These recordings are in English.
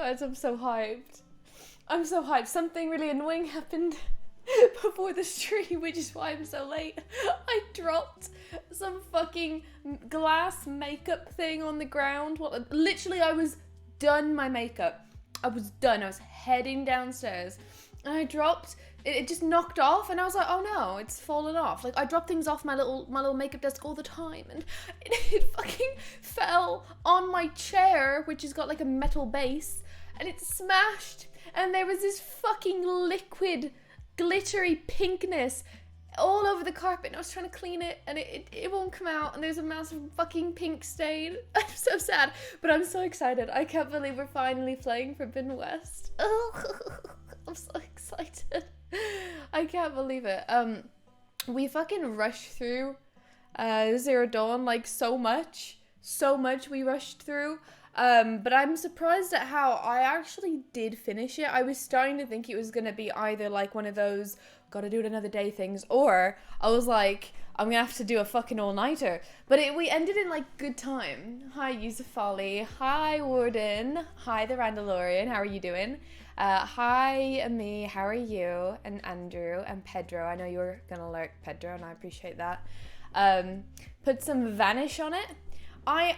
Guys, I'm so hyped. I'm so hyped. Something really annoying happened before the stream, which is why I'm so late. I dropped some fucking glass makeup thing on the ground. Literally, I was done my makeup. I was done. I was heading downstairs and I dropped it just knocked off and I was like, oh no, it's fallen off. Like, I drop things off my little makeup desk all the time and it fucking fell on my chair, which has got like a metal base, and it smashed and there was this fucking liquid glittery pinkness all over the carpet, and I was trying to clean it and it won't come out, and there's a massive fucking pink stain. I'm so sad, but I'm so excited. I can't believe we're finally playing Forbidden West. I'm so excited. I can't believe it. We fucking rushed through Zero Dawn, like so much we rushed through. But I'm surprised at how I actually did finish it. I was starting to think it was gonna be either like one of those gotta do it another day things, or I was like, I'm gonna have to do a fucking all-nighter. But we ended in like good time. Hi Yusuf Folly, hi Warden, hi the Randalorian, how are you doing? Hi Ami, how are you? And Andrew and Pedro, I know you were gonna lurk, Pedro, and I appreciate that. Put some Vanish on it. I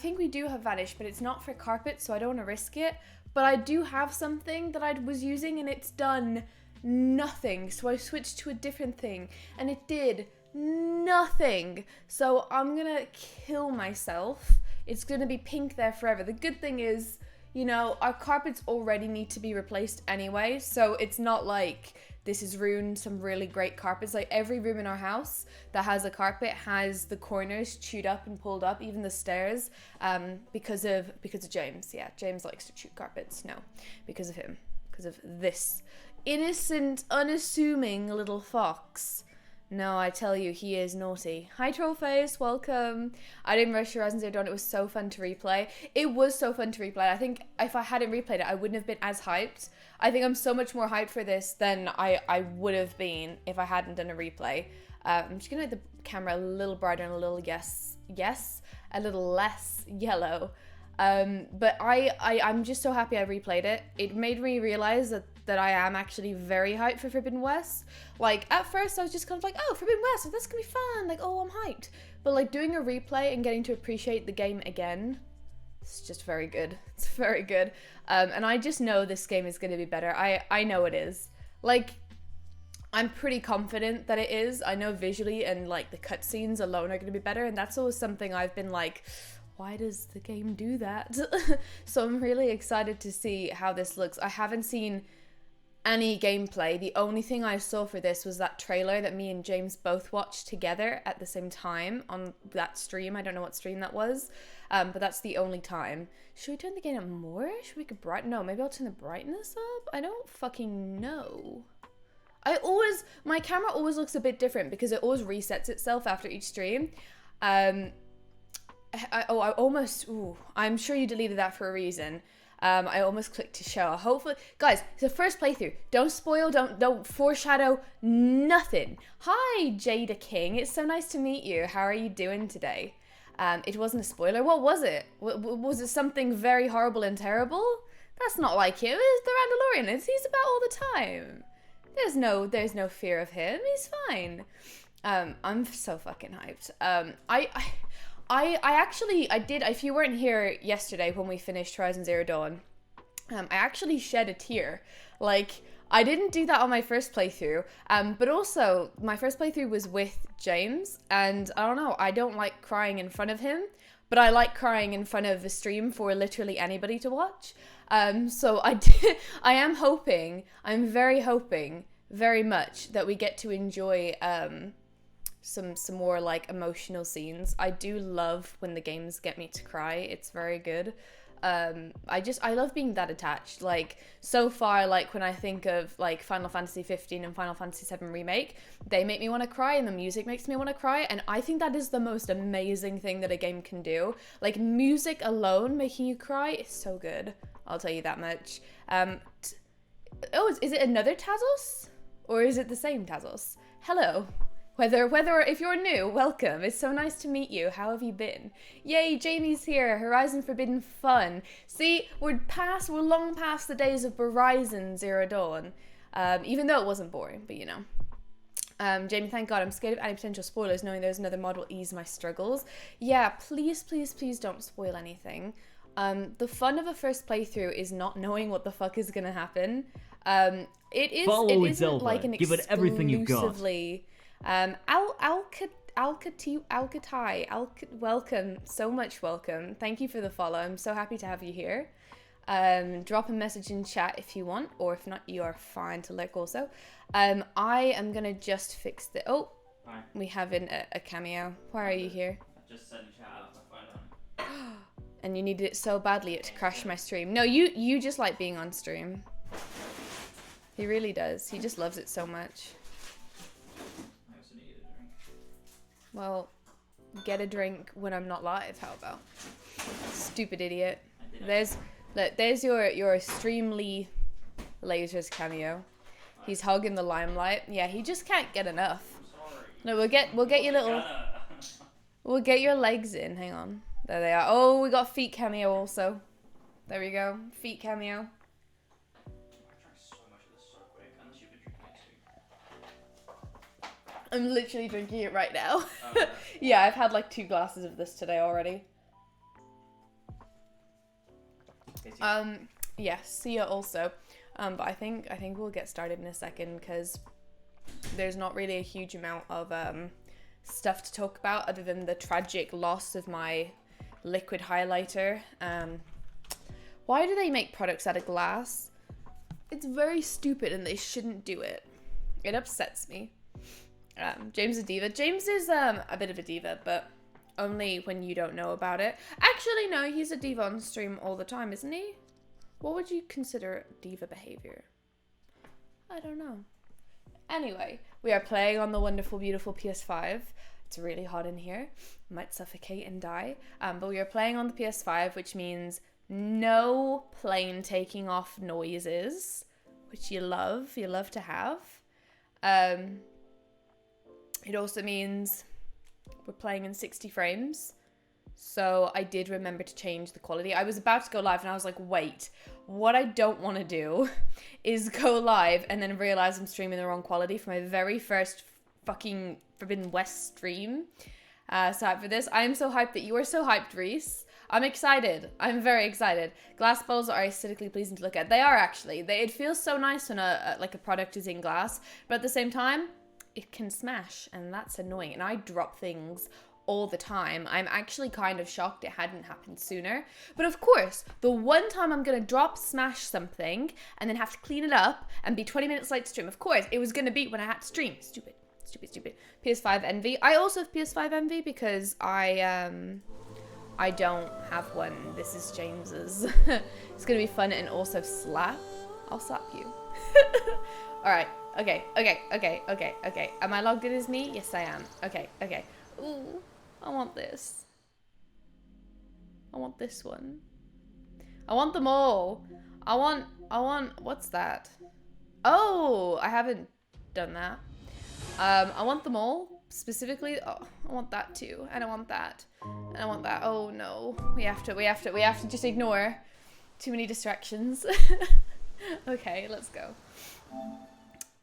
think we do have Vanish, but it's not for carpet, so I don't want to risk it. But I do have something that I was using and it's done nothing. So I switched to a different thing and it did nothing. So I'm gonna kill myself. It's gonna be pink there forever. The good thing is, you know, our carpets already need to be replaced anyway. So it's not like this has ruined some really great carpets. Like, every room in our house that has a carpet has the corners chewed up and pulled up, even the stairs, because of James. Yeah, James likes to chew carpets. No, because of him. Because of this innocent, unassuming little fox. No, I tell you, he is naughty. Hi Trollface, welcome. I didn't rush Horizon Zero Dawn. It was so fun to replay. It was so fun to replay. I think if I hadn't replayed it, I wouldn't have been as hyped. I think I'm so much more hyped for this than I would have been if I hadn't done a replay. I'm just gonna make the camera a little brighter and a little a little less yellow. But I'm just so happy I replayed it. It made me realize that I am actually very hyped for Forbidden West. Like, at first I was just kind of like, oh, Forbidden West, that's gonna be fun. Like, oh, I'm hyped. But like, doing a replay and getting to appreciate the game again, it's just very good. It's very good. And I just know this game is gonna be better. I know it is. Like, I'm pretty confident that it is. I know visually and like the cutscenes alone are gonna be better, and that's always something I've been like, why does the game do that? So I'm really excited to see how this looks. I haven't seen any gameplay. The only thing I saw for this was that trailer that me and James both watched together at the same time on that stream. I don't know what stream that was, but that's the only time. Should we turn the game up more? Should we make it bright? No, maybe I'll turn the brightness up? I don't fucking know. My camera always looks a bit different because it always resets itself after each stream. I'm sure you deleted that for a reason. I almost clicked to show. Hopefully, guys, it's the first playthrough. Don't spoil, don't foreshadow, nothing. Hi, Jada King. It's so nice to meet you. How are you doing today? It wasn't a spoiler. What was it? Was it something very horrible and terrible? That's not like him. It's the Randalorian. He's about all the time. There's no fear of him. He's fine. I'm so fucking hyped. I actually did, if you weren't here yesterday when we finished Horizon Zero Dawn, I actually shed a tear. Like, I didn't do that on my first playthrough, but also, my first playthrough was with James, and I don't know, I don't like crying in front of him, but I like crying in front of a stream for literally anybody to watch. So I'm very hoping, very much, that we get to enjoy, some more like emotional scenes. I do love when the games get me to cry. It's very good. I love being that attached. Like, so far, like when I think of like Final Fantasy 15 and Final Fantasy 7 Remake, they make me want to cry and the music makes me want to cry, and I think that is the most amazing thing that a game can do. Like, music alone making you cry is so good. I'll tell you that much. Is it another Tazos? Or is it the same Tazos? Hello. Whether if you're new, welcome. It's so nice to meet you. How have you been? Yay, Jamie's here. Horizon Forbidden Fun. See, we're long past the days of Horizon Zero Dawn. Even though it wasn't boring, but you know. Jamie, thank God, I'm scared of any potential spoilers, knowing there's another mod will ease my struggles. Yeah, please, please, please don't spoil anything. The fun of a first playthrough is not knowing what the fuck is gonna happen. It isn't Zelda. like an Give it everything you've got. exclusively welcome, so much welcome. Thank you for the follow. I'm so happy to have you here. Drop a message in chat if you want, or if not, you are fine to lurk also. I am gonna just fix the. Oh, Hi. we have a cameo. Why are you here? I've just sent chat out my phone on. And you needed it so badly it crashed my stream. No, you just like being on stream. He really does. He just loves it so much. I also needed a drink. Well, get a drink when I'm not live. How about? Stupid idiot. There's your Streamly Lasers cameo. He's hogging the limelight. Yeah, he just can't get enough. I'm sorry. No, we'll get your legs in. Hang on. There they are. Oh, we got feet cameo also. There we go. Feet cameo. I drank so much of this so quick, unless you've been drinking it too. I'm literally drinking it right now. Okay. Yeah, I've had like 2 glasses of this today already. Yeah, Sia also. But I think we'll get started in a second because there's not really a huge amount of stuff to talk about other than the tragic loss of my liquid highlighter. Why do they make products out of glass? It's very stupid and they shouldn't do it. It upsets me. James is a diva. James is a bit of a diva, but only when you don't know about it. Actually, no, he's a diva on stream all the time, isn't he? What would you consider diva behavior? I don't know. Anyway, we are playing on the wonderful, beautiful PS5. It's really hot in here. Might suffocate and die. But we are playing on the PS5, which means no plane taking off noises, which you love to have. It also means we're playing in 60 frames. So I did remember to change the quality. I was about to go live and I was like, wait, what I don't want to do is go live and then realize I'm streaming the wrong quality for my very first fucking Forbidden West stream. So hyped for this. I am so hyped that you are so hyped, Reese. I'm excited. I'm very excited. Glass bottles are aesthetically pleasing to look at. They are actually. It feels so nice when a product is in glass, but at the same time, it can smash, and that's annoying. And I drop things all the time. I'm actually kind of shocked it hadn't happened sooner. But of course, the one time I'm gonna smash something and then have to clean it up and be 20 minutes late to stream, of course, it was gonna be when I had to stream. Stupid. PS5 envy. I also have PS5 envy because I don't have one. This is James's. It's gonna be fun and also slap. I'll slap you. Alright. Okay. Am I logged in as me? Yes, I am. Okay. Ooh, I want this. I want this one. I want them all. I want, what's that? Oh, I haven't done that. I want them all, specifically. Oh, I want that too, and I want that, and I want that. Oh no, we have to just ignore too many distractions. Okay, let's go.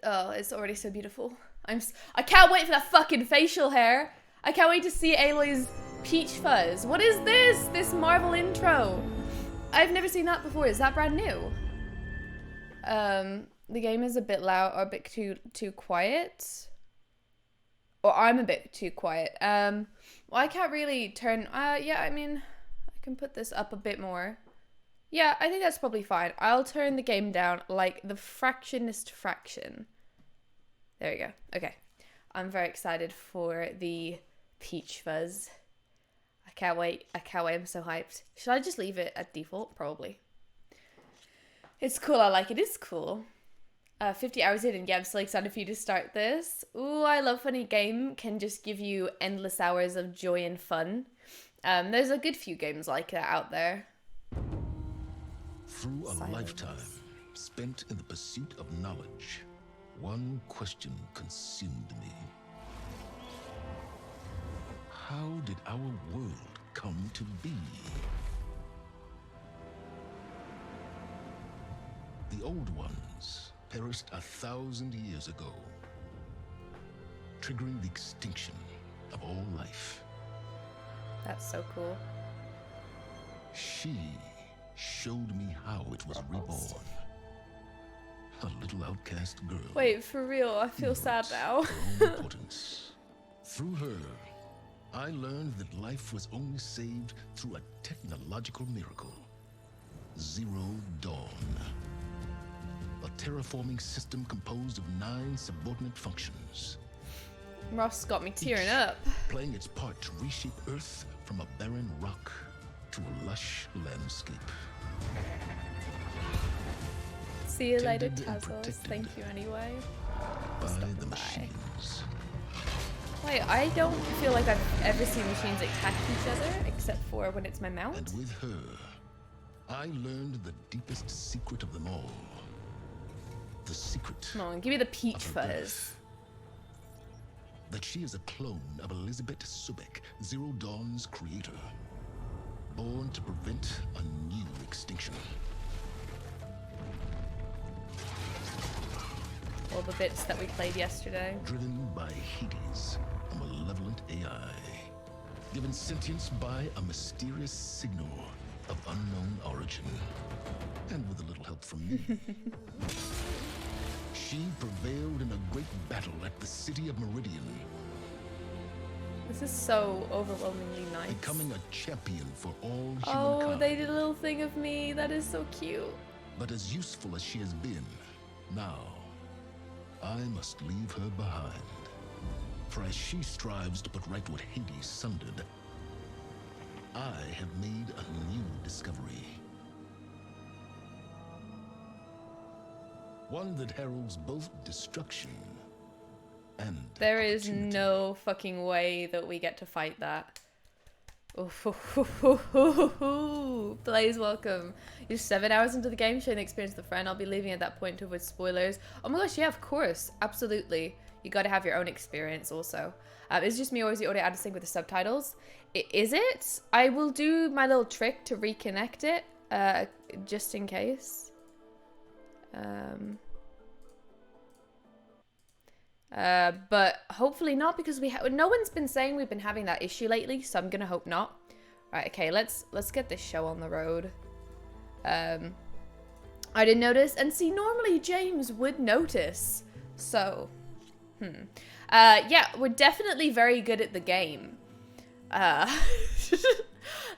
Oh, it's already so beautiful. I can't wait for that fucking facial hair. I can't wait to see Aloy's peach fuzz. What is this? This Marvel intro. I've never seen that before. Is that brand new? The game is a bit loud or a bit too quiet. Or I'm a bit too quiet. Well, I can't really turn... yeah, I mean, I can put this up a bit more. Yeah, I think that's probably fine. I'll turn the game down like the fractionist fraction. There we go. Okay. I'm very excited for the peach fuzz. I can't wait. I'm so hyped. Should I just leave it at default? Probably. It's cool. I like it. It's cool. 50 hours in and yeah, I'm so excited for you to start this. Ooh, I love when a game can just give you endless hours of joy and fun. There's a good few games like that out there. Through a lifetime spent in the pursuit of knowledge, one question consumed me. how did our world come to be? The old ones perished 1,000 years ago, triggering the extinction of all life. That's so cool. She showed me how it was reborn. A little outcast girl. Wait, for real, I feel sad now. her own importance. Through her, I learned that life was only saved through a technological miracle. Zero Dawn. A terraforming system composed of 9 subordinate functions. Ross got me tearing Each up. playing its part to reshape Earth from a barren rock to a lush landscape. See you later, Tended and Tazos. protected Thank you anyway. By Stopping the by. machines. Wait, I don't feel like I've ever seen machines attack each other, except for when it's my mount. And with her, I learned the deepest secret of them all. The secret Come on, give me the peach of her fuzz. birth. That she is a clone of Elizabeth Subek, Zero Dawn's creator. Born to prevent a new extinction. All the bits that we played yesterday. Driven by Hades, a malevolent AI. Given sentience by a mysterious signal of unknown origin. And with a little help from me. She prevailed in a great battle at the city of Meridian, This is so overwhelmingly nice. becoming a champion for all humankind. Oh, they did a little thing of me. That is so cute. But as useful as she has been, now I must leave her behind. For as she strives to put right what Hades sundered, I have made a new discovery. One that heralds both destruction and There is opportunity. no fucking way that we get to fight that. Blaze, welcome. You're 7 hours into the game, sharing the experience with a friend. I'll be leaving at that point to avoid spoilers. Oh my gosh, yeah, of course. Absolutely. You gotta have your own experience also. It's just me, or is the audio out of sync with the subtitles? Is it? I will do my little trick to reconnect it, just in case. But hopefully not, because no one's been saying we've been having that issue lately, so I'm gonna hope not. Right, okay, let's get this show on the road. I didn't notice, and see, normally James would notice, so yeah, we're definitely very good at the game.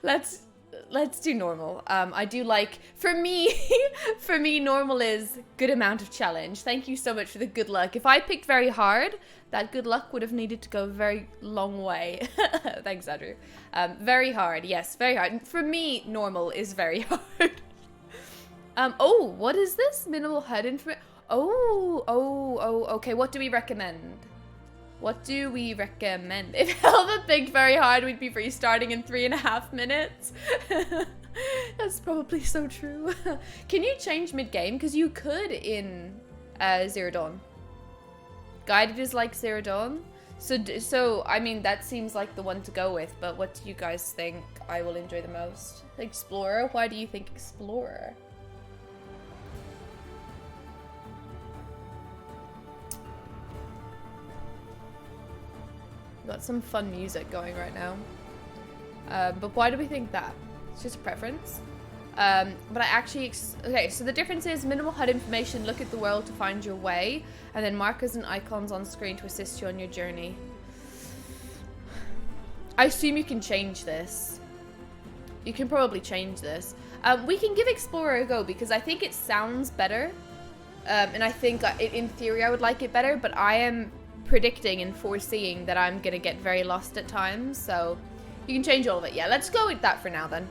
Let's do normal. I do like, for me, normal is good amount of challenge. Thank you so much for the good luck. If I picked very hard, that good luck would have needed to go a very long way. Thanks, Andrew. Very hard, yes, very hard. For me, normal is very hard. Oh, what is this? Minimal HUD information. Oh, okay, what do we recommend? What do we recommend? If Helva picked very hard, we'd be restarting in 3.5 minutes. That's probably so true. Can you change mid-game? Because you could in Zero Dawn. Guided is like Zero Dawn. So, I mean, that seems like the one to go with, but what do you guys think I will enjoy the most? Explorer? Why do you think Explorer? Got some fun music going right now. But why do we think that? It's just a preference. But I actually... okay, so the difference is minimal HUD information, look at the world to find your way, and then markers and icons on screen to assist you on your journey. I assume you can change this. You can probably change this. We can give Explorer a go, because I think it sounds better. And I think, in theory, I would like it better, but I am predicting and foreseeing that I'm gonna get very lost at times, so you can change all of it. Yeah, let's go with that for now then.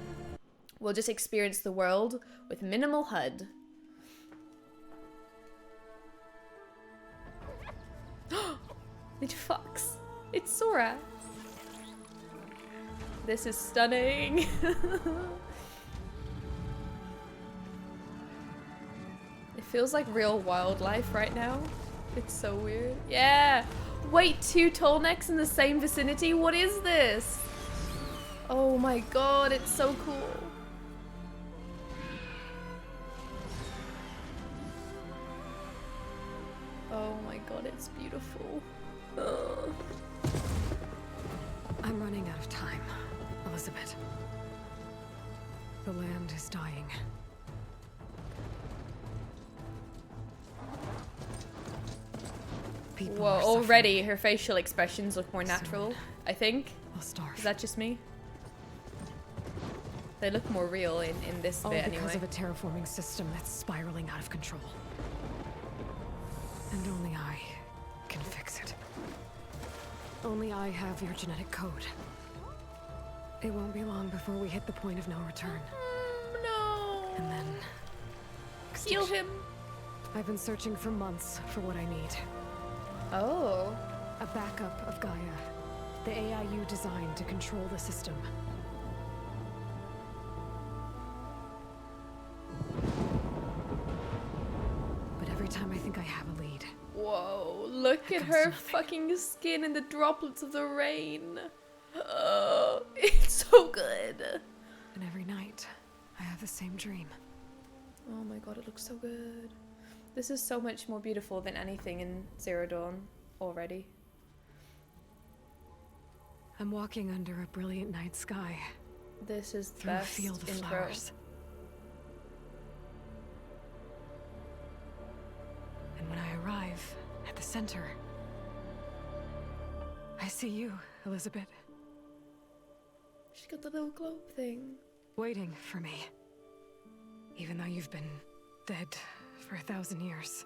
We'll just experience the world with minimal HUD. It fucks. It's Sora. This is stunning. It feels like real wildlife right now. It's so weird. Yeah. Wait, 2 tall necks in the same vicinity? What is this? Oh my god, it's so cool. Oh my god, it's beautiful. Ugh. I'm running out of time, Elizabeth. The land is dying. People Whoa, are suffering. already her facial expressions look more natural, Soon. I think. I'll starve. Is that just me? They look more real in this All bit because anyway. of a terraforming system that's spiraling out of control. And only I can fix it. Only I have your genetic code. It won't be long before we hit the point of no return. No. And then... Heal extinction. him. I've been searching for months for what I need. Oh. A backup of Gaia. The AIU designed to control the system. But every time I think I have a lead, Whoa, look at comes her nothing. fucking skin in the droplets of the rain. Oh, it's so good. and every night, I have the same dream. Oh my god, it looks so good. This is so much more beautiful than anything in Zero Dawn already. I'm walking under a brilliant night sky, This is the through a best field of intro. flowers. And when I arrive at the center, I see you, Elizabeth, She's got the little globe thing. waiting for me. Even though you've been dead for 1,000 years.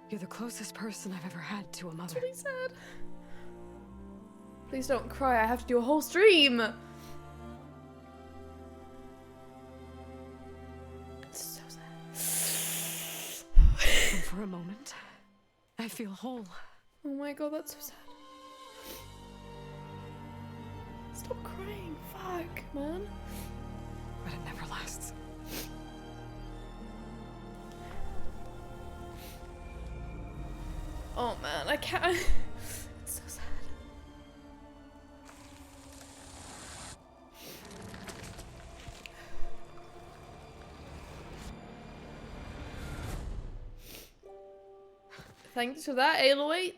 You're the closest person I've ever had to a mother. Really sad. Please don't cry, I have to do a whole stream. It's so sad. And for a moment, I feel whole. Oh my god, that's so sad. Stop crying, fuck, man. But it never lasts. Oh man, I can't. It's so sad. Thanks for that, Aloy.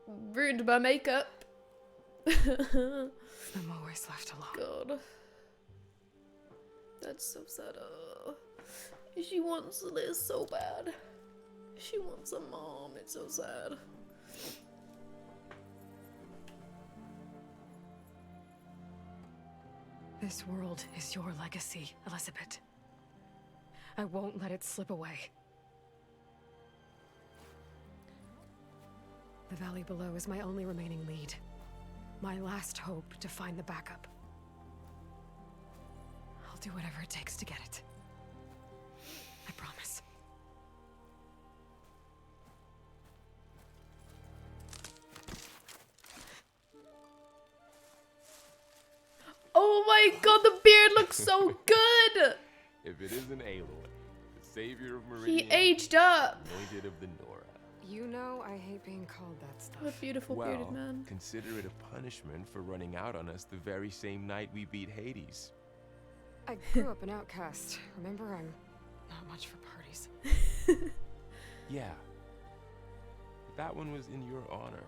Ruined my makeup. I'm always left alone. God. That's so sad. She wants Liz so bad. She wants a mom. It's so sad. This world is your legacy, Elizabeth. I won't let it slip away. The valley below is my only remaining lead. My last hope to find the backup. I'll do whatever it takes to get it. I promise. Oh my god, the beard looks so good! If it isn't Aloy, the savior of He Meridian, aged up. anointed of the Nora. You know I hate being called that stuff. What a beautiful bearded Well, man. consider it a punishment for running out on us the very same night we beat Hades. I grew up an outcast. Remember, I'm not much for parties. Yeah. That one was in your honor.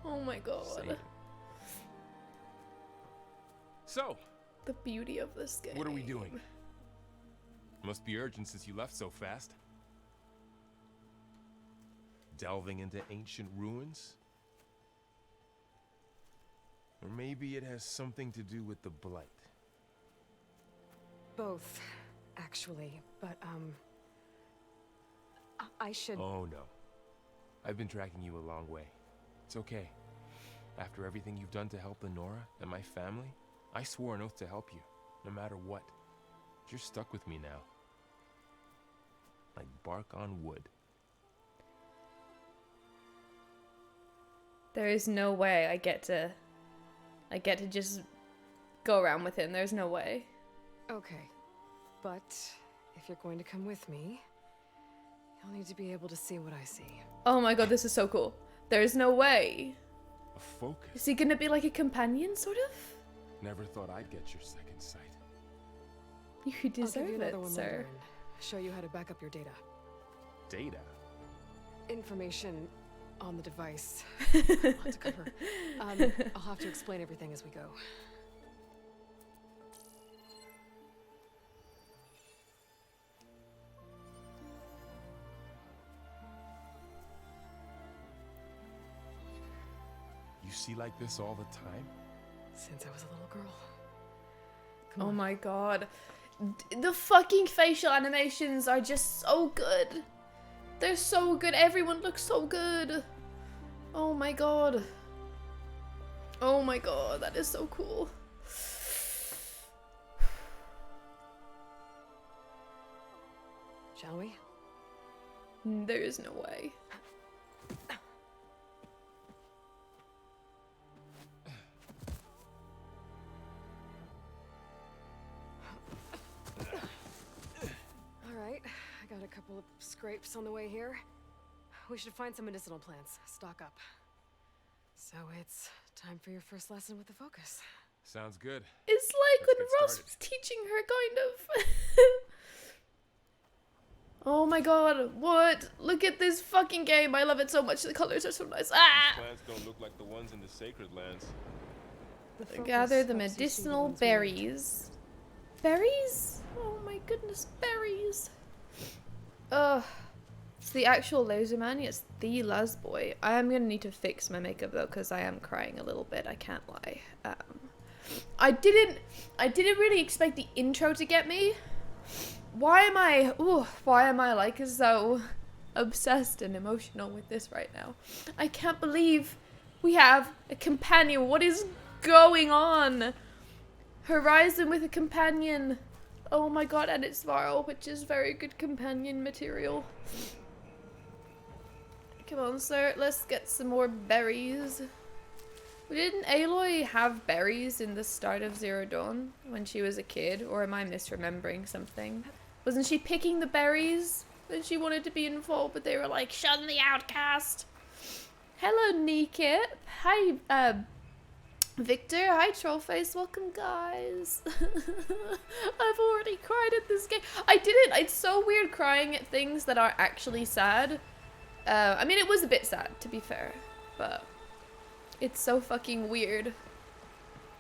Oh my god. Satan. So, The beauty of this game. what are we doing? Must be urgent since you left so fast. Delving into ancient ruins? Or maybe it has something to do with the Blight. Both, actually, but, I should... Oh no. I've been tracking you a long way. It's okay. After everything you've done to help the Nora and my family, I swore an oath to help you, no matter what. You're stuck with me now. Like bark on wood. There is no way I get to just go around with him. There's no way. Okay, but if you're going to come with me, You'll need to be able to see what I see. Oh my god, this is so cool. There's no way. A focus. Is he gonna be like a companion, sort of? Never thought I'd get your second sight. You I'll give deserve you it, another one sir. later and show you how to back up your data. Data? Information on the device. A lot to cover. I'll have to explain everything as we go. You see like this all the time? Since I was a little girl. Come Oh on. my god. The fucking facial animations are just so good. They're so good. Everyone looks so good. Oh my god. Oh my god, that is so cool. Shall we? There is no way. Alright, I got a couple of scrapes on the way here. We should find some medicinal plants, stock up. So it's time for your first lesson with the focus. Sounds good. It's like Let's when get Ross started. was teaching her, kind of. Oh my god, what? Look at this fucking game. I love it so much. The colors are so nice. Ah! Plants don't look like the ones in the sacred lands. The focus Gather the helps you see the medicinal ones we need. berries. Berries? Oh my goodness, berries. Ugh. It's the actual laser man. It's the Laz boy. I am gonna need to fix my makeup though, because I am crying a little bit. I can't lie. I didn't really expect the intro to get me. Why am I like so obsessed and emotional with this right now? I can't believe we have a companion. What is going on? Horizon with a companion. Oh my god, and it's Varl, which is very good companion material. Come on, sir. Let's get some more berries. Didn't Aloy have berries in the start of Zero Dawn when she was a kid? Or am I misremembering something? Wasn't she picking the berries when she wanted to be involved, but they were like, shun the outcast? Hello, Nikip. Hi, Victor. Hi, Trollface. Welcome, guys. I've already cried at this game. I didn't. It's so weird crying at things that are actually sad. I mean, it was a bit sad, to be fair, but it's so fucking weird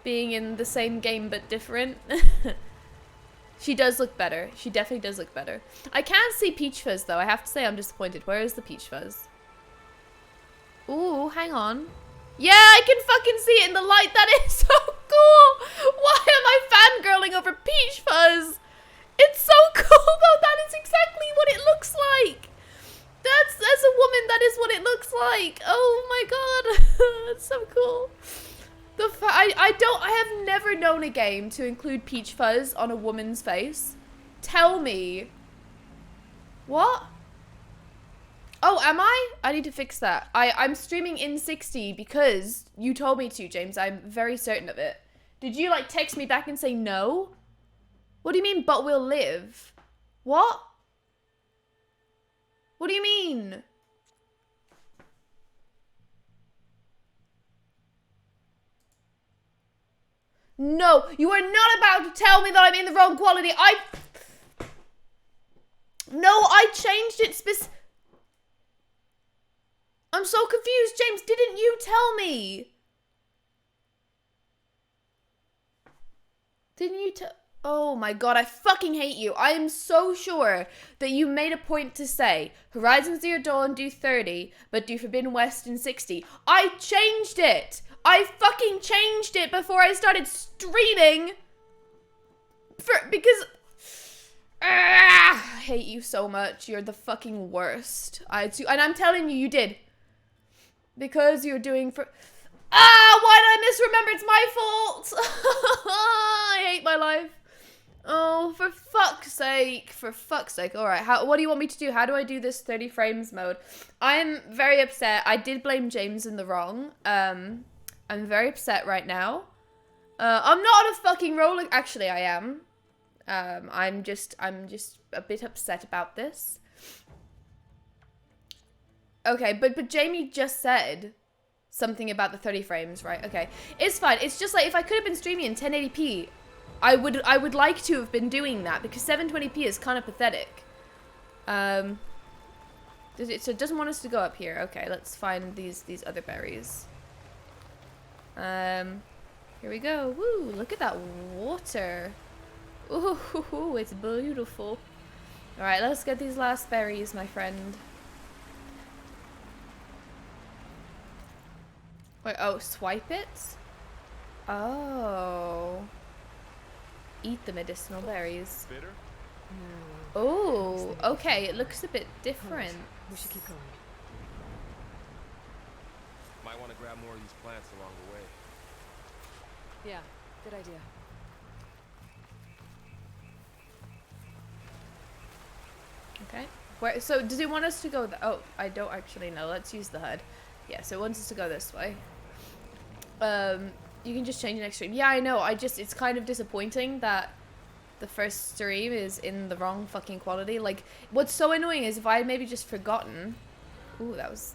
being in the same game but different. She does look better. She definitely does look better. I can't see Peach Fuzz, though. I have to say I'm disappointed. Where is the Peach Fuzz? Ooh, hang on. Yeah, I can fucking see it in the light. That is so cool. Why am I fangirling over Peach Fuzz? It's so cool, though. That is exactly what it looks like. That's, as a woman, that is what it looks like. Oh my god. That's so cool. I have never known a game to include Peach Fuzz on a woman's face. Tell me. What? Oh, am I? I need to fix that. I'm streaming in 60 because you told me to, James. I'm very certain of it. Did you, like, text me back and say no? What do you mean, but we'll live? What? What do you mean? No, you are not about to tell me that I'm in the wrong quality. No, I changed it I'm so confused, James. Didn't you tell me? Didn't you tell? Oh my god, I fucking hate you. I am so sure that you made a point to say Horizon Zero Dawn do 30, but do Forbidden West in 60. I changed it. I fucking changed it before I started streaming. Because I hate you so much. You're the fucking worst. And I'm telling you, you did. Because you're doing for... why did I misremember? It's my fault. I hate my life. Oh, for fuck's sake. For fuck's sake. All right. What do you want me to do? How do I do this 30 frames mode? I'm very upset. I did blame James in the wrong. I'm very upset right now. I'm not on a fucking roller. Actually, I am. I'm just a bit upset about this. Okay, but Jamie just said something about the 30 frames, right? Okay, it's fine. It's just like if I could have been streaming in 1080p, I would like to have been doing that because 720p is kind of pathetic. So it doesn't want us to go up here. Okay, let's find these other berries. Here we go. Woo! Look at that water. Ooh, it's beautiful. All right, let's get these last berries, my friend. Wait, oh, swipe it? Oh. Eat the medicinal berries. Bitter? Oh, okay, it looks a bit different. We should keep going. Might want to grab more of these plants along the way. Yeah, good idea. Okay. Where? So does it want us to go? Oh, I don't actually know. Let's use the HUD. Yeah, so it wants us to go this way. You can just change next stream. Yeah, I know. It's kind of disappointing that the first stream is in the wrong fucking quality. Like, what's so annoying is if I had maybe just forgotten. Ooh, that was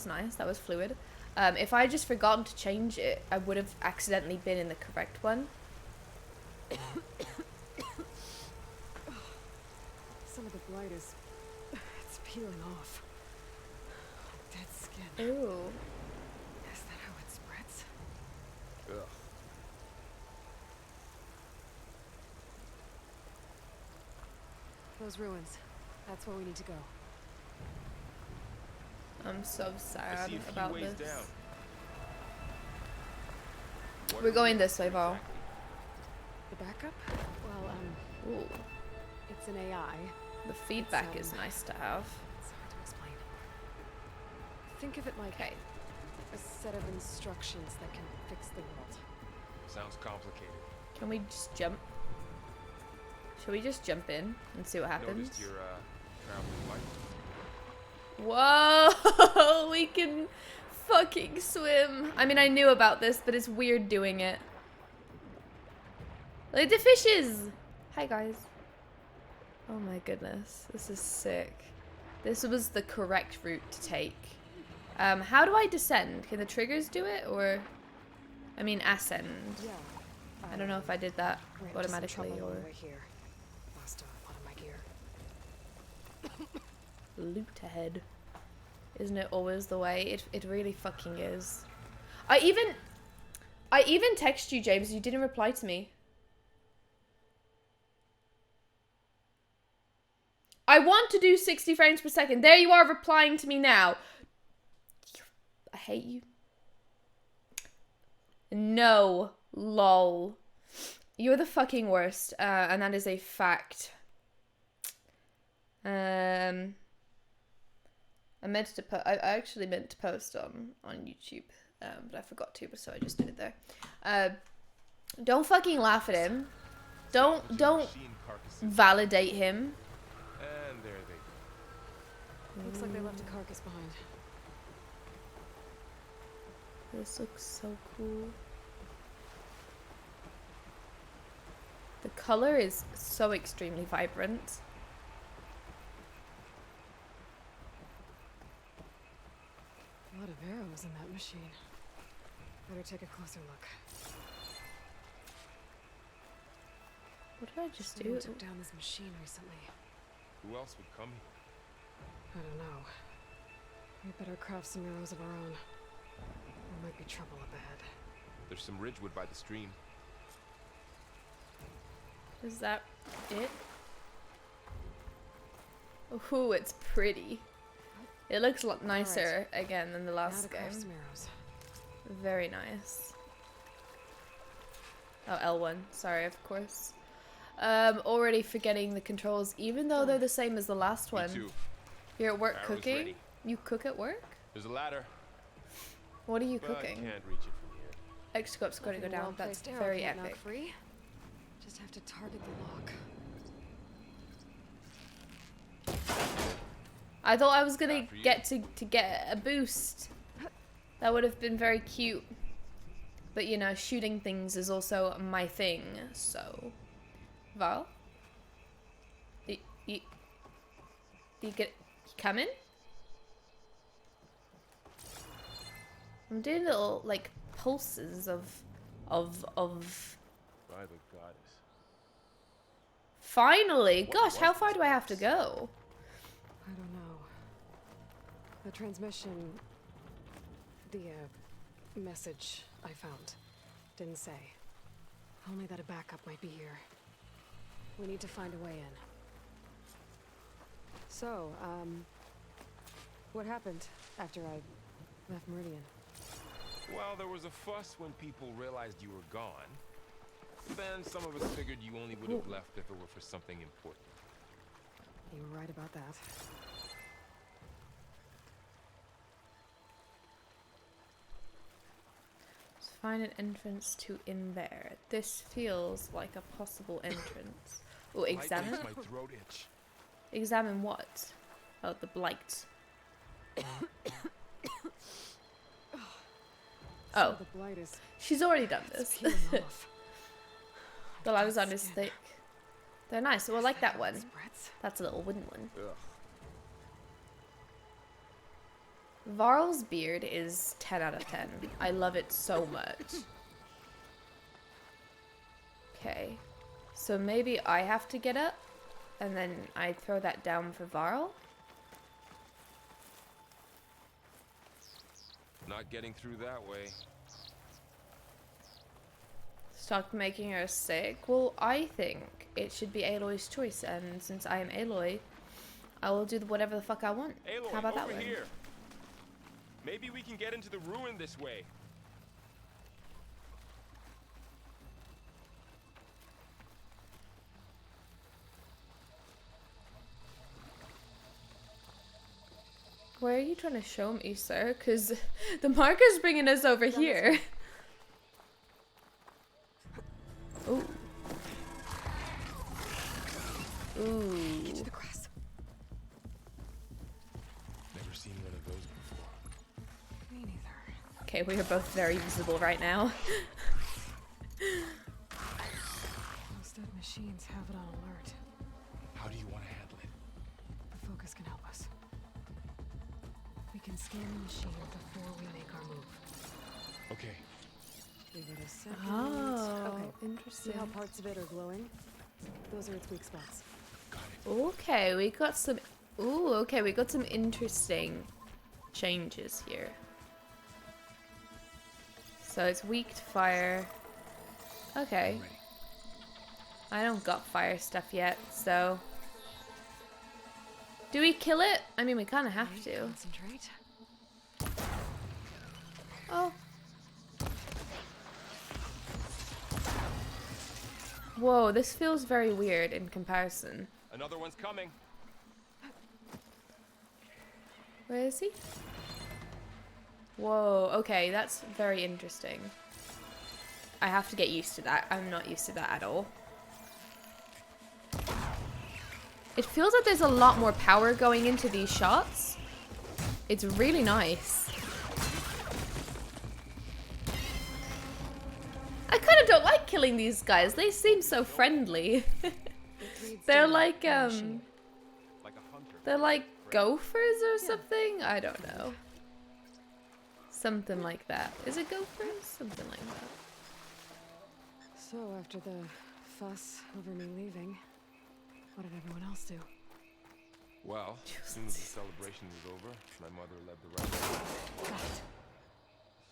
nice. That was fluid. If I had just forgotten to change it, I would have accidentally been in the correct one. Some of the blight is... it's peeling off. Like dead skin. Ooh. Is that how it spreads? Ugh. Those ruins. That's where we need to go. I'm so I sad see a few about ways this. down. What We're are we going looking this for way, Val. exactly? The backup? Well, Ooh. it's an AI. The feedback It's, is nice to have. It's hard to explain. Think of it like Okay. a set of instructions that can fix the world. Sounds complicated. Can we just jump? Should we just jump in and see what happens? Noticed your traveling light. Whoa! We can fucking swim. I mean, I knew about this, but it's weird doing it. Look at the fishes! Hi, guys. Oh my goodness. This is sick. This was the correct route to take. How do I descend? Can the triggers do it, or... I mean, ascend. Yeah. I don't know if I did that ran into some automatically trouble on or... the way here. Lost a lot of my gear. Loot ahead. Isn't it always the way? It really fucking is. I even texted you, James. You didn't reply to me. I want to do 60 frames per second. There you are replying to me now. I hate you. No. Lol. You're the fucking worst. And that is a fact. I meant to I actually meant to post on YouTube, but I forgot to, so I just did it there. Don't fucking laugh at him. Don't Machine carcasses. validate him. And there they go. Looks like they left a carcass behind. This looks so cool. The color is so extremely vibrant. A lot of arrows in that machine. Better take a closer look. What did I just Someone do? took down this machine recently. Who else would come I here? don't know. We better craft some arrows of our own. There might be trouble up ahead. There's some ridgewood by the stream. Is that it? Ooh, it's pretty. It looks a lot nicer again than the Now last to craft game. some arrows. Very nice. Oh, L1. Sorry, of course. Already forgetting the controls, even though they're the same as the last Me one. too. You're at work Arrow's cooking? ready. You cook at work? There's a ladder. What are you But I cooking? can't reach it from here. Exoscope's going to go Nothing a down. That's well-placed arrow very can't knock epic. free. Just have to target the lock. I thought I was gonna Not for you. get to get a boost. That would have been very cute. But you know, shooting things is also my thing, so... Val? You coming? I'm doing little like pulses of By the goddess. finally. What Gosh, was how far this do I have to place? go? I don't know. The transmission, the message I found didn't say. Only that a backup might be here. We need to find a way in. So, what happened after I left Meridian? Well, there was a fuss when people realized you were gone. Then some of us figured you only would have left if it were for something important. You were right about that. Let's find an entrance to in there. This feels like a possible entrance. Oh, Light examine? makes my throat itch. Examine what? Oh, the blight. Oh, So the blight is she's already done this. peeling off. The Lavazon is thick. They're nice. Oh, I like that one. Spreads. That's a little wooden one. Ugh. Varl's beard is 10 out of 10. I love it so much. Okay. So maybe I have to get up and then I throw that down for Varl. Not getting through that way. Stop making her sick. Well, I think it should be Aloy's choice, and since I am Aloy, I will do whatever the fuck I want. Aloy, How about that over one? here. Maybe we can get into the ruin this way. Where are you trying to show me, sir? Because the marker's bringing us over here. Ooh. Ooh. Get to the grass. Never seen one of those before. Me neither. Okay, we are both very visible right now. Most dead machines have it on alert. How do you want to handle it? The focus can help us. We can scan the machine before we make our move. Okay. Give it a second. Oh, Okay. See interesting. how parts of it are glowing? Those are its weak spots. Got it. Okay, we got some. Ooh, okay, we got some interesting changes here. So it's weak to fire. Okay. Ready. I don't got fire stuff yet, so. Do we kill it? I mean, we kind of have Okay, to. Concentrate. Oh. Whoa, this feels very weird in comparison. Another one's coming. Where is he? Whoa, okay, that's very interesting. I have to get used to that. I'm not used to that at all. It feels like there's a lot more power going into these shots. It's really nice. I kind of don't like killing these guys. They seem so friendly. It reads They're data like, from the machine. Like a hunter. They're like gophers or something? I don't know. Something like that. Is it gophers? Something like that. So after the fuss over me leaving, what did everyone else do? Well, as soon as the celebration was over, my mother led the right. Got it.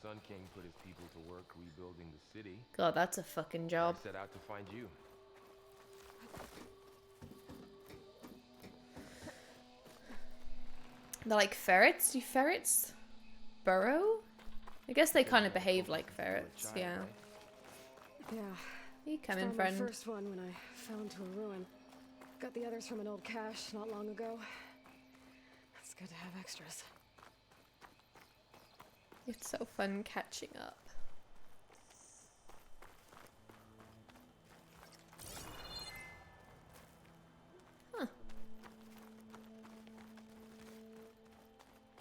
Sun King put his people to work rebuilding the city. God, that's a fucking job. I set out to find you. They're like ferrets? Do ferrets burrow? I guess they kind of behave like ferrets, Child, yeah. Yeah. You come in, Found friend. my first one when I fell into a ruin. Got the others from an old cache not long ago. It's good to have extras. It's so fun catching up. Huh.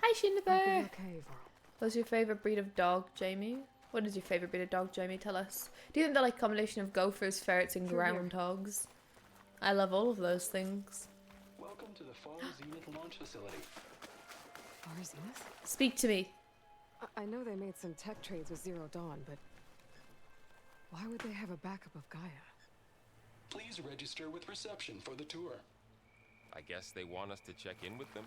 Hi, You'll be Shindaber! okay, Varl. What's your favorite breed of dog, Jamie? What is your favorite breed of dog, Jamie? Tell us. Do you think they're like a combination of gophers, ferrets, and Through here. groundhogs? I love all of those things. Welcome to the Far Zenith launch facility. Far Zenith? Speak to me. I know they made some tech trades with Zero Dawn, but why would they have a backup of Gaia? Please register with reception for the tour. I guess they want us to check in with them.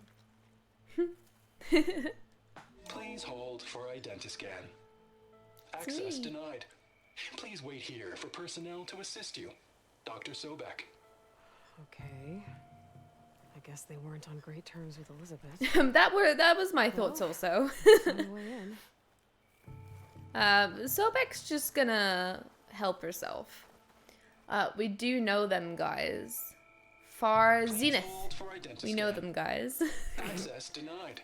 Please hold for identiscan. Access denied. Please wait here for personnel to assist you. Dr. Sobek. Okay. I guess they weren't on great terms with Elizabeth. that was my thoughts also. On the way in. Sobek's just gonna help herself. We do know them guys. Far Please Zenith. hold for identiscan. We know them guys. Access denied.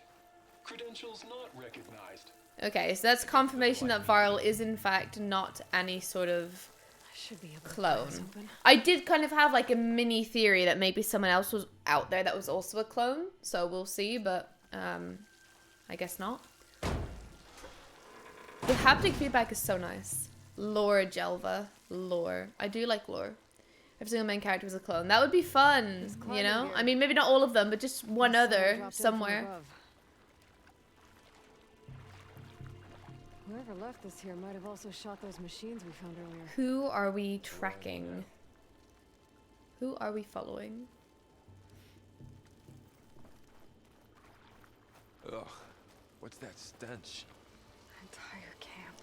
Credentials not recognized. Okay, so that's confirmation that Varl is in fact not any sort of I should be able to clone. pry this open. I did kind of have like a mini theory that maybe someone else was out there that was also a clone, so we'll see, but I guess not. The haptic feedback is so nice. Lore Jelva. Lore. I do like lore. Every single main character was a clone. That would be fun, you climate know? here. I mean, maybe not all of them, but just one Someone other dropped in from somewhere. above. Whoever left this here might have also shot those machines we found earlier. Who are we tracking? Who are we following? Ugh, what's that stench? Entire camp.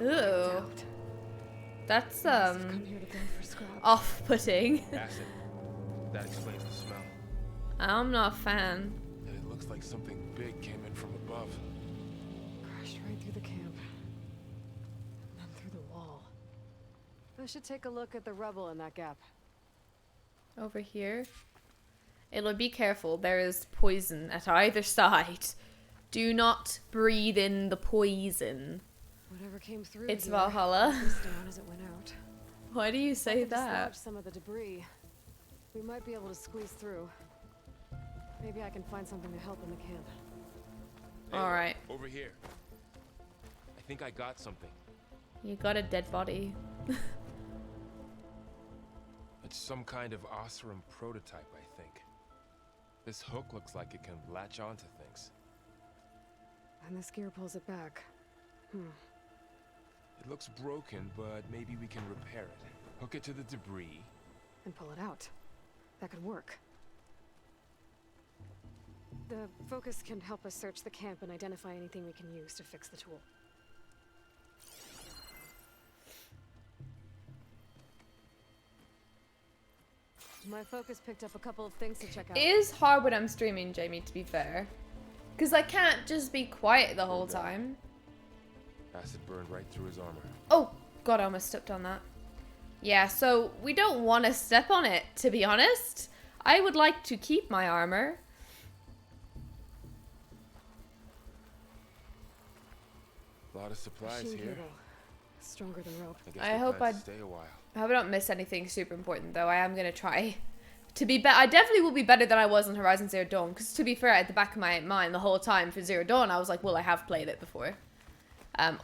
Ooh, Out. that's Must have come here to dump for scrap. off-putting. Acid. That explains the smell. I'm not a fan. And it looks like something big came in from above. Crashed right through the camp. And then through the wall. I should take a look at the rubble in that gap. Over here. It'll be careful. There is poison at either side. Do not breathe in the poison. Whatever came through It's here, Valhalla. it stay on as it went out. Why do you say If I that? dislodge some of the debris, we might be able to squeeze through. Maybe I can find something to help in the camp. Hey, All right. Over here. I think I got something. You got a dead body. It's some kind of Oseram prototype, I think. This hook looks like it can latch onto things. And this gear pulls it back. It looks broken, but maybe we can repair it. Hook it to the debris. And pull it out. That could work. The focus can help us search the camp and identify anything we can use to fix the tool. My focus picked up a couple of things to check out. It is hard when I'm streaming, Jamie, to be fair. Because I can't just be quiet the whole time. Acid burned right through his armor. Oh, God, I almost stepped on that. Yeah, so we don't want to step on it, to be honest. I would like to keep my armor. A lot of supplies Machine here. cable. Stronger than rope. I guess I they hope plan to I'd- stay a while. I hope I don't miss anything super important, though. I am going to try to be better. I definitely will be better than I was on Horizon Zero Dawn. Because to be fair, at the back of my mind, the whole time for Zero Dawn, I was like, well, I have played it before.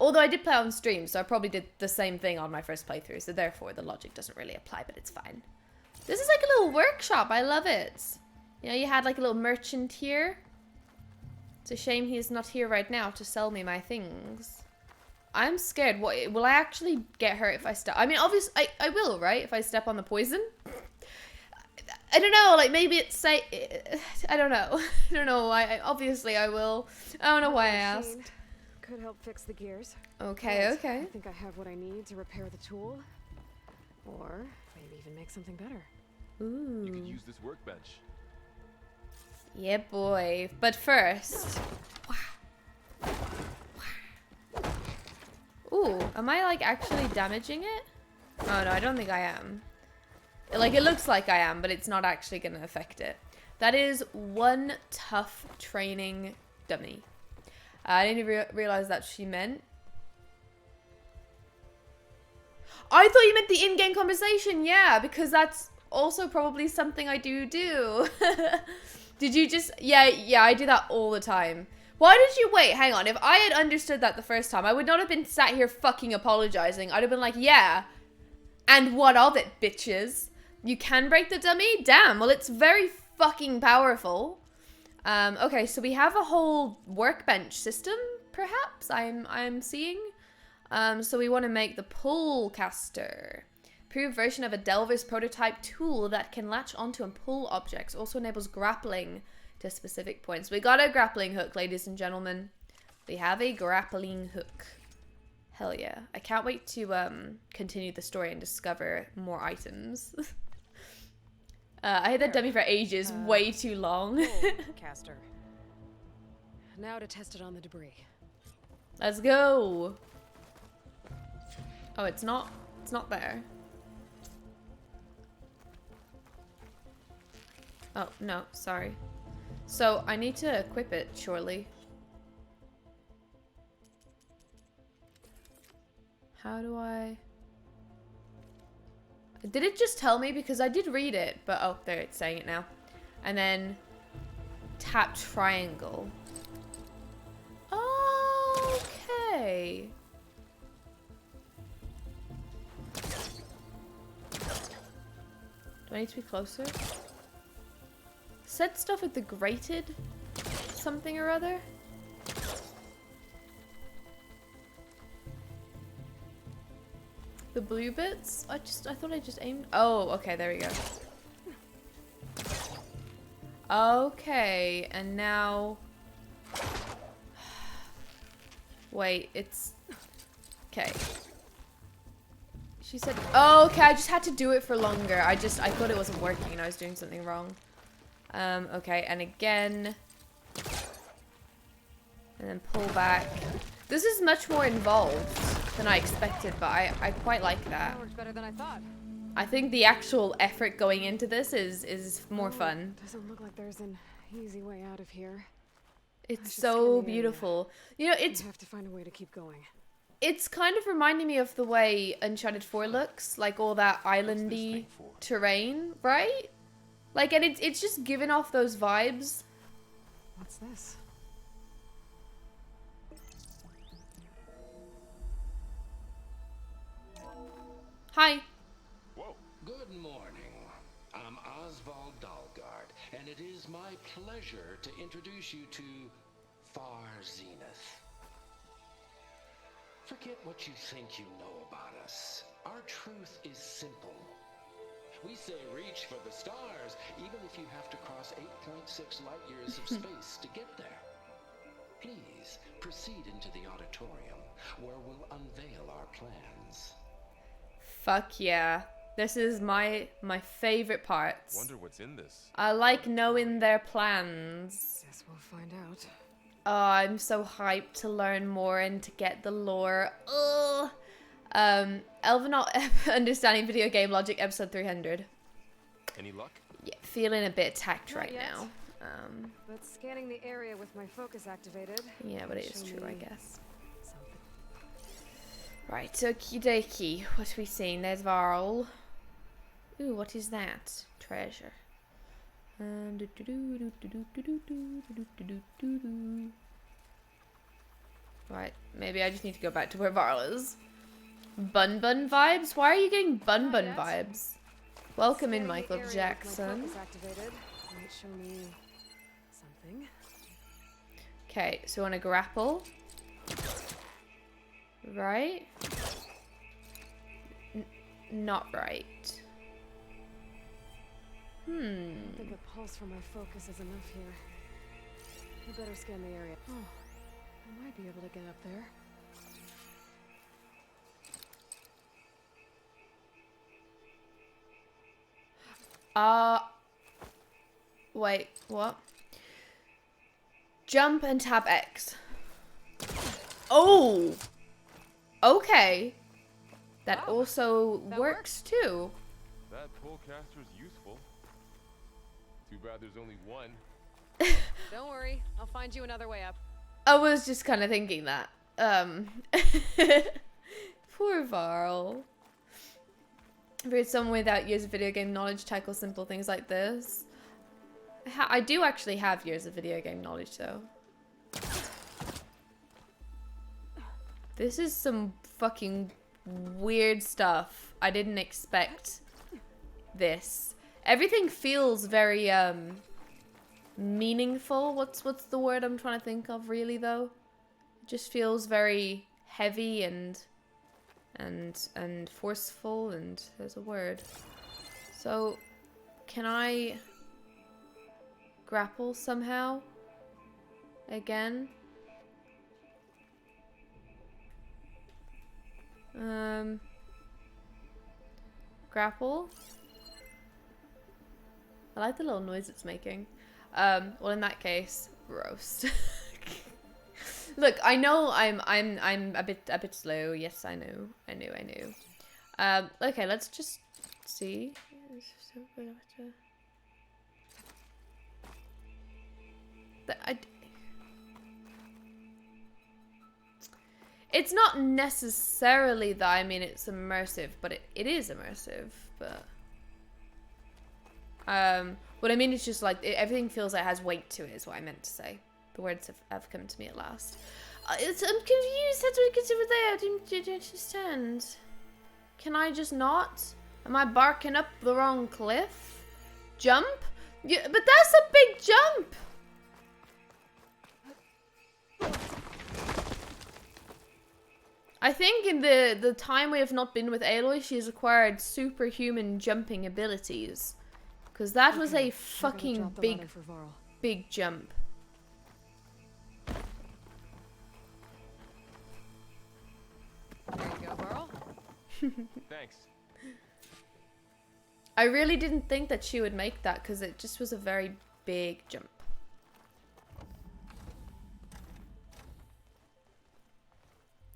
Although I did play on stream, so I probably did the same thing on my first playthrough. So therefore, the logic doesn't really apply, but it's fine. This is like a little workshop. I love it. You know, you had like a little merchant here. It's a shame he's not here right now to sell me my things. I'm scared. What, will I actually get hurt if I step? I mean, obviously, I will, right? If I step on the poison. I don't know. Like maybe it's say. I don't know. I don't know why. Obviously, I will. I don't know why I asked. Machine could help fix the gears. Okay. But Okay. I think I have what I need to repair the tool. Or maybe even make something better. You could Ooh. use this workbench. Yeah, boy. But first. Ooh, am I like actually damaging it? Oh no, I don't think I am. Like it looks like I am, but it's not actually gonna affect it. That is one tough training dummy. I didn't even realize that's what she meant. I thought you meant the in-game conversation. Yeah, because that's also probably something I do. Did you just... Yeah, I do that all the time. Why did you... Wait, hang on. If I had understood that the first time, I would not have been sat here fucking apologizing. I'd have been like, yeah. And what of it, bitches? You can break the dummy? Damn, well, it's very fucking powerful. Okay, so we have a whole workbench system, perhaps, I'm seeing. So we want to make the pull caster. Improved version of a Delver's prototype tool that can latch onto and pull objects. Also enables grappling to specific points. We got a grappling hook, ladies and gentlemen. We have a grappling hook. Hell yeah. I can't wait to continue the story and discover more items. I had that dummy for ages, way too long. Caster. Now to test it on the debris. Let's go. Oh, it's not there. Oh, no, sorry. So, I need to equip it, surely. How do I... Did it just tell me? Because I did read it, but oh, there, it's saying it now. And then tap triangle. Okay. Do I need to be closer? Said stuff with the grated something or other. The blue bits? I thought I just aimed. Oh, okay, there we go. Okay, and now... Wait, it's... Okay. She said... Oh, okay, I just had to do it for longer. I thought it wasn't working and I was doing something wrong. Okay, and again... And then pull back. This is much more involved than I expected, but I quite like that. That worked better than I thought. I think the actual effort going into this is more fun. Doesn't look like there's an easy way out of here. It's should so scan the area. beautiful. You know, We it's have to find a way to keep going. it's kind of reminding me of the way Uncharted 4 looks, like all that islandy terrain, right? Like, and it's just giving off those vibes. What's this? Hi. Whoa. Good morning. I'm Oswald Dalgard, and it is my pleasure to introduce you to Far Zenith. Forget what you think you know about us. Our truth is simple. We say reach for the stars, even if you have to cross 8.6 light years of space to get there. Please proceed into the auditorium, where we'll unveil our plans. Fuck yeah. This is my favorite parts. Wonder what's in this. I like knowing their plans. Guess we'll find out. Oh, I'm so hyped to learn more and to get the lore. Ugh. Elvenaut Understanding Video Game Logic, episode 300. Any luck? Yeah, feeling a bit attacked Not right yet. now. But scanning the area with my focus activated. Yeah, but it is show true, I me guess. something. Right, okie dokie. What are we seeing? There's Varl. Ooh, what is that? Treasure. Right, maybe I just need to go back to where Varl is. Bun Bun vibes? Why are you getting Bun Bun vibes? Welcome in, Scanning the Michael area with my Jackson. focus activated. Might show me something. Okay, so we want to grapple. Right? Not right. I think a pulse from my focus is enough here. I better scan the area. Oh, I might be able to get up there. Wait, what? Jump and tap X. Oh! Okay. That also works too. That pullcaster's useful. Too bad there's only one. Don't worry, I'll find you another way up. I was just kind of thinking that. Poor Varl. I've heard someone without years of video game knowledge tackle simple things like this. I do actually have years of video game knowledge, though. This is some fucking weird stuff. I didn't expect this. Everything feels very, meaningful. What's the word I'm trying to think of, really, though? just feels very heavy and forceful, and there's a word. So, can I grapple somehow? Again? Grapple? I like the little noise it's making. Well, in that case, roast. Look, I know I'm a bit slow. Yes, I know. Okay, let's just see. It's not necessarily that I mean it's immersive, but it is immersive. But what I mean is just like everything feels like it has weight to it. Is what I meant to say. The words have come to me at last. I'm confused. How do I get over there? I didn't understand. Can I just not? Am I barking up the wrong cliff? Jump? Yeah, but that's a big jump. I think in the time we have not been with Aloy, she has acquired superhuman jumping abilities. Because that was a fucking big jump. There you go, Varl. Thanks. I really didn't think that she would make that because it just was a very big jump.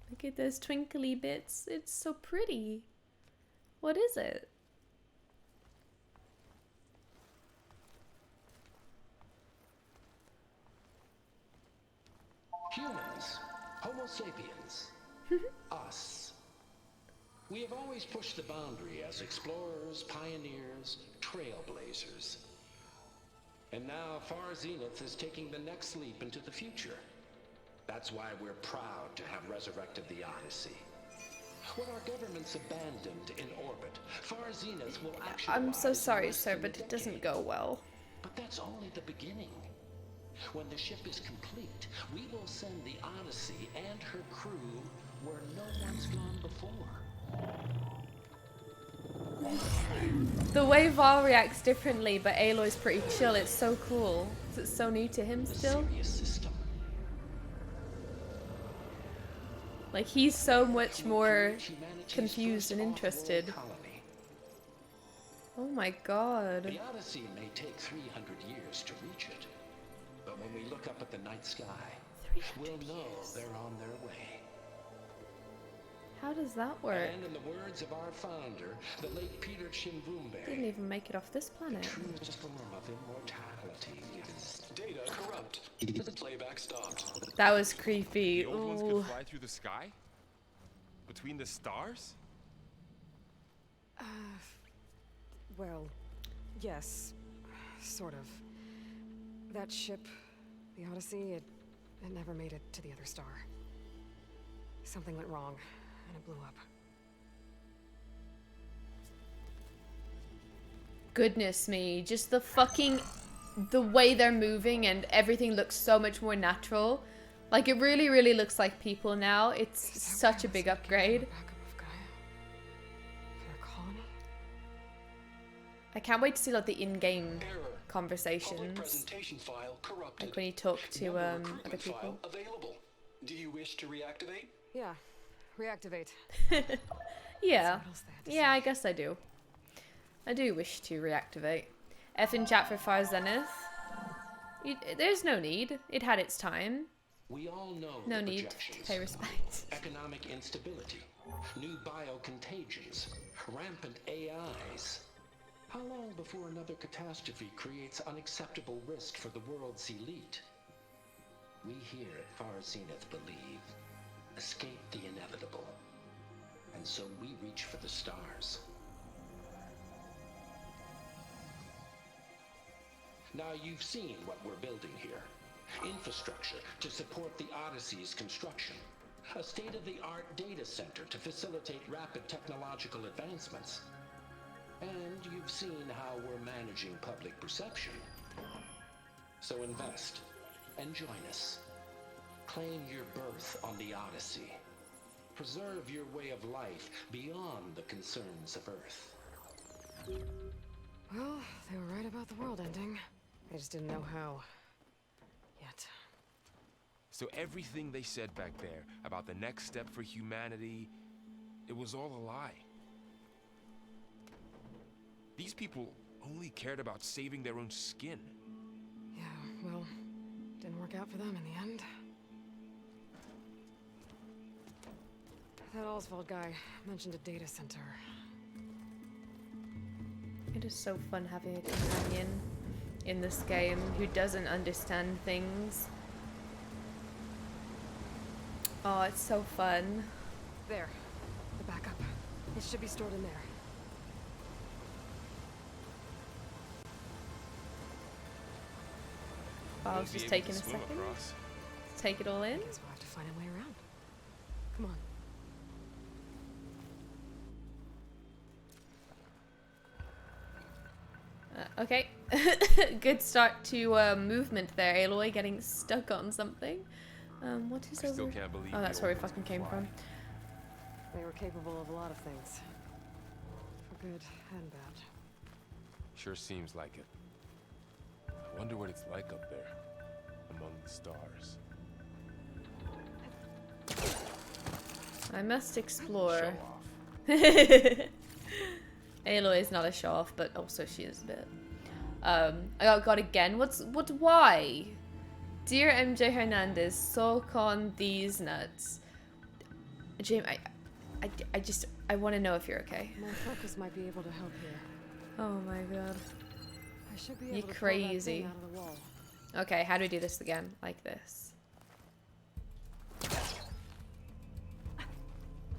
Look at those twinkly bits. It's so pretty. What is it? Humans, Homo sapiens, us. We have always pushed the boundary as explorers, pioneers, trailblazers. And now Far Zenith is taking the next leap into the future. That's why we're proud to have resurrected the Odyssey. What our governments abandoned in orbit, Far Zenith will actually. I'm so sorry, sir, but it doesn't go well. But that's only the beginning. When the ship is complete, we will send the Odyssey and her crew where no one's gone before. The way Val reacts differently, but Aloy's pretty chill. It's so cool. It's so new to him still. Serious system. Like, he's so much more confused and interested. Oh my god. The Odyssey may take 300 years to reach it, but when we look up at the night sky, we'll know they're on their way. How does that work? And in the words of our founder, the late Peter Chimvumbe, Didn't even make it off this planet. true form of immortality is Data corrupt. The playback stopped. That was creepy. The old ones Ooh. could fly through the sky? Between the stars? Well, yes, sort of. That ship, the Odyssey, it never made it to the other star. Something went wrong, and it blew up. Goodness me, just the way they're moving and everything looks so much more natural. Like, it really, really looks like people now. It's such a big upgrade. Backup of Gaia? For their colony? I can't wait to see like the in-game Error. Public conversations. presentation file corrupted. Like when you talk to Member other recruitment people. file available. Do you wish to reactivate? Yeah, reactivate. Yeah. What else they had to Yeah, say. I guess I do. I do wish to reactivate. F in chat for Far Zenith. There's no need. It had its time. we all know No the need to projections. pay respect. Economic instability, new biocontagions, rampant AIs. How long before another catastrophe creates unacceptable risk for the world's elite? We here at Far Zenith believe, escape the inevitable. And so we reach for the stars. Now you've seen what we're building here. Infrastructure to support the Odyssey's construction. A state-of-the-art data center to facilitate rapid technological advancements. And you've seen how we're managing public perception. So invest and join us. Claim your berth on the Odyssey. Preserve your way of life beyond the concerns of Earth. Well, they were right about the world ending. I just didn't know how. Yet. So everything they said back there about the next step for humanity, it was all a lie. These people only cared about saving their own skin. Yeah, well, didn't work out for them in the end. That Oswald guy mentioned a data center. It is so fun having a companion in this game who doesn't understand things. Oh, it's so fun. There. The backup. It should be stored in there. Oh, I Won't was be just able taking to a swim second. across. Take it all in. Guess we'll have to find a way around. Come on. Okay. Good start to movement there, Aloy, getting stuck on something. What is I still over? can't believe Oh, the that's where we old ones fucking can came fly. from. They were capable of a lot of things. For good and bad. Sure seems like it. I wonder what it's like up there, among the stars. I must Show explore. off. Aloy is not a show off, but also she is a bit. I got again. Why? Dear MJ Hernandez, soak on these nuts. James, I want to know if you're okay. My focus might be able to help here. Oh my god. I should be You're able to pull that crazy. thing out of the wall. Okay, how do we do this again? Like this.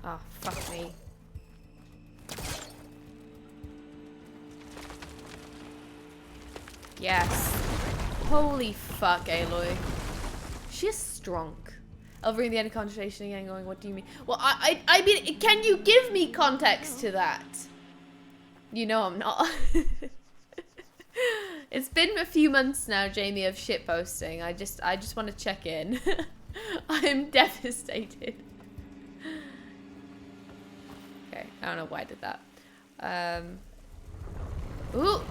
Oh, fuck me. Yes. Holy fuck, Aloy. She's strong. Over in the end of conversation again going, what do you mean? Well, I mean, can you give me context to that? You know I'm not. It's been a few months now, Jamie, of shitposting. I just want to check in. I'm devastated. Okay, I don't know why I did that. Ooh!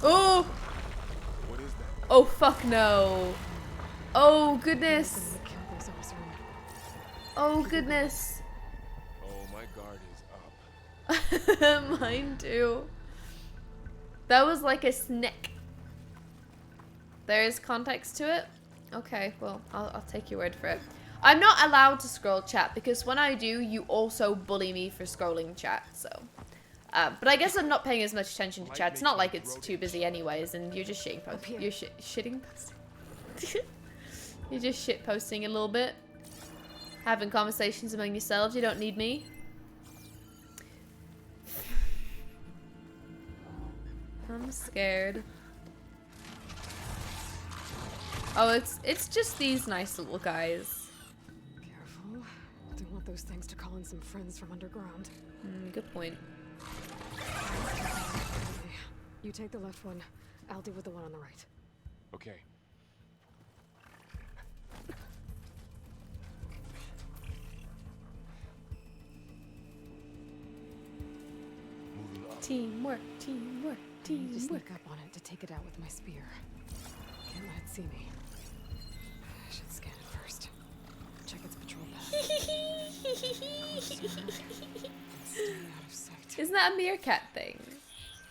Ooh! What is that? Oh, fuck no. Oh, goodness. Kill those Oseram. Oh, goodness. Oh, my guard is up. Mine too. That was like a snake. There is context to it? Okay, well, I'll take your word for it. I'm not allowed to scroll chat because when I do, you also bully me for scrolling chat, so. But I guess I'm not paying as much attention to chat. It's not like it's too busy anyways, and you're just shitting posting. You're shitting posting. You're just shit posting a little bit. Having conversations among yourselves. You don't need me. I'm scared. Oh, it's just these nice little guys. Careful. Don't want those things to call in some friends from underground. Good point. Okay. You take the left one. I'll deal with the one on the right. Okay. Moving up. Teamwork, teamwork, I need to teamwork. sneak up on it to take it out with my spear. Can't let it see me. I should scan it first. Check its patrol path. Stay out of sight. Isn't that a meerkat thing?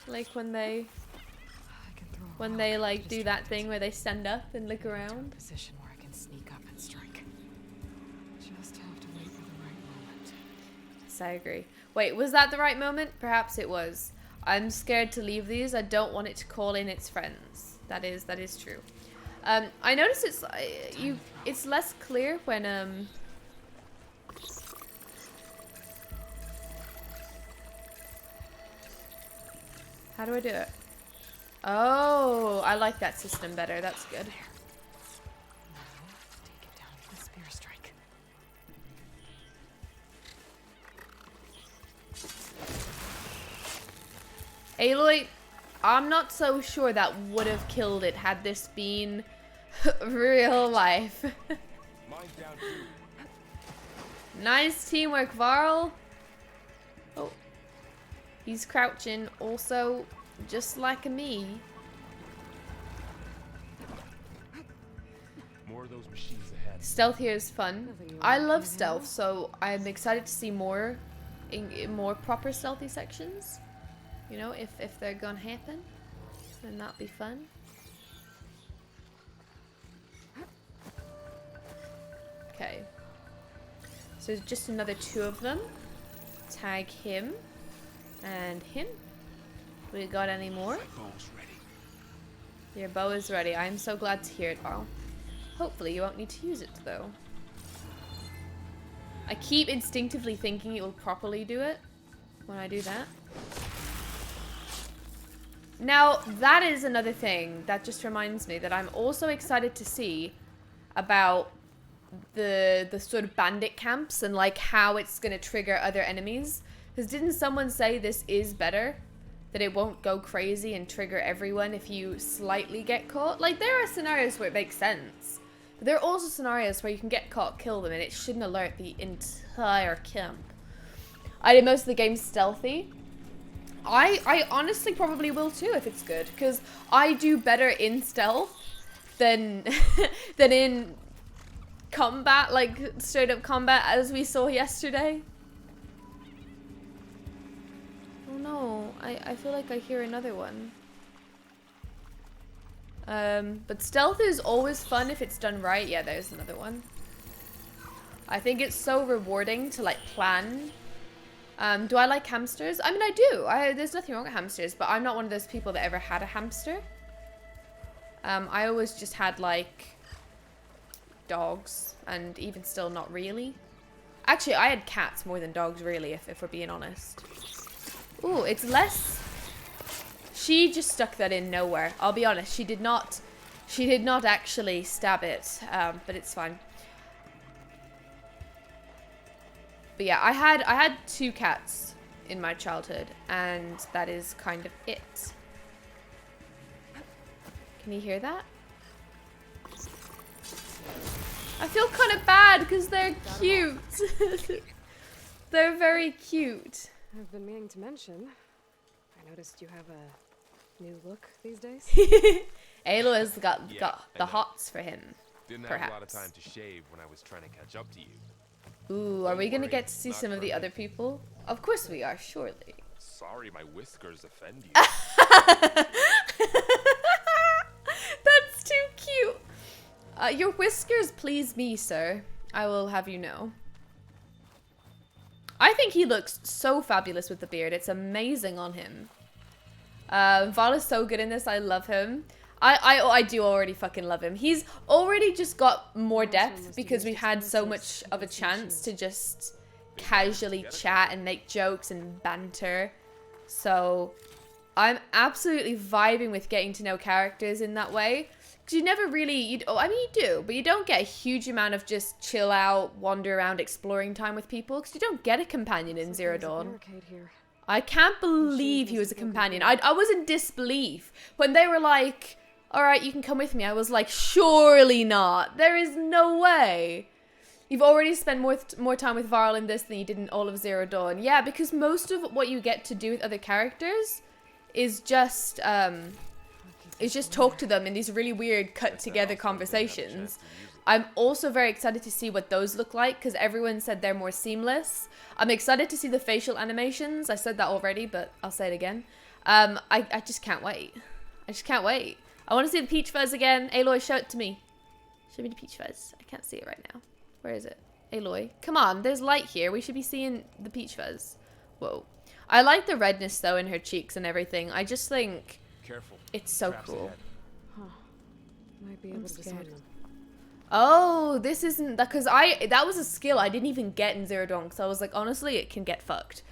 Like when they I can throw a when rock they to like do that distract thing it. where they stand up and look To a around? position where I can sneak up and strike. Just have to wait for the right moment. Yes, I agree. Wait, was that the right moment? Perhaps it was. I'm scared to leave these. I don't want it to call in its friends. That is true. I noticed it's less clear when How do I do it? Oh, I like that system better. That's good. Now, take it down with a spear strike. Aloy, I'm not so sure that would have killed it had this been real life. Mine down. down too. Nice teamwork, Varl. Oh. He's crouching also, just like me. More of those machines ahead. Stealth here is fun. Nothing you I won't love handle. stealth, so I'm excited to see more in more proper stealthy sections. You know, if they're gonna happen, then that'd be fun. Okay. So just another 2 of them. Tag him and him. We got any more? Bow's ready. Your bow is ready. I'm so glad to hear it, Varl. Hopefully you won't need to use it though. I keep instinctively thinking it will properly do it when I do that. Now, that is another thing that just reminds me that I'm also excited to see about the sort of bandit camps and like how it's going to trigger other enemies. Because didn't someone say this is better? That it won't go crazy and trigger everyone if you slightly get caught? Like, there are scenarios where it makes sense. But there are also scenarios where you can get caught, kill them, and it shouldn't alert the entire camp. I did most of the game stealthy. I honestly probably will too if it's good. Because I do better in stealth than, than in combat, like straight up combat as we saw yesterday. Oh no, I feel like I hear another one. But stealth is always fun if it's done right. Yeah, there's another one. I think it's so rewarding to like plan. Do I like hamsters? I mean, I do. There's nothing wrong with hamsters, but I'm not one of those people that ever had a hamster. I always just had like dogs, and even still not really. Actually, I had cats more than dogs, really, if we're being honest. Ooh, it's less... She just stuck that in nowhere. I'll be honest, she did not actually stab it, but it's fine. But yeah, I had 2 cats in my childhood, and that is kind of it. Can you hear that? I feel kind of bad because they're cute. They're very cute. I've been meaning to mention. I noticed you have a new look these days. Aloy has got I the know. hots for him. Didn't have a lot of Perhaps. time to shave when I was trying to catch up to you. Ooh, are Don't we gonna worry, get to see not some of the perfect. other people? Of course we are, surely. Sorry, my whiskers offend you. That's too cute. Your whiskers please me, sir. I will have you know. I think he looks so fabulous with the beard. It's amazing on him. Val is so good in this. I love him. I do already fucking love him. He's already just got more depth because we've had so much of a chance to just casually chat and make jokes and banter. So I'm absolutely vibing with getting to know characters in that way. Because you never really, I mean you do, but you don't get a huge amount of just chill out, wander around, exploring time with people. Because you don't get a companion in Zero Dawn. I can't believe he was a companion. I was in disbelief when they were like, all right, you can come with me. I was like, surely not. There is no way. You've already spent more time with Varl in this than you did in all of Zero Dawn. Yeah, because most of what you get to do with other characters is just talk to them in these really weird cut together conversations. I'm also very excited to see what those look like because everyone said they're more seamless. I'm excited to see the facial animations. I said that already, but I'll say it again. I just can't wait. I just can't wait. I want to see the peach fuzz again. Aloy, show it to me. Show me the peach fuzz. I can't see it right now. Where is it? Aloy. Come on, there's light here. We should be seeing the peach fuzz. Whoa. I like the redness, though, in her cheeks and everything. I just think Careful. it's so Traps cool. ahead. Might be I'm able to disarm scared. them. Oh, this isn't... Because that was a skill I didn't even get in Zero Dawn. So I was like, honestly, it can get fucked.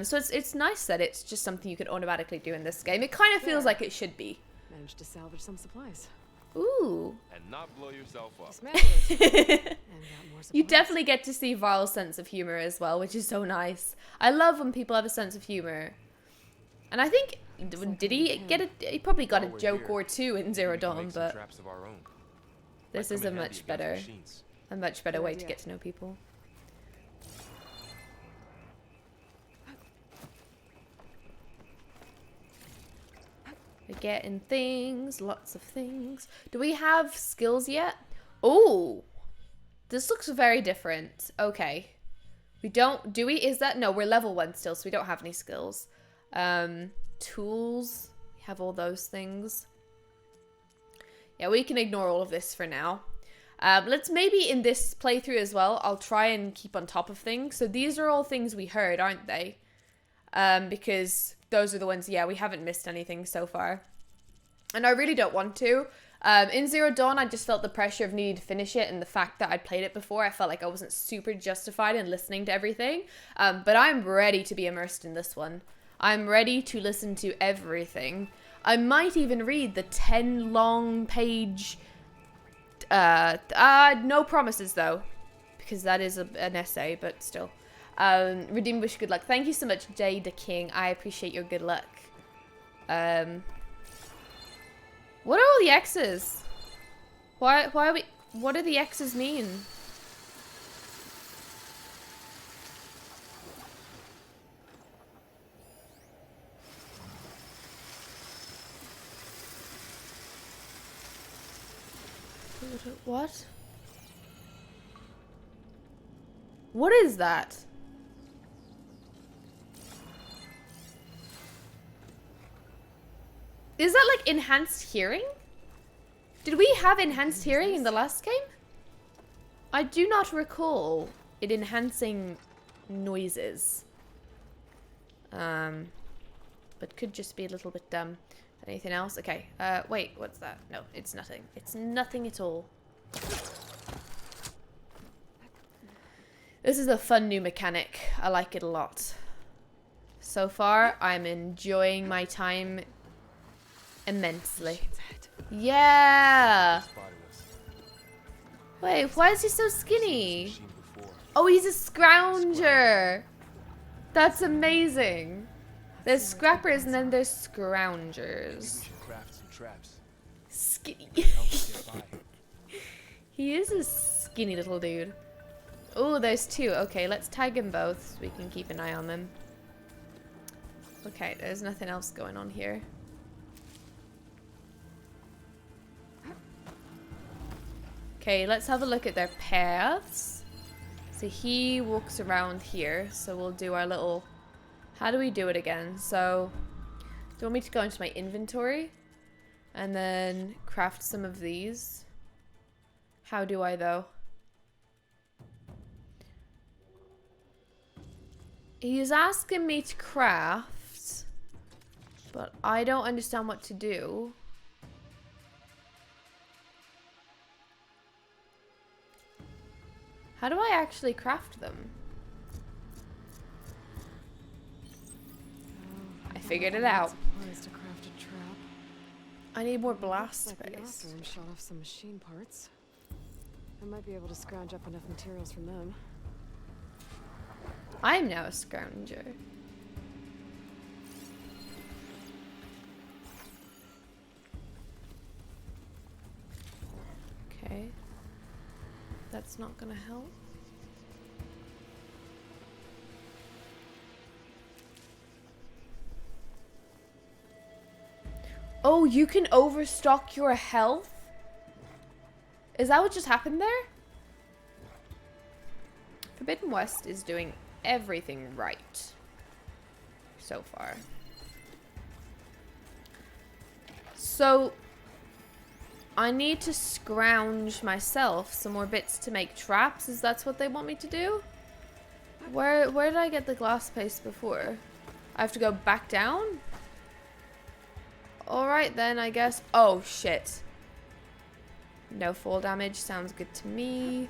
So it's nice that it's just something you can automatically do in this game. It kind of feels like it should be. Managed to salvage some supplies. Ooh. And not blow yourself up. Dismantled it. And got more supplies. You definitely get to see Varl's sense of humor as well, which is so nice. I love when people have a sense of humor. And I think, did he get a... He probably got a While we're joke here, or two in Zero we can Dawn, make some but traps of our own. this Might is come a in handy much against better... machines. A much better Good way to idea. get to know people. We're getting things, lots of things. Do we have skills yet? Oh, this looks very different. Okay. We don't, do we? Is that, no, we're level 1 still, so we don't have any skills. Tools, we have all those things. Yeah, we can ignore all of this for now. Let's maybe in this playthrough as well, I'll try and keep on top of things. So these are all things we heard, aren't they? Because those are the ones, yeah, we haven't missed anything so far. And I really don't want to. In Zero Dawn, I just felt the pressure of needing to finish it, and the fact that I'd played it before, I felt like I wasn't super justified in listening to everything. But I'm ready to be immersed in this one. I'm ready to listen to everything. I might even read the 10 long page... no promises though, because that is an essay, but still. Redeem, wish you good luck. Thank you so much, Jada King. I appreciate your good luck. What are all the X's? Why are we... What do the X's mean? What? What is that? Is that like enhanced hearing? Did we have enhanced hearing in the last game? I do not recall it enhancing noises. But could just be a little bit dumb. Anything else? Okay. Wait, what's that? No, it's nothing. It's nothing at all. This is a fun new mechanic. I like it a lot. So far, I'm enjoying my time immensely. Yeah! Spotted us. Wait, why is he so skinny? Machine before. Oh, he's a scrounger! That's amazing. There's scrappers and then there's We scroungers. should craft some traps. Skinny. Help us get by. He is a skinny little dude. Oh, there's 2. Okay, let's tag them both so we can keep an eye on them. Okay, there's nothing else going on here. Okay, let's have a look at their paths. So he walks around here, so we'll do our little... How do we do it again? So, do you want me to go into my inventory? And then craft some of these? How do I, though? He's asking me to craft, but I don't understand what to do. How do I actually craft them? I figured it out. Supplies to craft a trap. I need more blast Looks like the space. Othram shot off some machine parts. I might be able to scrounge up enough materials from them. I'm now a scrounger. Okay. That's not gonna help. Oh, you can overstock your health? Is that what just happened there? Forbidden West is doing everything right so far. So I need to scrounge myself some more bits to make traps. Is that what they want me to do? Where did I get the glass paste before? I have to go back down? Alright then, I guess. Oh shit. No fall damage, sounds good to me.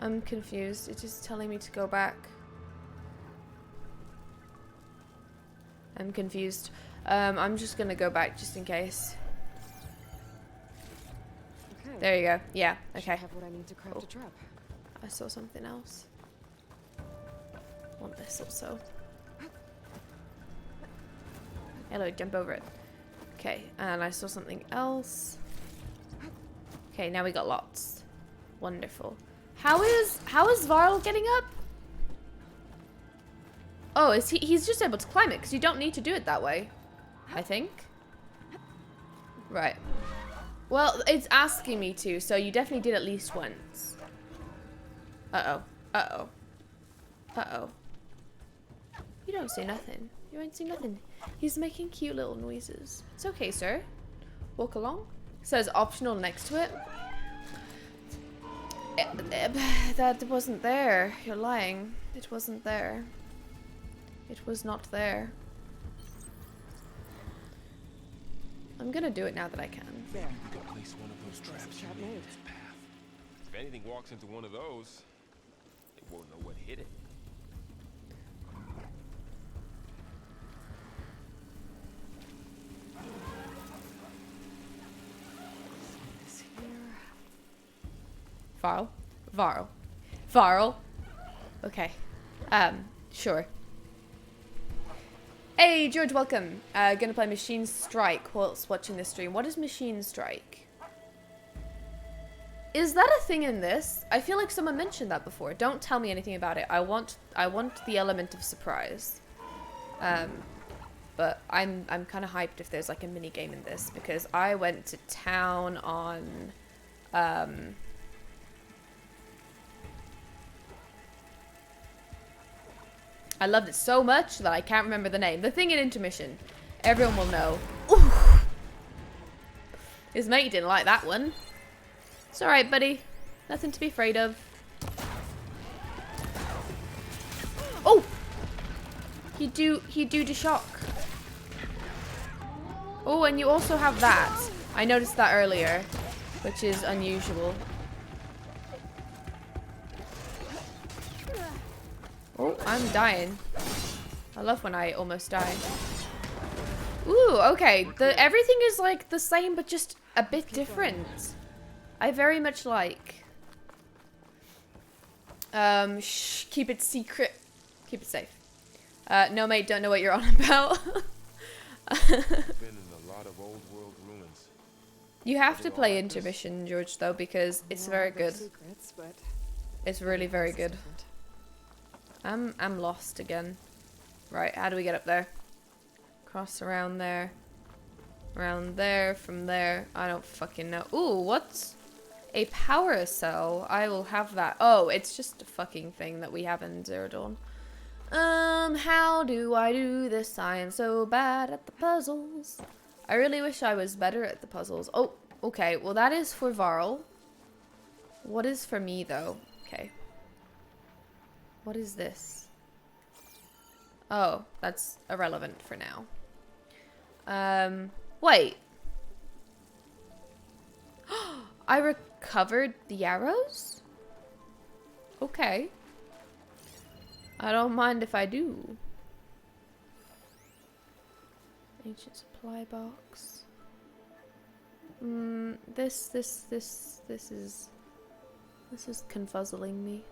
I'm confused. It's just telling me to go back. I'm confused. I'm just gonna go back just in case. Okay. There you go. Yeah, Should okay. have what I need to craft a trap. I saw something else. Want this also. Hello, jump over it. Okay, and I saw something else. Okay, now we got lots. Wonderful. How is Varl getting up? Oh, he's just able to climb it because you don't need to do it that way. I think. Right. Well, it's asking me to, so you definitely did at least once. Uh-oh. Uh-oh. Uh-oh. You don't say nothing. You don't say nothing. He's making cute little noises. It's okay, sir. Walk along. It says optional next to it. That wasn't there. You're lying. It wasn't there. It was not there. I'm gonna do it now that I can. There. You can place one of those traps trap you made in made. this path. If anything walks into one of those, it won't know what hit it. This here. Varl? Varl. Varl? Okay. Sure. Hey, George, welcome. Gonna play Machine Strike whilst watching this stream. What is Machine Strike? Is that a thing in this? I feel like someone mentioned that before. Don't tell me anything about it. I want the element of surprise. But I'm kind of hyped if there's like a mini game in this because I went to town on I loved it so much that I can't remember the name. The thing in intermission. Everyone will know. Ooh. His mate didn't like that one. It's alright, buddy. Nothing to be afraid of. Oh! He do the shock. Oh, and you also have that. I noticed that earlier, which is unusual. Oh, I'm dying. I love when I almost die. Ooh, okay. Everything is like the same, but just a bit different. I very much like. Shh, keep it secret. Keep it safe. No, mate, don't know what you're on about. Been in a lot of old world ruins. You have to play intermission, George, though, because it's very good. Secrets, but It's really very this is good. different. I'm lost again. Right, how do we get up there? Cross around there. Around there, from there. I don't fucking know. Ooh, what's a power cell? I will have that. Oh, it's just a fucking thing that we have in Zero Dawn. How do I do this? I am so bad at the puzzles. I really wish I was better at the puzzles. Oh, okay. Well, that is for Varl. What is for me, though? Okay. What is this? Oh, that's irrelevant for now. Wait. I recovered the arrows? Okay. I don't mind if I do. Ancient supply box. This is confuzzling me.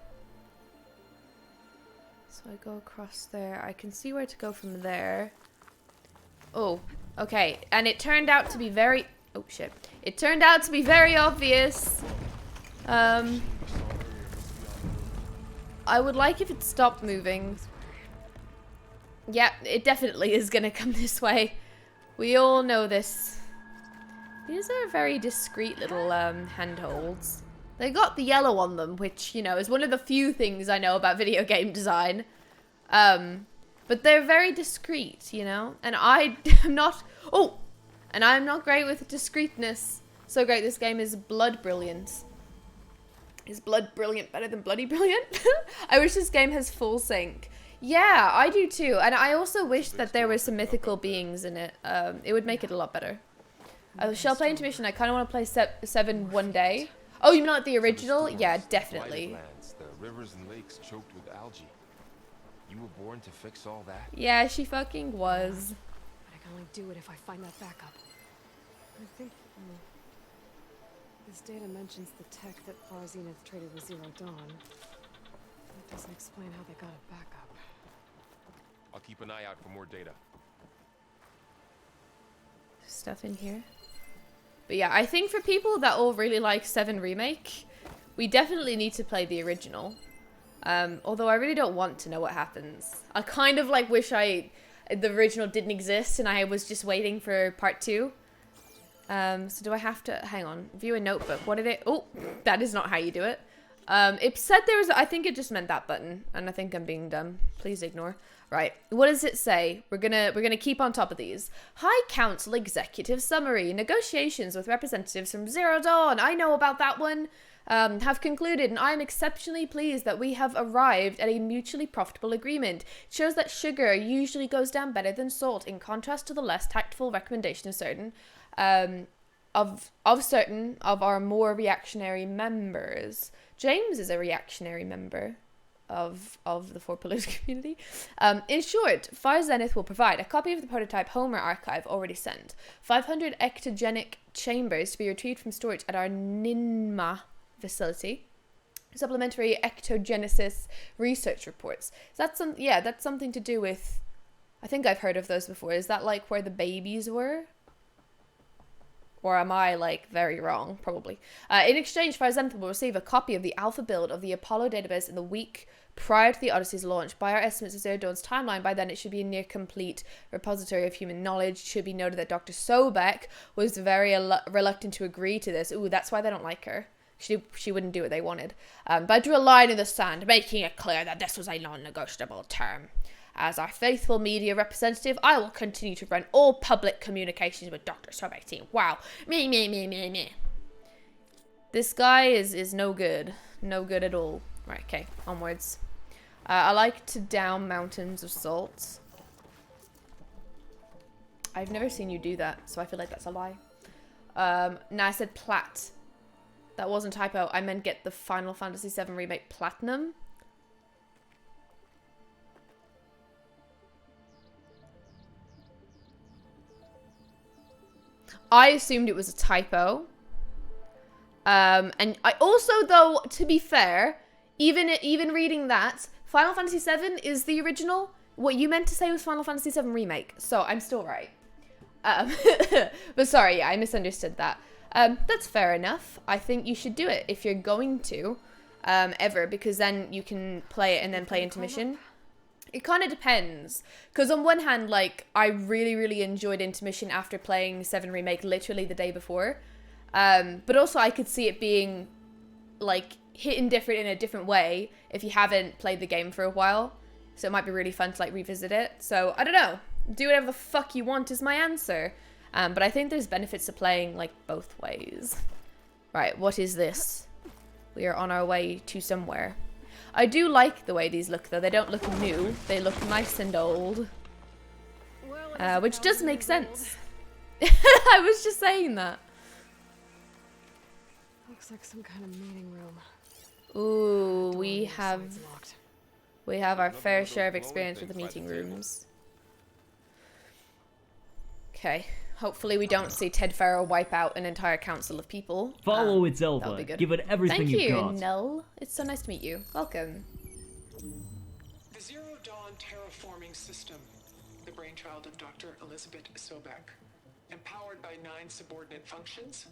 So I go across there. I can see where to go from there. Oh, okay. And it turned out to be very... Oh, shit. It turned out to be very obvious. I would like if it stopped moving. Yeah, it definitely is gonna come this way. We all know this. These are very discreet little handholds. They got the yellow on them, which, you know, is one of the few things I know about video game design. But they're very discreet, you know? And I am not... Oh! And I'm not great with discreetness. So great this game is blood brilliant. Is blood brilliant better than bloody brilliant? I wish this game has full sync. Yeah, I do too. And I also wish that there were some mythical beings in it. It would make it a lot better. I shall play Intermission. I kind of want to play 7 one day. Oh, you mean like the original? Yeah, definitely. The rivers and lakes choked with algae. You were born to fix all that? Yeah, she fucking was. But I can only do it if I find that backup. I think this data mentions the tech that Far Zenith traded with Zero Dawn. It doesn't explain how they got it back up. I'll keep an eye out for more data. Stuff in here. But yeah, I think for people that all really like 7 Remake, We definitely need to play the original. Although I really don't want to know what happens. I kind of like wish the original didn't exist and I was just waiting for part 2. So do I have to, hang on, view a notebook. What did it, oh, that is not how you do it. It said there was, I think it just meant that button, and I think I'm being dumb. Please ignore. Right, what does it say? We're gonna keep on top of these. High Council Executive Summary. Negotiations with representatives from Zero Dawn. I know about that one. Have concluded, and I am exceptionally pleased that we have arrived at a mutually profitable agreement. It shows that sugar usually goes down better than salt, in contrast to the less tactful recommendation of certain certain of our more reactionary members. James is a reactionary member of the Four Pillars community. In short, Fire Zenith will provide a copy of the prototype Homer archive already sent, 500 ectogenic chambers to be retrieved from storage at our Ninma facility, supplementary ectogenesis research reports. So that's something to do with, I think I've heard of those before. Is that like where the babies were? Or am I, like, very wrong? Probably. In exchange, Fire Zenith will receive a copy of the alpha build of the Apollo database in the week prior to the Odyssey's launch. By our estimates of Zero Dawn's timeline, by then it should be a near-complete repository of human knowledge. It should be noted that Dr. Sobek was very reluctant to agree to this. Ooh, that's why they don't like her. She wouldn't do what they wanted. But I drew a line in the sand, making it clear that this was a non-negotiable term. As our faithful media representative, I will continue to run all public communications with Dr. Sobek team. Wow. Me. This guy is no good. No good at all. Right, okay. Onwards. I like to down mountains of salt. I've never seen you do that, so I feel like that's a lie. No, I said plat. That wasn't a typo. I meant get the Final Fantasy VII Remake Platinum. I assumed it was a typo. And I also, though, to be fair, even reading that, Final Fantasy VII is the original. What you meant to say was Final Fantasy VII Remake, so I'm still right. But sorry, yeah, I misunderstood that. That's fair enough. I think you should do it if you're going to, ever, because then you can play it and then play intermission. It kind of depends, because on one hand, like, I really, really enjoyed intermission after playing 7 Remake literally the day before, but also I could see it being, like, hitting different in a different way if you haven't played the game for a while, so it might be really fun to, like, revisit it. So, I don't know, do whatever the fuck you want is my answer, but I think there's benefits to playing, like, both ways. Right, what is this? We are on our way to somewhere. I do like the way these look, though. They don't look new. They look nice and old. Which does make sense. I was just saying that. Looks like some kind of meeting room. Ooh, we have our fair share of experience with the meeting rooms. Okay. Hopefully we don't see Ted Farrow wipe out an entire council of people. Follow its Elva. Give it everything you've got. Thank you, Null. It's so nice to meet you. Welcome. The Zero Dawn terraforming system, the brainchild of Dr. Elizabeth Sobek. Empowered by 9 subordinate functions,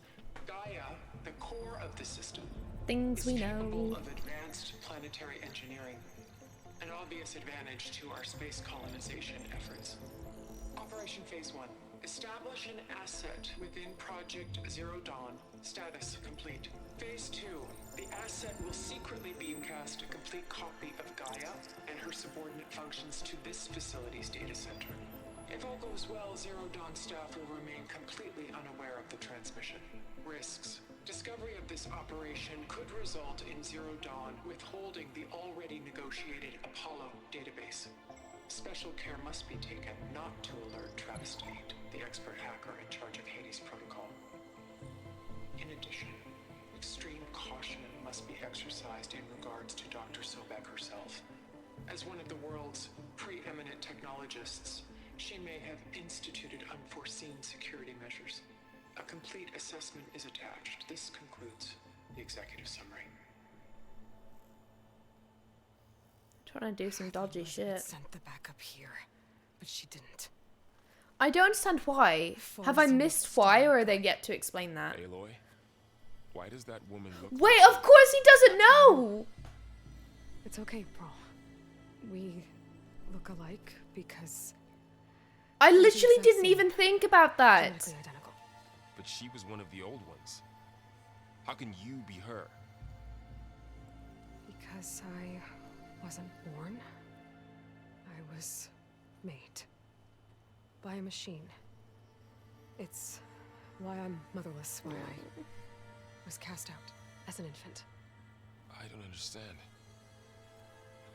Gaia, the core of the system, Things we is capable know. of advanced planetary engineering, an obvious advantage to our space colonization efforts. Operation Phase 1. Establish an asset within Project Zero Dawn. Status complete. Phase 2. The asset will secretly beamcast a complete copy of Gaia and her subordinate functions to this facility's data center. If all goes well, Zero Dawn staff will remain completely unaware of the transmission. Risks. Discovery of this operation could result in Zero Dawn withholding the already negotiated Apollo database. Special care must be taken not to alert Travis Tate, the expert hacker in charge of Hades Protocol. In addition, extreme caution must be exercised in regards to Dr. Sobek herself. As one of the world's preeminent technologists, she may have instituted unforeseen security measures. A complete assessment is attached. This concludes the executive summary. Trying to do some dodgy shit. Sent the backup here, but she didn't. I don't understand why. Have I missed why, or are they yet to explain that? Aloy? Why does that woman look Wait, of course he doesn't know! It's okay, Pearl. We look alike because I literally didn't even think about that. genetically identical. But she was one of the old ones. How can you be her? Because I wasn't born. I was made. By a machine. It's why I'm motherless, why I was cast out as an infant. I don't understand.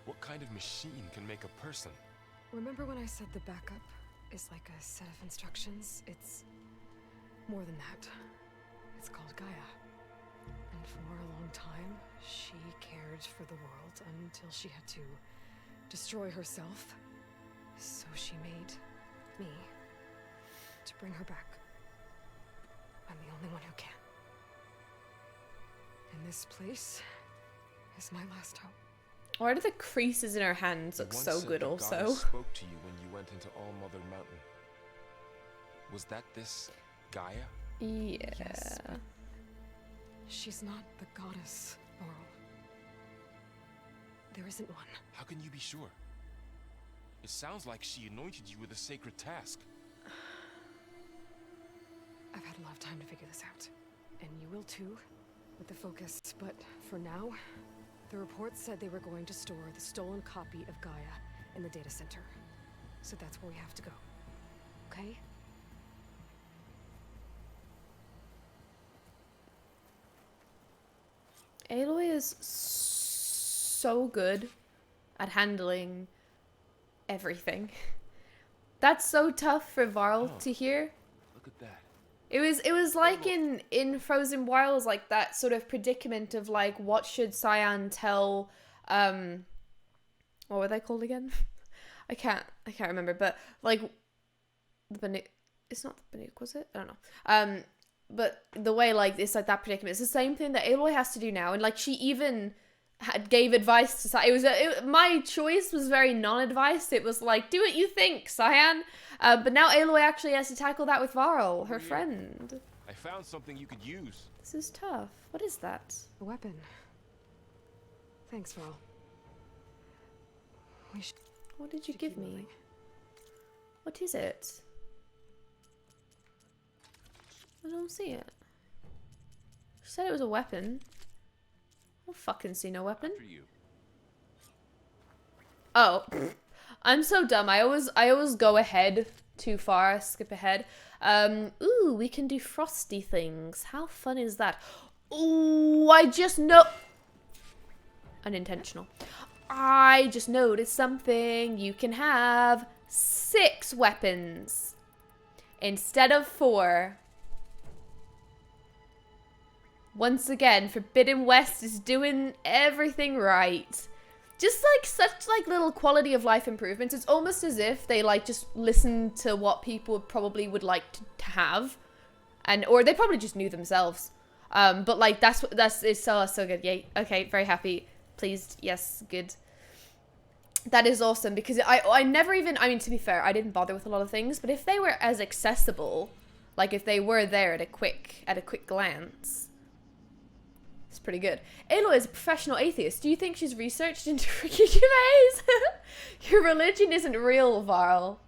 What kind of machine can make a person? Remember when I said the backup is like a set of instructions? It's more than that. It's called Gaia. And for a long time, she cared for the world until she had to destroy herself. So she made me to bring her back. I'm the only one who can. And this place is my last hope. Why do the creases in her hands look so good also? God spoke to you when you went into All Mother Mountain. Was that this Gaia? Yeah. Yes, but she's not the goddess, Laurel. There isn't one. How can you be sure? It sounds like she anointed you with a sacred task. I've had a lot of time to figure this out. And you will too, with the focus. But for now, the report said they were going to store the stolen copy of Gaia in the data center. So that's where we have to go. Okay? Aloy is so good at handling everything. That's so tough for Varl to hear. Look at that. It was like in Frozen Wilds, like that sort of predicament of like, what should Cyan tell, what were they called again? I can't remember, but like the Banuk, it's not the Banuk, was it? I don't know. But the way like it's like that predicament, it's the same thing that Aloy has to do now, and like she even gave advice to Cyan. My choice was very non-advice. It was like, do what you think, Cyan. But now Aloy actually has to tackle that with Varl, her friend. I found something you could use. This is tough. What is that? A weapon. Thanks, Varl. What did you give me? What is it? I don't see it. She said it was a weapon. I don't fucking see no weapon. After you. Oh, I'm so dumb. I always go ahead too far. Skip ahead. Ooh, we can do frosty things. How fun is that? Ooh, I just know. Unintentional. I just noticed something. You can have 6 weapons instead of 4. Once again, Forbidden West is doing everything right. Just like such like little quality of life improvements. It's almost as if they like just listened to what people probably would like to have, or they probably just knew themselves. But like it's so good. Yay. Okay, very happy. Pleased. Yes, good. That is awesome because I never even, I mean, to be fair, I didn't bother with a lot of things, but if they were as accessible, like if they were there at a quick glance, it's pretty good. Aloy is a professional atheist. Do you think she's researched into Ricky Gervais? Your religion isn't real, Varl.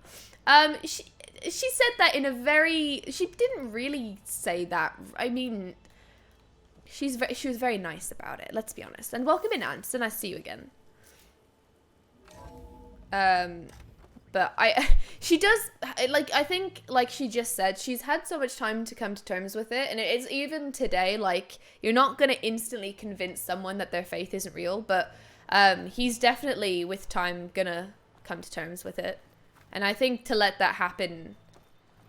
She said that in a very, she didn't really say that. I mean, she was very nice about it, let's be honest. And welcome in, Anston. I see you again. But she does, like, I think, like she just said, she's had so much time to come to terms with it, and it's even today, like, you're not gonna instantly convince someone that their faith isn't real, but, he's definitely, with time, gonna come to terms with it, and I think to let that happen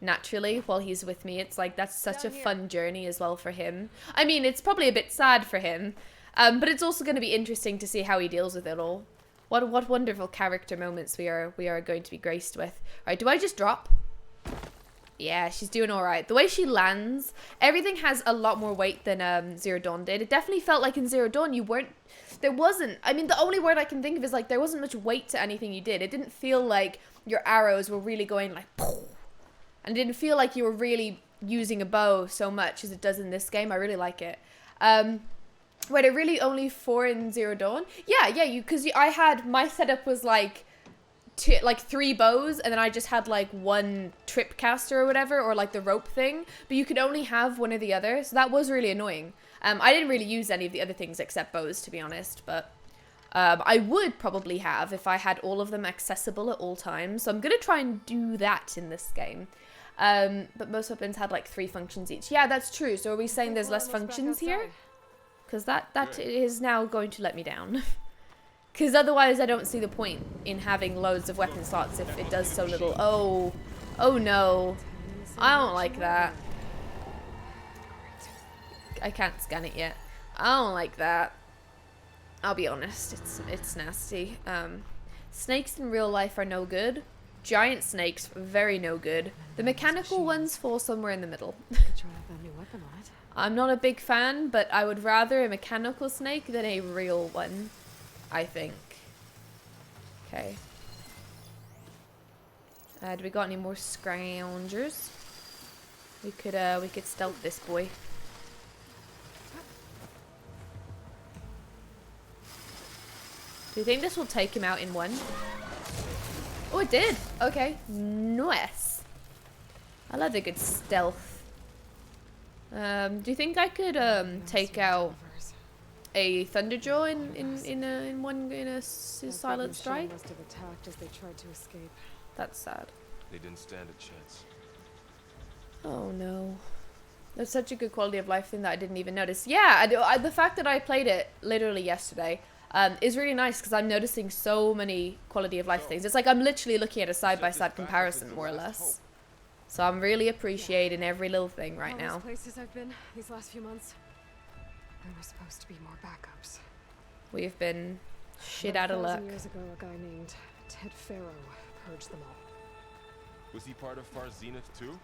naturally while he's with me, it's like, that's such a fun journey as well for him. I mean, it's probably a bit sad for him, but it's also gonna be interesting to see how he deals with it all. What wonderful character moments we are going to be graced with. All right, do I just drop? Yeah, she's doing all right. The way she lands, everything has a lot more weight than Zero Dawn did. It definitely felt like in Zero Dawn there wasn't, I mean, the only word I can think of is like there wasn't much weight to anything you did. It didn't feel like your arrows were really going like, and it didn't feel like you were really using a bow so much as it does in this game. I really like it. Wait, are really only 4 in Zero Dawn? Yeah, because I had, my setup was like 3 bows, and then I just had like 1 trip caster or whatever, or like the rope thing, but you could only have one or the other, so that was really annoying. I didn't really use any of the other things except bows, to be honest, but I would probably have if I had all of them accessible at all times, so I'm gonna try and do that in this game. But most weapons had like 3 functions each. Yeah, that's true. So are we saying there's less functions here? Because that is now going to let me down. Because otherwise I don't see the point in having loads of weapon slots if it does so little. Oh no. I don't like that. I can't scan it yet. I don't like that. I'll be honest, it's nasty. Snakes in real life are no good. Giant snakes, very no good. The mechanical ones fall somewhere in the middle. I'm not a big fan, but I would rather a mechanical snake than a real one, I think. Okay. Do we got any more scroungers? We could stealth this boy. Do you think this will take him out in one? Oh, it did. Okay. Nice. I love a good stealth. Do you think I could take out a Thunderjaw in a silent strike? Must have attacked as they tried to escape. That's sad. They didn't stand a chance. Oh no. That's such a good quality of life thing that I didn't even notice. Yeah, the fact that I played it literally yesterday is really nice because I'm noticing so many quality of life things. It's like I'm literally looking at a side-by-side comparison, more or less. So I'm really appreciating every little thing right now. All those places I've been these last few months, there were supposed to be more backups. We've been shit out of luck. 1,000 years ago, a guy named Ted Faro purged them all. Was he part of Far Zenith too?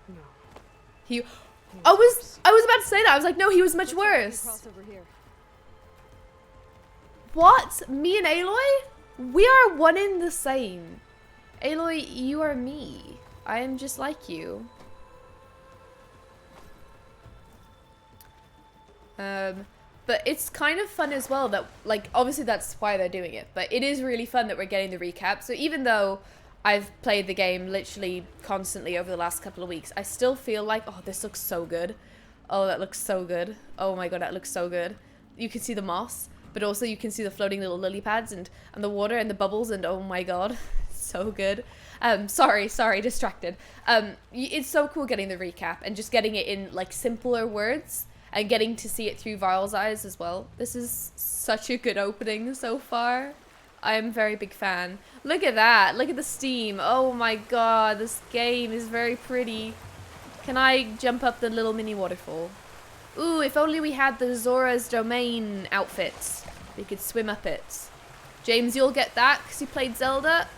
No. I was about to say that. I was like, no, he was much worse. What? Me and Aloy? We are one in the same. Aloy, you are me. I am just like you. But it's kind of fun as well that, like, obviously that's why they're doing it, but it is really fun that we're getting the recap. So even though I've played the game literally constantly over the last couple of weeks, I still feel like, oh, this looks so good. Oh, that looks so good. Oh my god, that looks so good. You can see the moss, but also you can see the floating little lily pads and the water and the bubbles, and oh my god, so good. Sorry, distracted. It's so cool getting the recap and just getting it in like simpler words and getting to see it through Varl's eyes as well. This is such a good opening so far. I am a very big fan. Look at that. Look at the steam. Oh my god, this game is very pretty. Can I jump up the little mini waterfall? Ooh, if only we had the Zora's Domain outfits. We could swim up it. James, you'll get that because you played Zelda.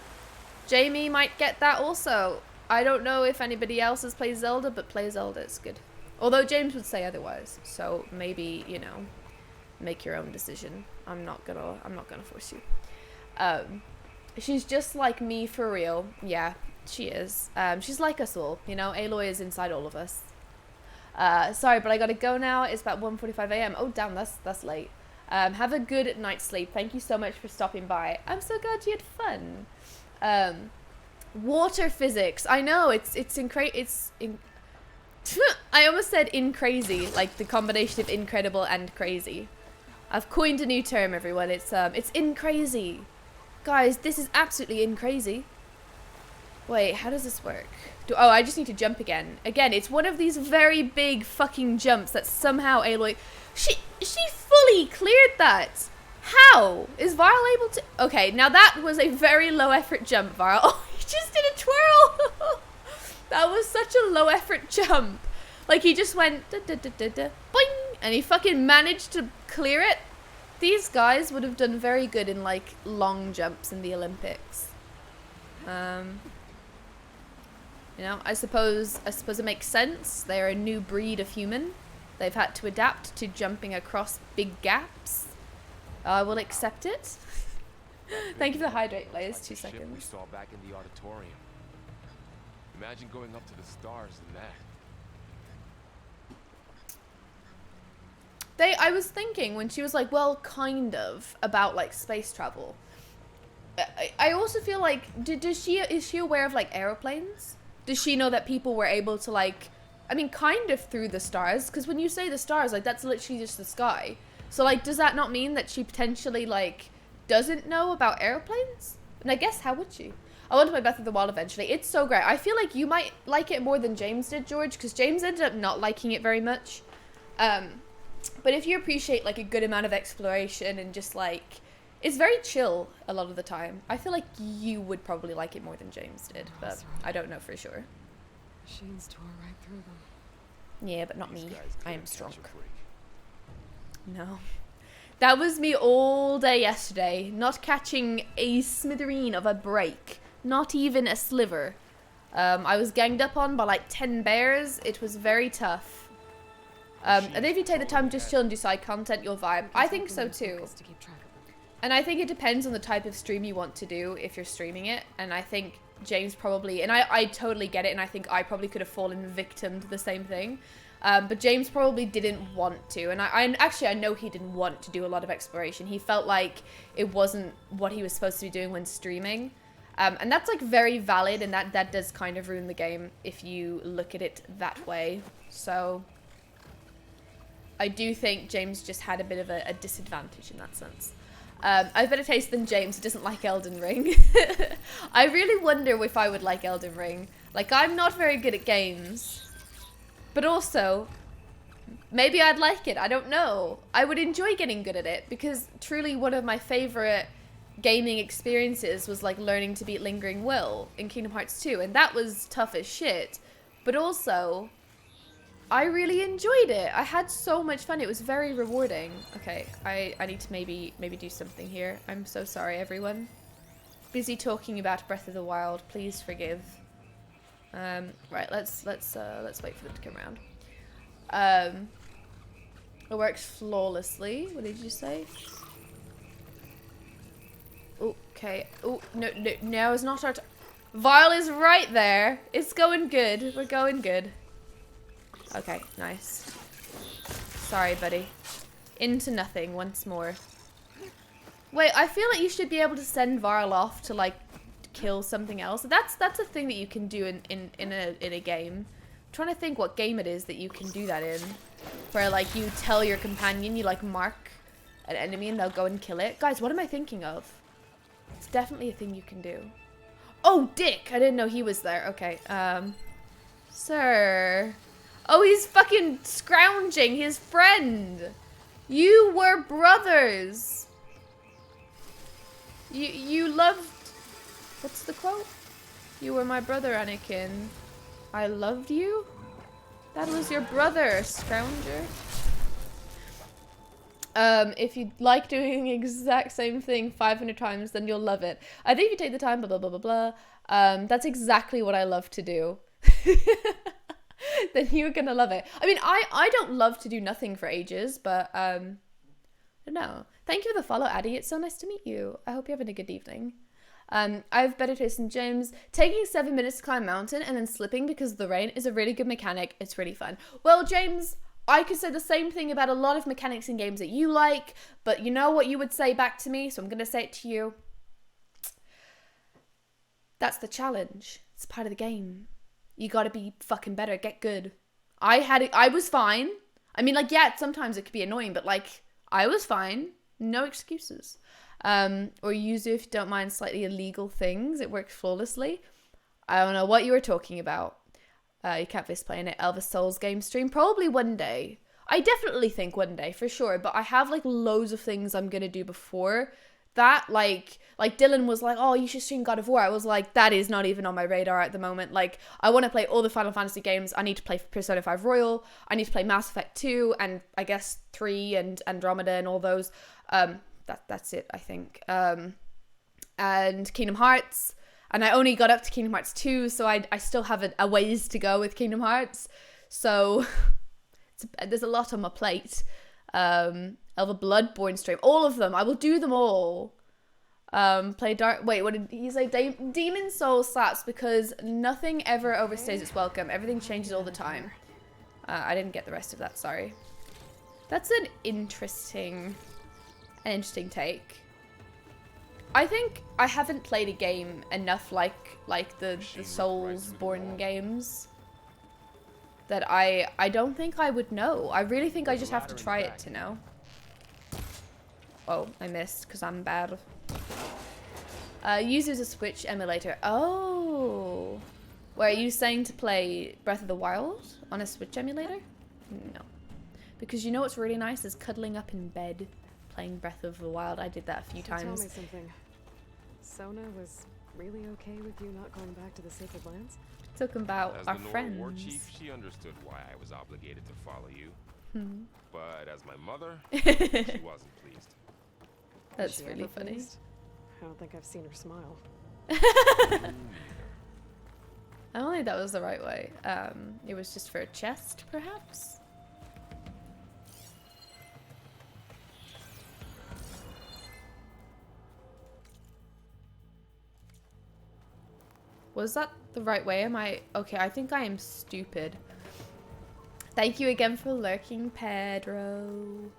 Jamie might get that also. I don't know if anybody else has played Zelda, but play Zelda, it's good. Although James would say otherwise, so maybe, you know, make your own decision. I'm not gonna force you. She's just like me for real. Yeah, she is. She's like us all, you know. Aloy is inside all of us. Sorry, but I gotta go now. It's about 1:45 a.m. Oh damn, that's late. Have a good night's sleep. Thank you so much for stopping by. I'm so glad you had fun. Water physics. I know I almost said crazy, like the combination of incredible and crazy. I've coined a new term, everyone. It's crazy. Guys, this is absolutely crazy. Wait, how does this work? Oh, I just need to jump again. Again, it's one of these very big fucking jumps that somehow Aloy... She fully cleared that. How? Is Varl able to... Okay, now that was a very low effort jump, Varl. Oh, he just did a twirl. That was such a low effort jump. Like, he just went... Da, da, da, da, da, boing, and he fucking managed to clear it. These guys would have done very good in, like, long jumps in the Olympics. You know, I suppose it makes sense. They're a new breed of human. They've had to adapt to jumping across big gaps. I will accept it. Thank you for the hydrate, Blaze. 2 seconds. We saw back in the auditorium. Imagine going up to the stars in that. I was thinking when she was like, well, kind of, about like space travel. I also feel like, is she aware of like aeroplanes? Does she know that people were able to like, I mean, kind of through the stars? Because when you say the stars, like that's literally just the sky. So like, does that not mean that she potentially like doesn't know about airplanes? And I guess how would she? I want to play Breath of the Wild eventually. It's so great. I feel like you might like it more than James did, George, because James ended up not liking it very much. But if you appreciate like a good amount of exploration and just like, it's very chill a lot of the time. I feel like you would probably like it more than James did, but I don't know for sure. Machines tore right through them. Yeah, but not me. I am strong. No. That was me all day yesterday, not catching a smithereen of a break. Not even a sliver. I was ganged up on by like 10 bears. It was very tough. And if you take the time to just chill and do side content, you'll vibe. I think so too. And I think it depends on the type of stream you want to do if you're streaming it. And I think James probably, and I totally get it, and I think I probably could have fallen victim to the same thing. But James probably didn't want to, and I know he didn't want to do a lot of exploration. He felt like it wasn't what he was supposed to be doing when streaming. And that's like very valid, and that does kind of ruin the game if you look at it that way. So I do think James just had a bit of a disadvantage in that sense. I've better taste than James, who doesn't like Elden Ring. I really wonder if I would like Elden Ring. Like, I'm not very good at games. But also, maybe I'd like it. I don't know. I would enjoy getting good at it, because truly one of my favorite gaming experiences was like learning to beat Lingering Will in Kingdom Hearts 2. And that was tough as shit. But also, I really enjoyed it. I had so much fun. It was very rewarding. Okay, I need to maybe do something here. I'm so sorry, everyone. Busy talking about Breath of the Wild. Please forgive. Right, let's wait for them to come around. It works flawlessly. What did you say? Okay. Oh, no, now is not our time. Vile is right there. It's going good. We're going good. Okay, nice. Sorry, buddy. Into nothing once more. Wait, I feel like you should be able to send Varl off to, like, kill something else. That's a thing that you can do in a game. I'm trying to think what game it is that you can do that in. Where, like, you tell your companion, you, like, mark an enemy and they'll go and kill it. Guys, what am I thinking of? It's definitely a thing you can do. Oh, Dick! I didn't know he was there. Okay, Sir... Oh, he's fucking scrounging his friend. You were brothers. You loved... What's the quote? You were my brother, Anakin. I loved you? That was your brother, scrounger. If you like doing the exact same thing 500 times, then you'll love it. I think if you take the time, blah, blah, blah, blah, blah. That's exactly what I love to do. Then you're gonna love it. I mean, I don't love to do nothing for ages, but I don't know. Thank you for the follow, Addie. It's so nice to meet you. I hope you're having a good evening. I've better taste than James. Taking 7 minutes to climb a mountain and then slipping because of the rain is a really good mechanic. It's really fun. Well, James, I could say the same thing about a lot of mechanics in games that you like, but you know what you would say back to me, so I'm gonna say it to you. That's the challenge. It's part of the game. You gotta be fucking better. Get good. I was fine. I mean, like, yeah, sometimes it could be annoying, but, like, I was fine. No excuses. Or use it if you don't mind slightly illegal things. It worked flawlessly. I don't know what you were talking about. You can't face playing it. Elvis Souls game stream. Probably one day. I definitely think one day, for sure. But I have, like, loads of things I'm gonna do before that. Like Dylan was like, oh, you should stream God of War. I was like, that is not even on my radar at the moment. Like, I want to play all the Final Fantasy games. I need to play Persona 5 Royal. I need to play Mass Effect 2 and I guess 3 and Andromeda and all those. That's it, I think. And Kingdom Hearts. And I only got up to Kingdom Hearts 2, so I still have a ways to go with Kingdom Hearts. So there's a lot on my plate. Elva Bloodborne stream. All of them. I will do them all. Play Dark... Wait, what did he say? Demon Souls slaps because nothing ever overstays its welcome. Everything changes all the time. I didn't get the rest of that, sorry. That's an interesting take. I think I haven't played a game enough like the Soulsborne games that I don't think I would know. I really think I just have to try it to know. Oh, I missed because I'm bad. Uses a Switch emulator. Oh. Wait, are you saying to play Breath of the Wild on a Switch emulator? No. Because you know what's really nice is cuddling up in bed playing Breath of the Wild. I did that a few times. Tell me something. Sona was really okay with you not going back to the Sacred Lands? Talking about as our the Nora friends. War Chief, she understood why I was obligated to follow you. But as my mother, she wasn't pleased. That's really funny. Pleased? I don't think I've seen her smile. I don't think that was the right way. It was just for a chest, perhaps? Was that the right way? Am I... Okay, I think I am stupid. Thank you again for lurking, Pedro.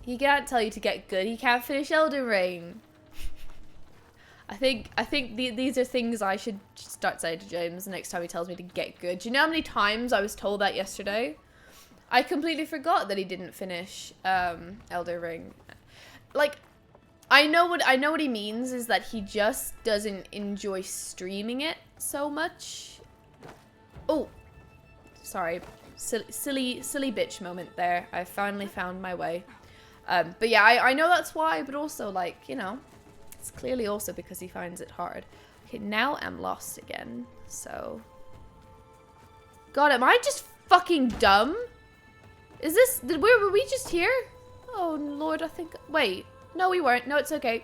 He can't tell you to get good. He can't finish Elden Ring. I think these are things I should start saying to James the next time he tells me to get good. Do you know how many times I was told that yesterday? I completely forgot that he didn't finish Elden Ring. Like, I know what he means is that he just doesn't enjoy streaming it so much. Oh, sorry, silly bitch moment there. I finally found my way. But yeah, I know that's why, but also, like, you know, it's clearly also because he finds it hard. Okay, now I'm lost again, so... God, am I just fucking dumb? Is this... Were we just here? Oh, Lord, I think... Wait. No, we weren't. No, it's okay.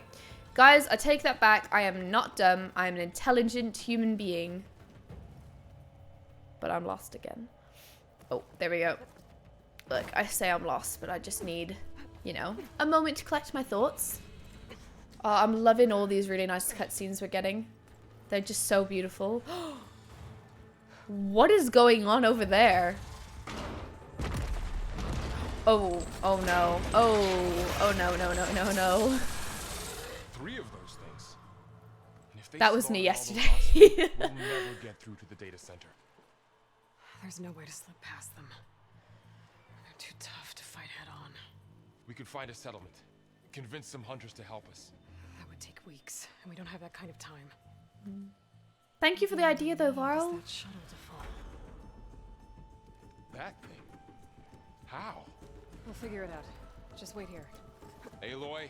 Guys, I take that back. I am not dumb. I am an intelligent human being. But I'm lost again. Oh, there we go. Look, I say I'm lost, but I just need, you know, a moment to collect my thoughts. I'm loving all these really nice cutscenes we're getting. They're just so beautiful. What is going on over there? Oh no. Oh no. 3 of those things. And if they That was me spawn all those yesterday. monsters, we'll never get through to the data center. There's no way to slip past them. They're too tough to fight head on. We could find a settlement. Convince some hunters to help us. That would take weeks, and we don't have that kind of time. Thank you for the idea, though, Use Varl. that shuttle to fall. That thing? How? We'll figure it out. Just wait here. Aloy.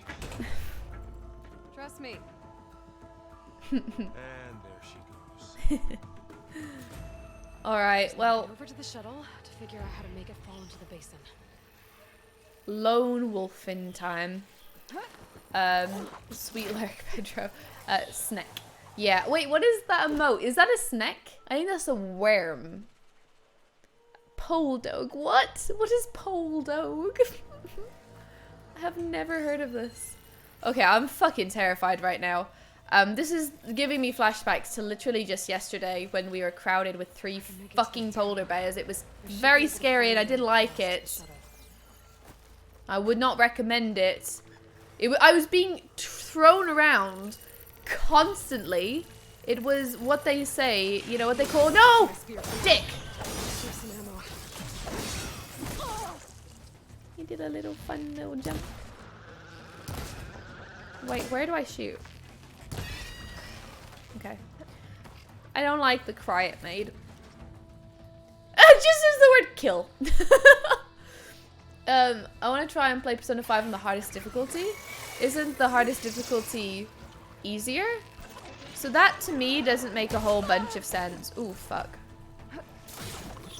Trust me. And there she goes. Alright, well, Over to the shuttle to figure out how to make it fall into the basin. lone wolfin time. Sweet Lurk Pedro. Snack. Yeah, wait, what is that emote? Is that a snack? I think that's a worm. Pole dog. What? What is pole dog? I have never heard of this. Okay, I'm fucking terrified right now. This is giving me flashbacks to literally just yesterday when we were crowded with 3 fucking polar bears. It was very scary and I didn't like it. I would not recommend it. I was being thrown around constantly. It was what they say, you know what they call— No! Dick! He did a little fun little jump. Wait, where do I shoot? Okay. I don't like the cry it made. It just says the word kill. I want to try and play Persona 5 on the hardest difficulty. Isn't the hardest difficulty easier? So that to me doesn't make a whole bunch of sense. Ooh, fuck.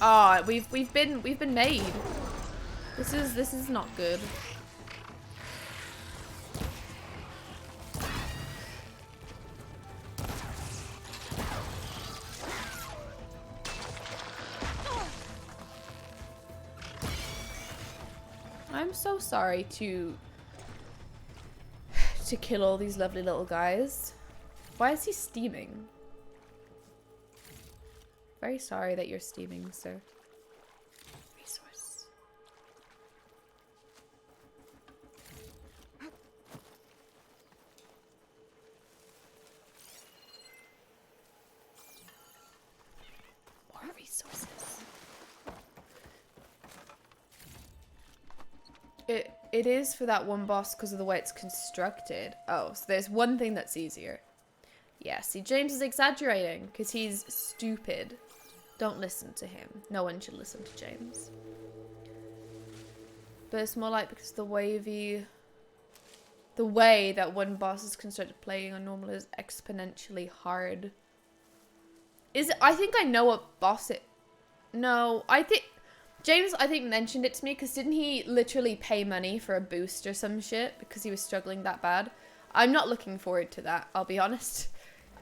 Ah, we've been made. This is not good. I'm so sorry to kill all these lovely little guys. Why is he steaming? Very sorry that you're steaming, sir. Resource. It is for that one boss because of the way it's constructed. Oh, so there's one thing that's easier. Yeah, see, James is exaggerating because he's stupid. Don't listen to him. No one should listen to James. But it's more like because the way that one boss is constructed playing on normal is exponentially hard. Is it? I think I know what boss it... No, I think... James, I think, mentioned it to me because didn't he literally pay money for a boost or some shit because he was struggling that bad? I'm not looking forward to that, I'll be honest.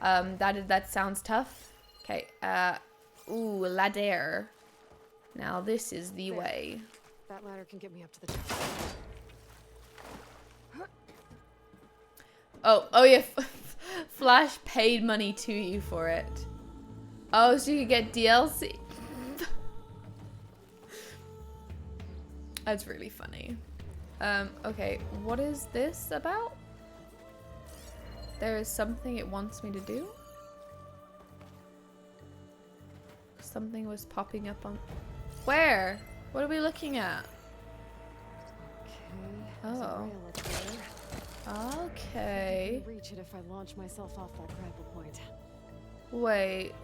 That sounds tough. Okay, ooh, ladder. Now this is the way. That ladder can get me up to the top. Oh yeah, Flash paid money to you for it. Oh, so you could get DLC. That's really funny. Okay, what is this about? There is something it wants me to do? Something was popping up on... Where? What are we looking at? Oh. Okay. I can reach it if I launch myself off that grapple point. Wait.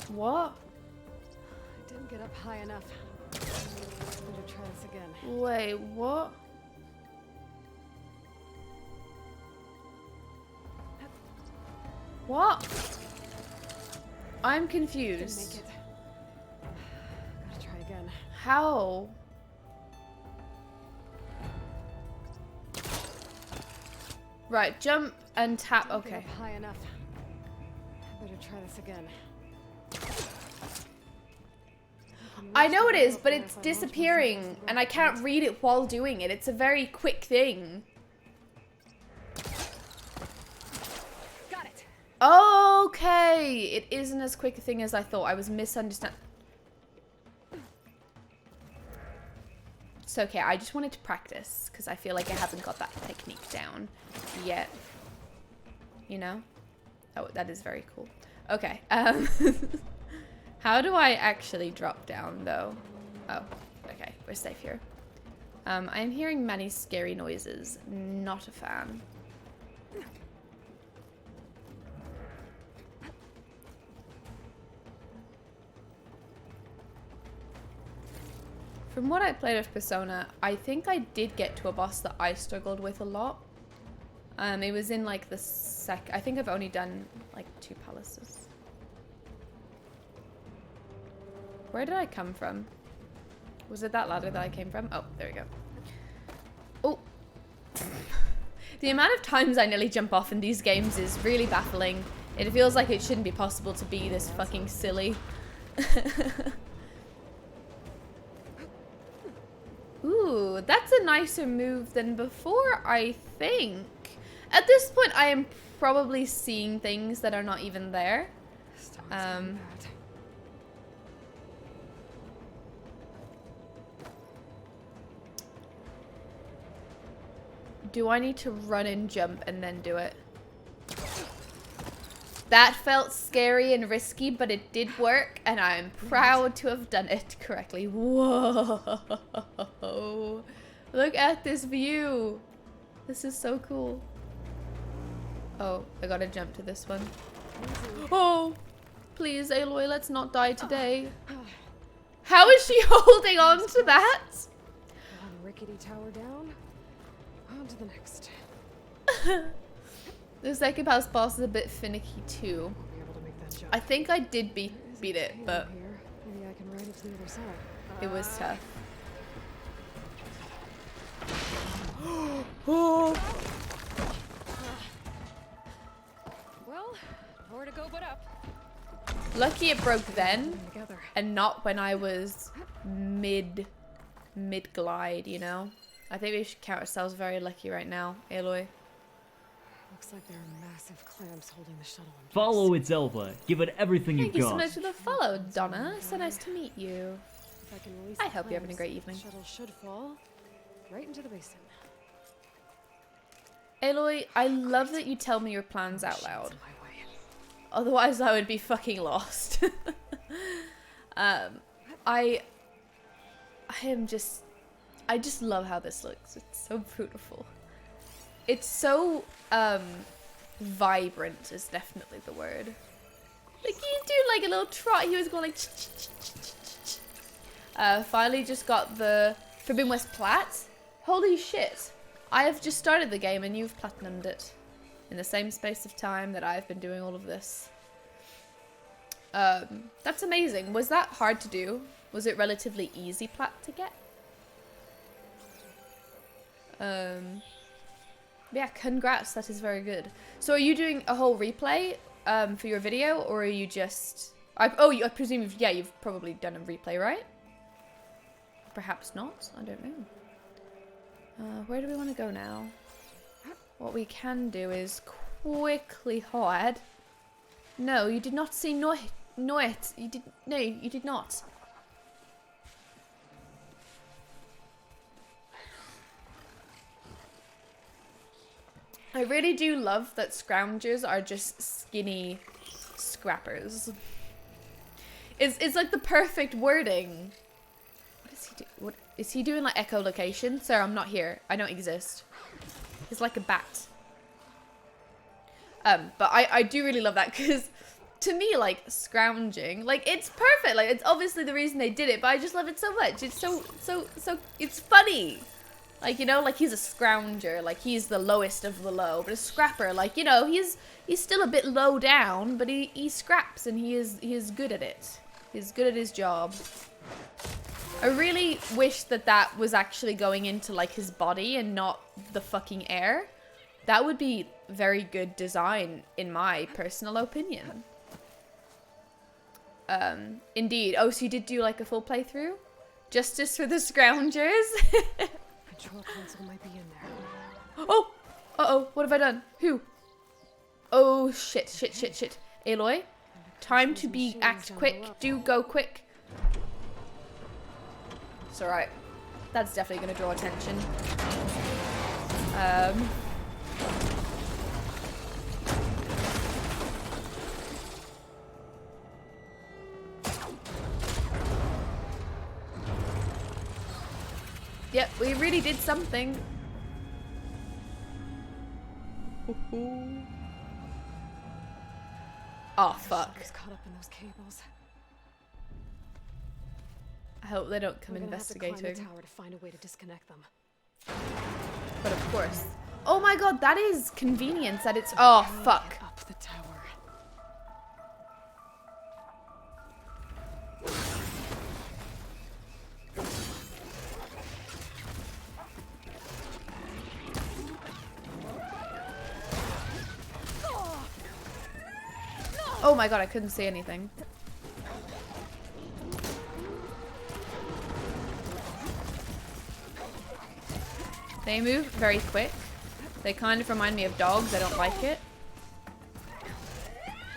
What? I didn't get up high enough. Better try this again. Wait, what? What? I'm confused. Didn't make it. Gotta try again. How? Right, jump and tap. Didn't get Okay. up high enough. Better try this again. I know it is, but it's disappearing, and I can't read it while doing it. It's a very quick thing. Got it. Okay, it isn't as quick a thing as I thought. I was misunderstanding. It's okay. I just wanted to practice because I feel like I haven't got that technique down yet. You know? Oh, that is very cool. Okay. How do I actually drop down, though? Oh, okay. We're safe here. I'm hearing many scary noises. Not a fan. From what I played of Persona, I think I did get to a boss that I struggled with a lot. It was in like the I think I've only done like 2 palaces. Where did I come from? Was it that ladder that I came from? Oh, there we go. Oh. The amount of times I nearly jump off in these games is really baffling. It feels like it shouldn't be possible to be this fucking silly. Ooh, that's a nicer move than before, I think. At this point, I am probably seeing things that are not even there. Do I need to run and jump and then do it? That felt scary and risky, but it did work, and I'm proud to have done it correctly. Whoa! Look at this view! This is so cool. Oh, I gotta jump to this one. Oh! Please, Aloy, let's not die today. How is she holding on to that? One rickety tower down. On to the next. The second house boss is a bit finicky too. Won't be able to make that jump. I think I did beat it, but Here. Maybe I can ride it to the other side. it was tough. Well, nowhere to go but up. Lucky it broke then, Together. and not when I was mid glide, you know? I think we should count ourselves very lucky right now, Aloy. Looks like there are massive clamps holding the shuttle in place. Follow its Elva. Give it everything Thank you've you so got. much for the follow, Donna. So nice to meet you. If I can release I the hope you're having a clamps, great evening. The shuttle should fall right into the basin. Aloy, I love that you tell me your plans out Shit's loud. in my way. Otherwise, I would be fucking lost. I just love how this looks. It's so beautiful. It's so vibrant is definitely the word. Like you do like a little trot. He was going like. Finally just got the Forbidden West plat. Holy shit! I have just started the game and you've platinumed it in the same space of time that I've been doing all of this. That's amazing. Was that hard to do? Was it relatively easy plat to get? Yeah, congrats. That is very good. So are you doing a whole replay for your video, or are you just... I presume you've probably done a replay, right? Perhaps not. I don't know. Where do we want to go now? What we can do is quickly hide. No, you did not see Noit. You did... No, you did not. I really do love that scroungers are just skinny scrappers. It's like the perfect wording. What is he doing? What is he doing? Like echolocation? Sir, I'm not here. I don't exist. He's like a bat. But I do really love that because to me, like scrounging, like it's perfect. Like it's obviously the reason they did it, but I just love it so much. It's so it's funny. Like, you know, like he's a scrounger, like he's the lowest of the low, but a scrapper, like, you know, he's still a bit low down, but he scraps and he is good at it. He's good at his job. I really wish that was actually going into like his body and not the fucking air. That would be very good design in my personal opinion. Indeed. Oh, so you did do like a full playthrough? Justice for the scroungers? Control console might be in there. Oh! Uh-oh, what have I done? Who? Oh, shit. Aloy, time to act quick. Do go quick. It's alright. That's definitely going to draw attention. Yep, we really did something. Oh, fuck. Caught up in those cables. I hope they don't come investigating. Have to climb the tower to find a way to disconnect them. But of course. Oh my god, that is convenience at its... Oh, fuck. Up the tower. Oh my god, I couldn't see anything. They move very quick. They kind of remind me of dogs. I don't like it.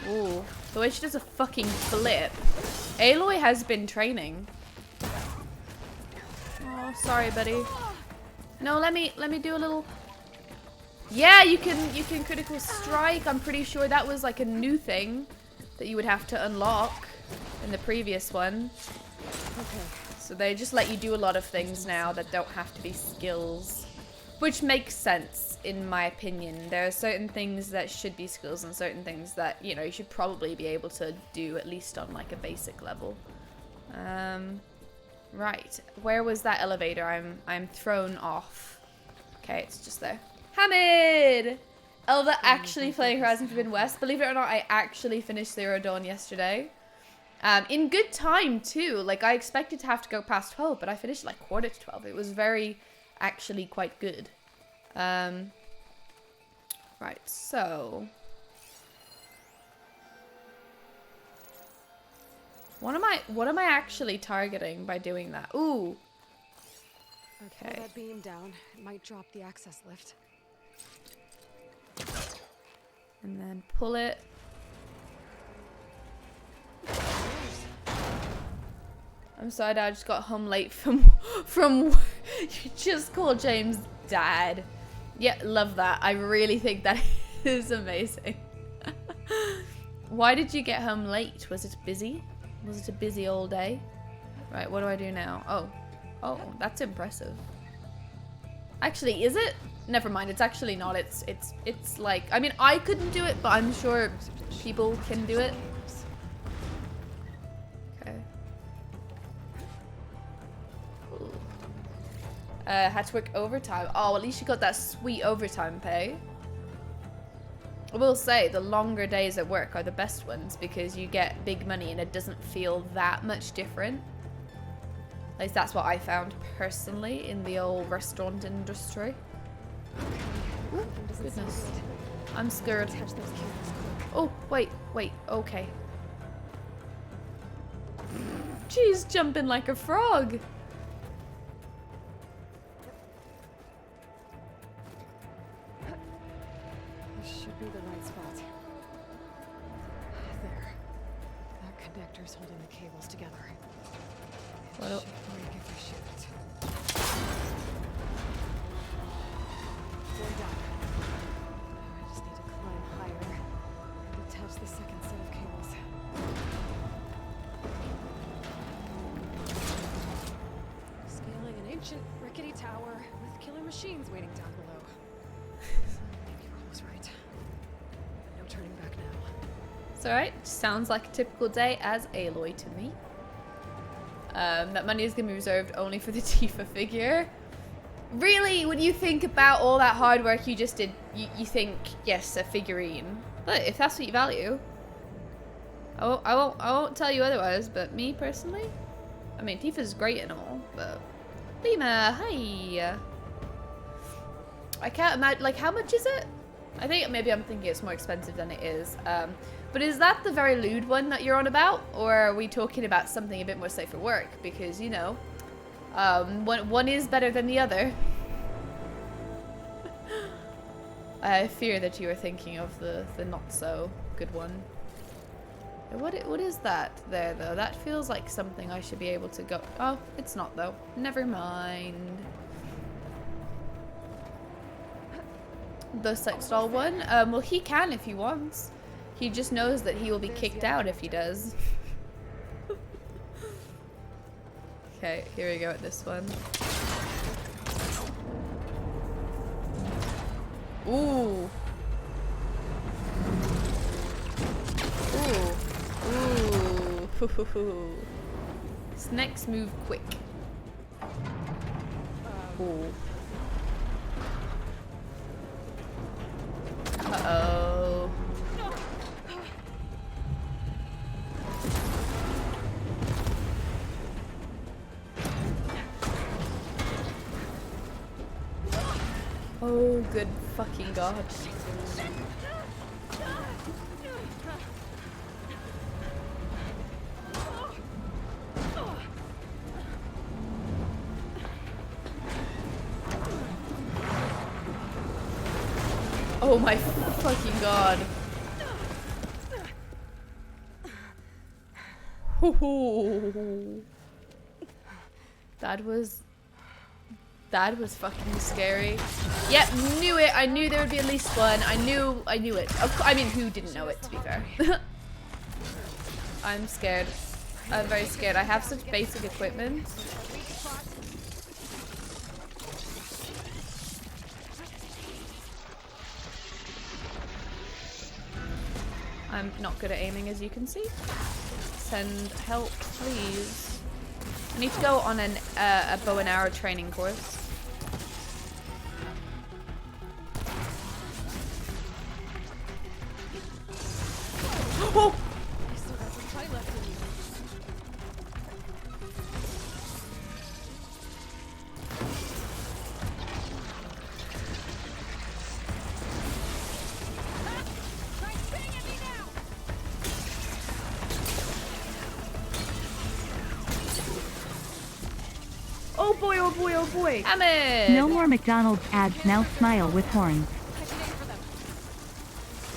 Ooh. The way she does a fucking flip. Aloy has been training. Oh, sorry, buddy. No, let me do a little... Yeah, you can critical strike. I'm pretty sure that was like a new thing that you would have to unlock in the previous one. Okay. So they just let you do a lot of things now that don't have to be skills. Which makes sense, in my opinion. There are certain things that should be skills and certain things that, you know, you should probably be able to do at least on like a basic level. Right. Where was that elevator? I'm thrown off. Okay, it's just there. Hamid! Elva actually playing Horizon Forbidden West. Believe it or not, I actually finished Zero Dawn yesterday. In good time, too. Like, I expected to have to go past 12, but I finished like quarter to 12. It was actually quite good. Right, so... What am I actually targeting by doing that? Ooh! Okay. Pull that beam down. It might drop the access lift. And then pull it. I'm sorry, Dad. I just got home late from you just called James Dad. Yeah, love that. I really think that is amazing. Why did you get home late? Was it busy? Was it a busy all day? Right, what do I do now? Oh. Oh, that's impressive. Actually, is it? Never mind, it's actually not. It's like, I mean, I couldn't do it, but I'm sure people can do it. Okay. Cool. Had to work overtime. Oh, at least you got that sweet overtime pay. I will say the longer days at work are the best ones because you get big money and it doesn't feel that much different. At least that's what I found personally in the old restaurant industry. Ooh, goodness. I'm scared. Oh, wait, okay. She's jumping like a frog. This should be the right spot. There. That connector's holding the cables together. It should break if I shoot it. One down. I just need to climb higher and attach the second set of cables. Scaling an ancient rickety tower with killer machines waiting down below. Maybe Ron was right. No turning back now. It's alright. Sounds like a typical day as Aloy to me. That money is going to be reserved only for the Tifa figure. Really, when you think about all that hard work you just did, you think, yes, a figurine. But if that's what you value, I won't tell you otherwise. But me personally, I mean, Tifa's great and all, but Lima, hi. I can't imagine. Like, how much is it? I think maybe I'm thinking it's more expensive than it is. But is that the very lewd one that you're on about, or are we talking about something a bit more safe for work? Because you know. One is better than the other. I fear that you are thinking of the not so good one. What is that there though? That feels like something I should be able to go. Oh, it's not though. Never mind. The sex doll one. Well, he can if he wants. He just knows that he will be kicked out if he does. Okay, here we go at this one. Ooh. Ooh. Ooh. Snakes move quick. Ooh. Uh-oh. Oh, good fucking god. Oh my fucking god. That was fucking scary. Yep, knew it. I knew there would be at least one. I knew it. I mean, who didn't know it, to be fair? I'm scared. I'm very scared. I have such basic equipment. I'm not good at aiming, as you can see. Send help, please. I need to go on a bow and arrow training course. Oh! I still got some fight left in you. Oh boy, oh boy, oh boy. Hamid! No more McDonald's ads, now smile with horns.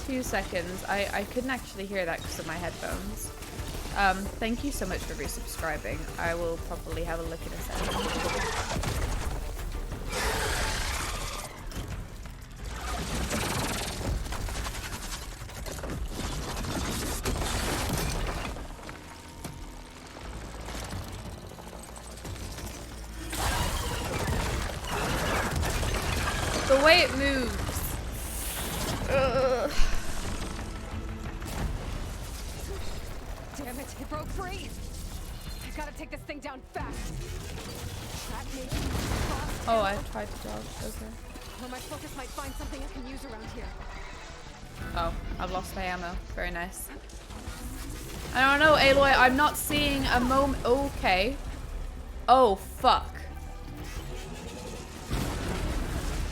2 seconds. I couldn't actually hear that because of my headphones. Thank you so much for resubscribing. I will probably have a look in a second. The way it moves. Ugh. Damn it, it broke free. I gotta take this thing down fast. That makes me cross. Oh, I tried to dodge. Okay. Where my focus might find something I can use around here. Oh, I've lost my ammo. Very nice. I don't know, Aloy. I'm not seeing a moment. Okay. Oh, fuck.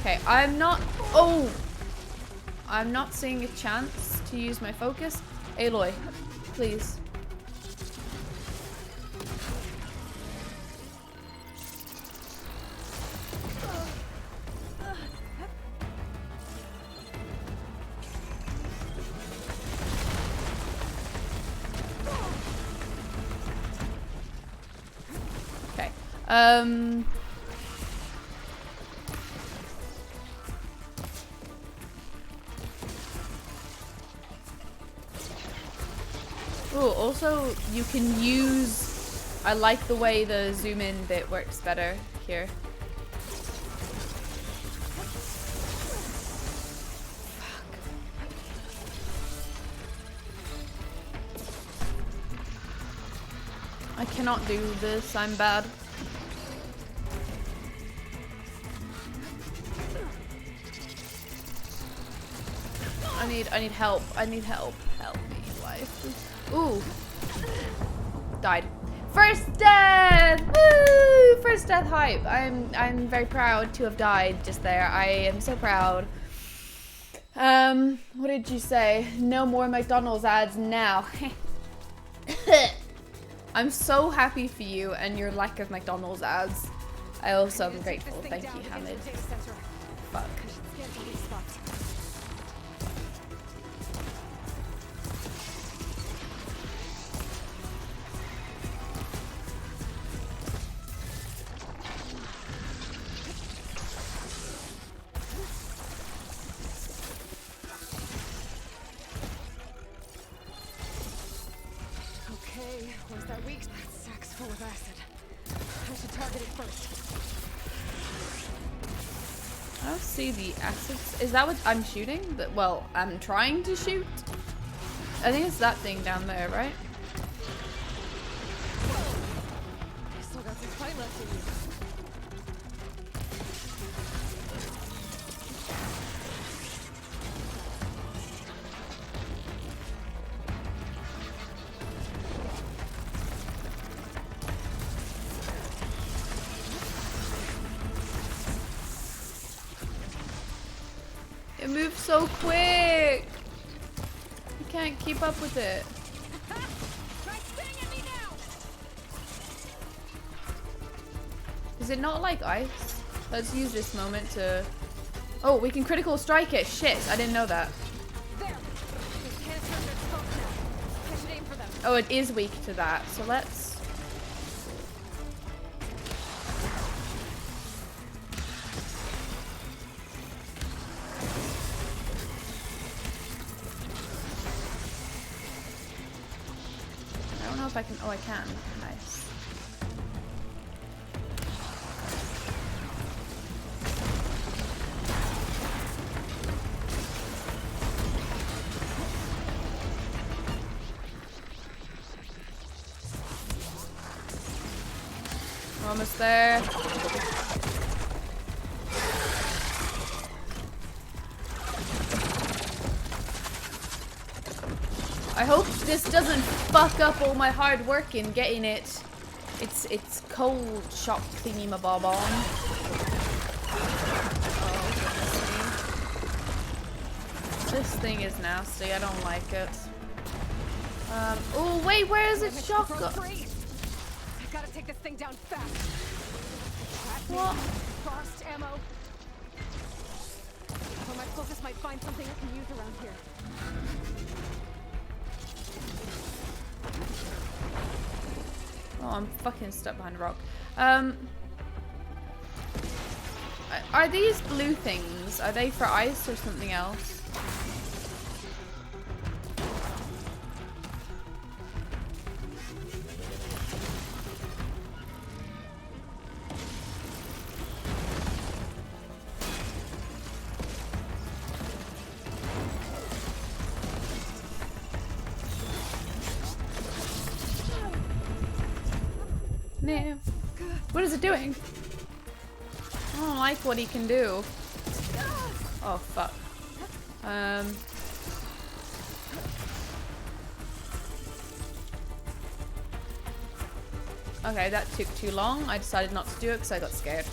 Okay, I'm not. Oh! I'm not seeing a chance to use my focus. Aloy, please. Okay. Oh, also you can use. I like the way the zoom in bit works better here. I cannot do this. I'm bad. I need help. I need help. Help me, life. Ooh. Died. First death! Woo! First death hype. I'm very proud to have died just there. I am so proud. What did you say? No more McDonald's ads now. I'm so happy for you and your lack of McDonald's ads. I also am grateful. Thank you, Hamid. Fuck. Okay, where's that weak? That sack's full of acid. I should target it first. I don't see the acid. Is that what I'm shooting? Well, I'm trying to shoot. I think it's that thing down there, right? I still got some fight left in you. It moves so quick. You can't keep up with it. Is it not like ice? Let's use this moment to... Oh, we can critical strike it. Shit, I didn't know that. There. These canisters are exposed now. I should aim for them. Oh, it is weak to that. So let's... I don't know if I can... Oh, I can. Nice. We're almost there. I hope this doesn't fuck up all my hard work in getting it. It's cold shock thingy mabob on. Oh, this thing is nasty. I don't like it. Oh wait, where is it shotgun? I gotta take this thing down fast. What? Frost ammo. Well, my focus might find something I can use around here. Oh, I'm fucking stuck behind a rock. Are these blue things? Are they for ice or something else? No. What is it doing? I don't like what he can do. Oh, fuck. Okay, that took too long. I decided not to do it because I got scared.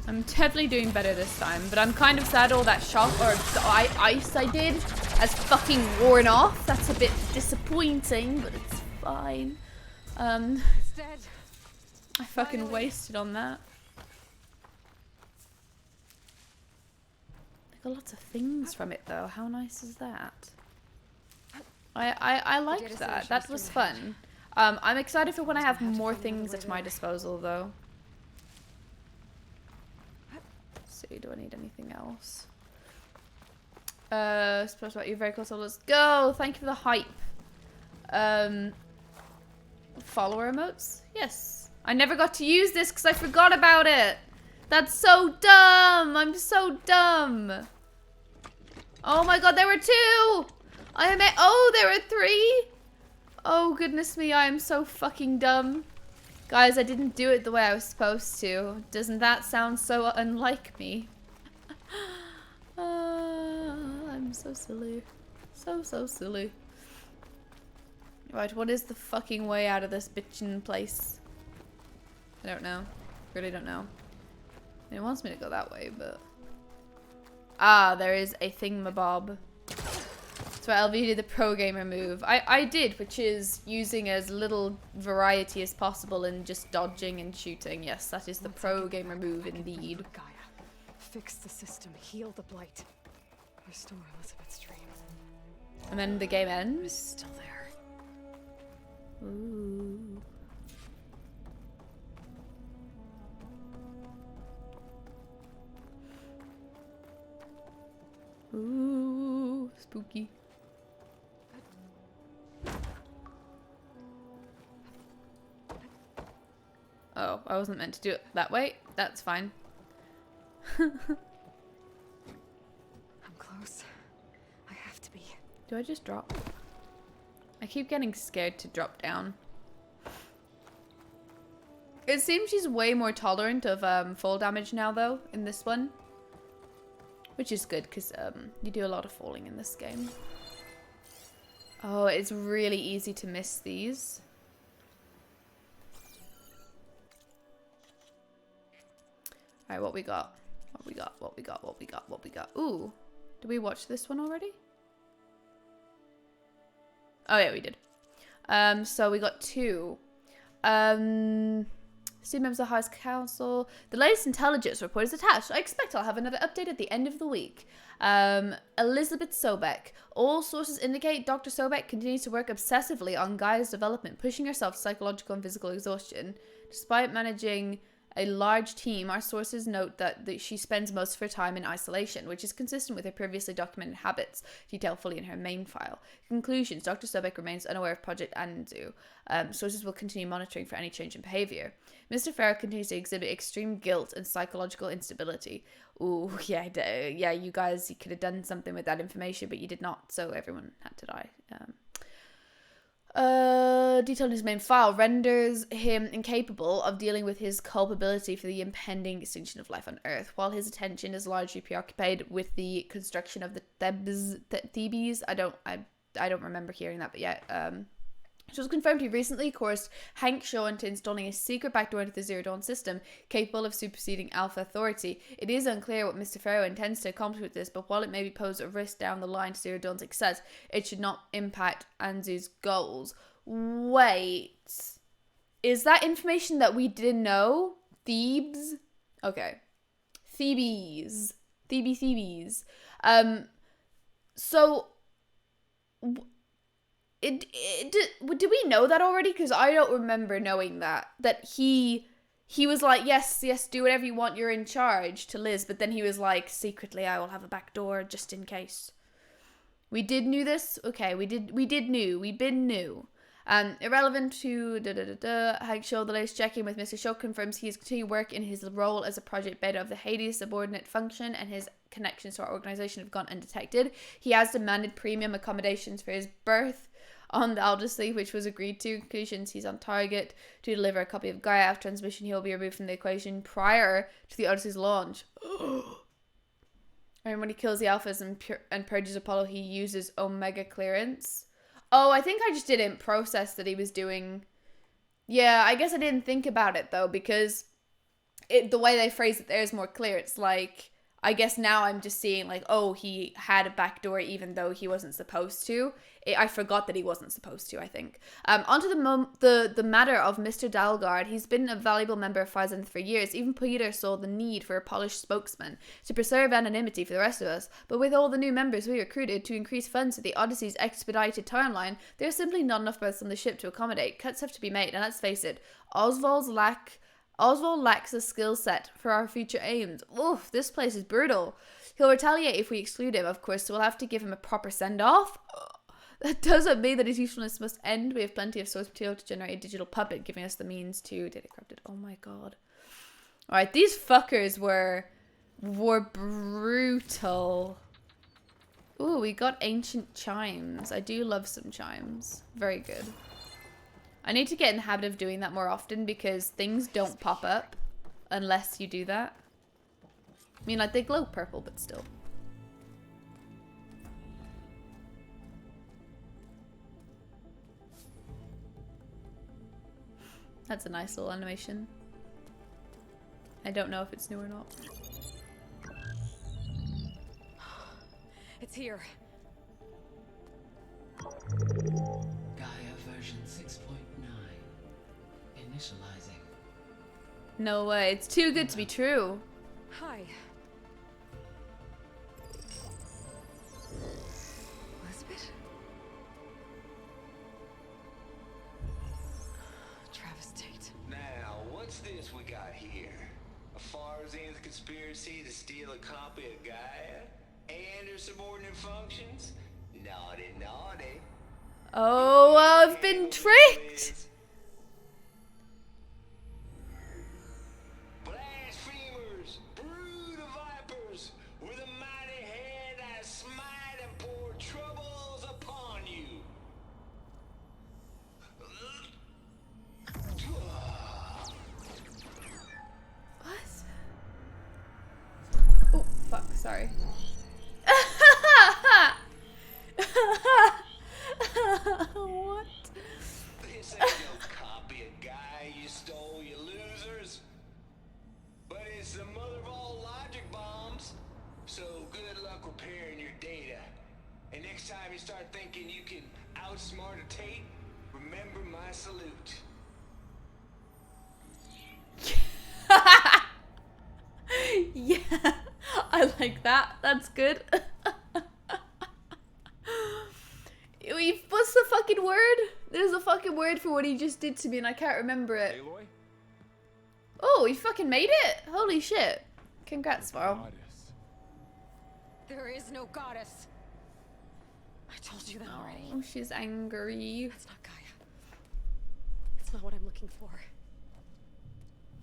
I'm definitely doing better this time, but I'm kind of sad all that shock or the ice I did has fucking worn off. That's a bit disappointing, but it's fine. It's dead. I fucking wasted on that. I got lots of things from it though. How nice is that? I liked that. That was fun. I'm excited for when I have more things at my disposal though. Let's see, do I need anything else? Suppose about you very close. So let's go. Thank you for the hype. Follower emotes? Yes. I never got to use this because I forgot about it. That's so dumb. I'm so dumb. Oh my god, there were 2. Oh, there were 3. Oh goodness me, I am so fucking dumb. Guys, I didn't do it the way I was supposed to. Doesn't that sound so unlike me? I'm so silly. So silly. Right, what is the fucking way out of this bitchin' place? I don't know. Really don't know. It wants me to go that way, but... Ah, there is a thingamabob. So LV did the pro gamer move. I did, which is using as little variety as possible and just dodging and shooting. Yes, that is the pro gamer move indeed. Gaia. Fix the system, heal the blight. Restore Elizabeth's dream. And then the game ends. It's still there. Ooh. Ooh, spooky. Oh, I wasn't meant to do it that way. That's fine. I'm close. I have to be. Do I just drop? I keep getting scared to drop down. It seems she's way more tolerant of fall damage now, though, in this one. Which is good, because you do a lot of falling in this game. Oh, it's really easy to miss these. Alright, what we got? What we got? What we got? What we got? What we got? Ooh. Did we watch this one already? Oh, yeah, we did. So we got 2. Student members of the House Council. The latest intelligence report is attached. I expect I'll have another update at the end of the week. Elizabeth Sobek. All sources indicate Dr. Sobek continues to work obsessively on Gaia's development, pushing herself to psychological and physical exhaustion. Despite managing a large team, our sources note that she spends most of her time in isolation, which is consistent with her previously documented habits, detailed fully in her main file. Conclusions: Dr. Sobek remains unaware of Project Anzu. Sources will continue monitoring for any change in behavior. Mr. Farrow continues to exhibit extreme guilt and psychological instability. Ooh, yeah, you guys, you could have done something with that information, but you did not, so everyone had to die. Detail in his main file renders him incapable of dealing with his culpability for the impending extinction of life on Earth, while his attention is largely preoccupied with the construction of the Thebes. I don't remember hearing that, but yeah. It was confirmed he recently coerced Hank Shaw into installing a secret backdoor into the Zero Dawn system, capable of superseding Alpha Authority. It is unclear what Mr. Farrow intends to accomplish with this, but while it may pose a risk down the line to Zero Dawn's success, it should not impact Anzu's goals. Wait. Is that information that we didn't know? Thebes? Okay. Thebes. Thebes. So... did we know that already? Because I don't remember knowing that he was like, yes, do whatever you want, you're in charge, to Liz, but then he was like, secretly I will have a back door just in case. We did knew this? Okay, we been new. Irrelevant to Hank Shaw, the latest check-in with Mr. Shaw confirms he is continuing work in his role as a project beta of the Hades subordinate function, and his connections to our organization have gone undetected. He has demanded premium accommodations for his berth on the Odyssey, which was agreed to. Conclusions: he's on target to deliver a copy of Gaia. After transmission, he will be removed from the equation prior to the Odyssey's launch. And when he kills the Alphas and purges Apollo, he uses Omega clearance. Oh, I think I just didn't process that he was doing... Yeah, I guess I didn't think about it, though, because the way they phrase it there is more clear. It's like, I guess now I'm just seeing, like, oh, he had a backdoor even though he wasn't supposed to. I forgot that he wasn't supposed to, I think. Onto the matter of Mr. Dalgard. He's been a valuable member of Physonth for years. Even Peter saw the need for a polished spokesman to preserve anonymity for the rest of us. But with all the new members we recruited to increase funds for the Odyssey's expedited timeline, there's simply not enough berths on the ship to accommodate. Cuts have to be made, and let's face it, Oswald lacks a skill set for our future aims. Oof, this place is brutal. He'll retaliate if we exclude him, of course, so we'll have to give him a proper send-off. That doesn't mean that his usefulness must end. We have plenty of source material to generate a digital puppet, giving us the means to data corrupted. Oh my god. Alright, these fuckers were brutal. Ooh, we got ancient chimes. I do love some chimes. Very good. I need to get in the habit of doing that more often because things don't pop up unless you do that. I mean, like, they glow purple, but still. That's a nice little animation. I don't know if it's new or not. It's here. Gaia version 6.9. Initializing. No way. It's too good to be true. Hi. Elizabeth? Travis Tate. Now, what's this we got here? A Farzan's conspiracy to steal a copy of Gaia? And her subordinate functions? Naughty, naughty. Oh, I've been tricked! Blasphemers, brood of vipers, with a mighty hand I smite and pour troubles upon you. What? Oh, fuck, sorry. What? This ain't no copy of Gaia you stole, you losers. But it's the mother of all logic bombs. So good luck repairing your data. And next time you start thinking you can outsmart a Tate, remember my salute. Yeah, I like that. That's good. What's the fucking word? There's a fucking word for what he just did to me and I can't remember it. Aloy? Oh, he fucking made it? Holy shit. Congrats, Varl. Goddess. There is no goddess. I told you that already. Oh, she's angry. That's not Gaia. It's not what I'm looking for.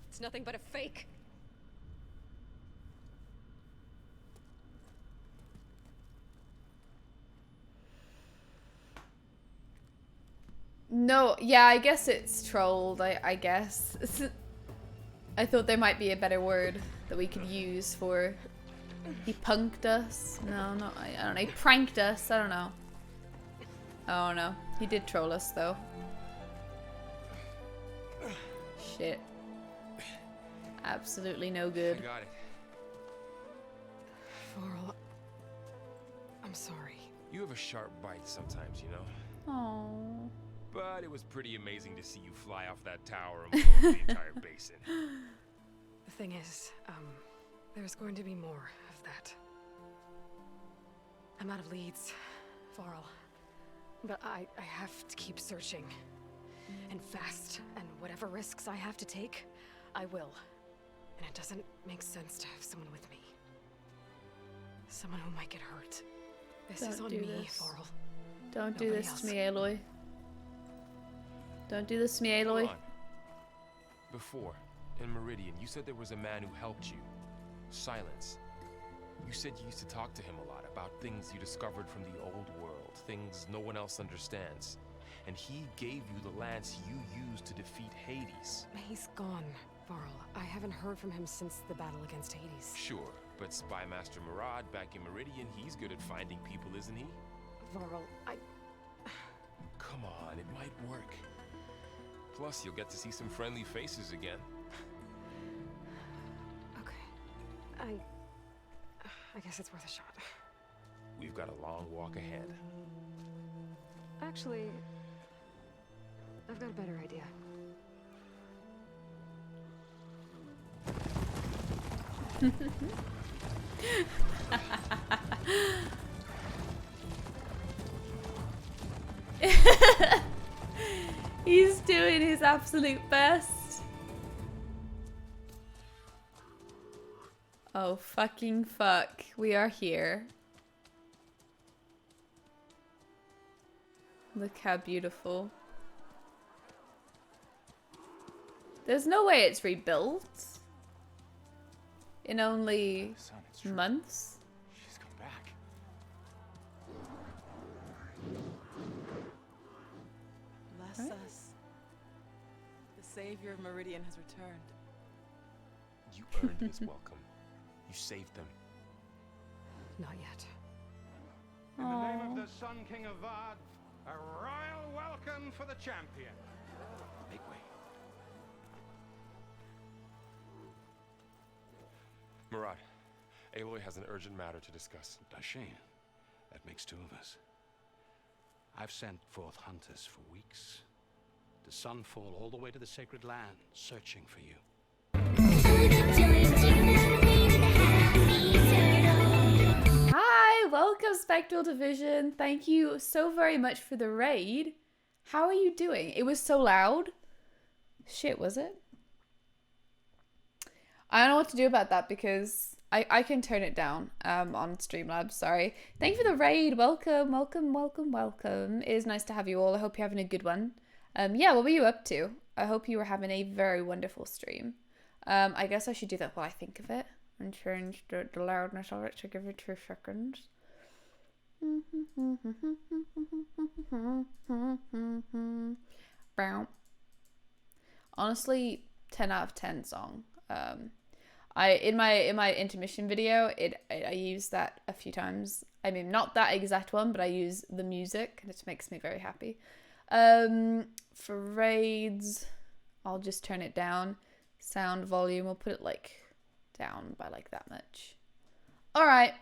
It's nothing but a fake. No, yeah, I guess it's trolled, I guess. I thought there might be a better word that we could use for... He punked us? No, not, I don't know. He pranked us? I don't know. Oh no. He did troll us though. Shit. Absolutely no good. I got it. Varl, I'm sorry. You have a sharp bite sometimes, you know? Oh. But it was pretty amazing to see you fly off that tower and blow up the entire basin. The thing is, there's going to be more of that. I'm out of leads, Varl. But I have to keep searching. And fast. And whatever risks I have to take, I will. And it doesn't make sense to have someone with me. Someone who might get hurt. This is on me, Varl. Don't do this to me, Aloy. Don't do this to me, Aloy. Hold on. Before, in Meridian, you said there was a man who helped you. Silence. You said you used to talk to him a lot about things you discovered from the old world, things no one else understands. And he gave you the lance you used to defeat Hades. He's gone, Varl. I haven't heard from him since the battle against Hades. Sure, but Spy Master Murad back in Meridian, he's good at finding people, isn't he? Varl, Come on, it might work. Plus, you'll get to see some friendly faces again. Okay. I guess it's worth a shot. We've got a long walk ahead. Actually, I've got a better idea. He's doing his absolute best. Oh, fucking fuck. We are here. Look how beautiful. There's no way it's rebuilt in only months. She's come back. Bless us. The savior of Meridian has returned. You earned his welcome. You saved them. Not yet. In the name of the Sun King of Vard, a royal welcome for the champion. Make way. Murad, Aloy has an urgent matter to discuss. Does she? That makes two of us. I've sent forth hunters for weeks. To Sunfall all the way to the Sacred Land, searching for you. Hi, welcome Spectral Division. Thank you so very much for the raid. How are you doing? It was so loud. Shit, was it? I don't know what to do about that because I can turn it down on Streamlabs, sorry. Thank you for the raid. Welcome, welcome, welcome, welcome. It is nice to have you all. I hope you're having a good one. Yeah, what were you up to? I hope you were having a very wonderful stream. I guess I should do that while I think of it and change the loudness of it, so give it 2 seconds. Honestly, 10 out of 10 song. In my intermission video, I use that a few times. I mean, not that exact one, but I use the music, and it makes me very happy. For raids, I'll just turn it down. Sound volume, I'll put it like down by like that much. All right.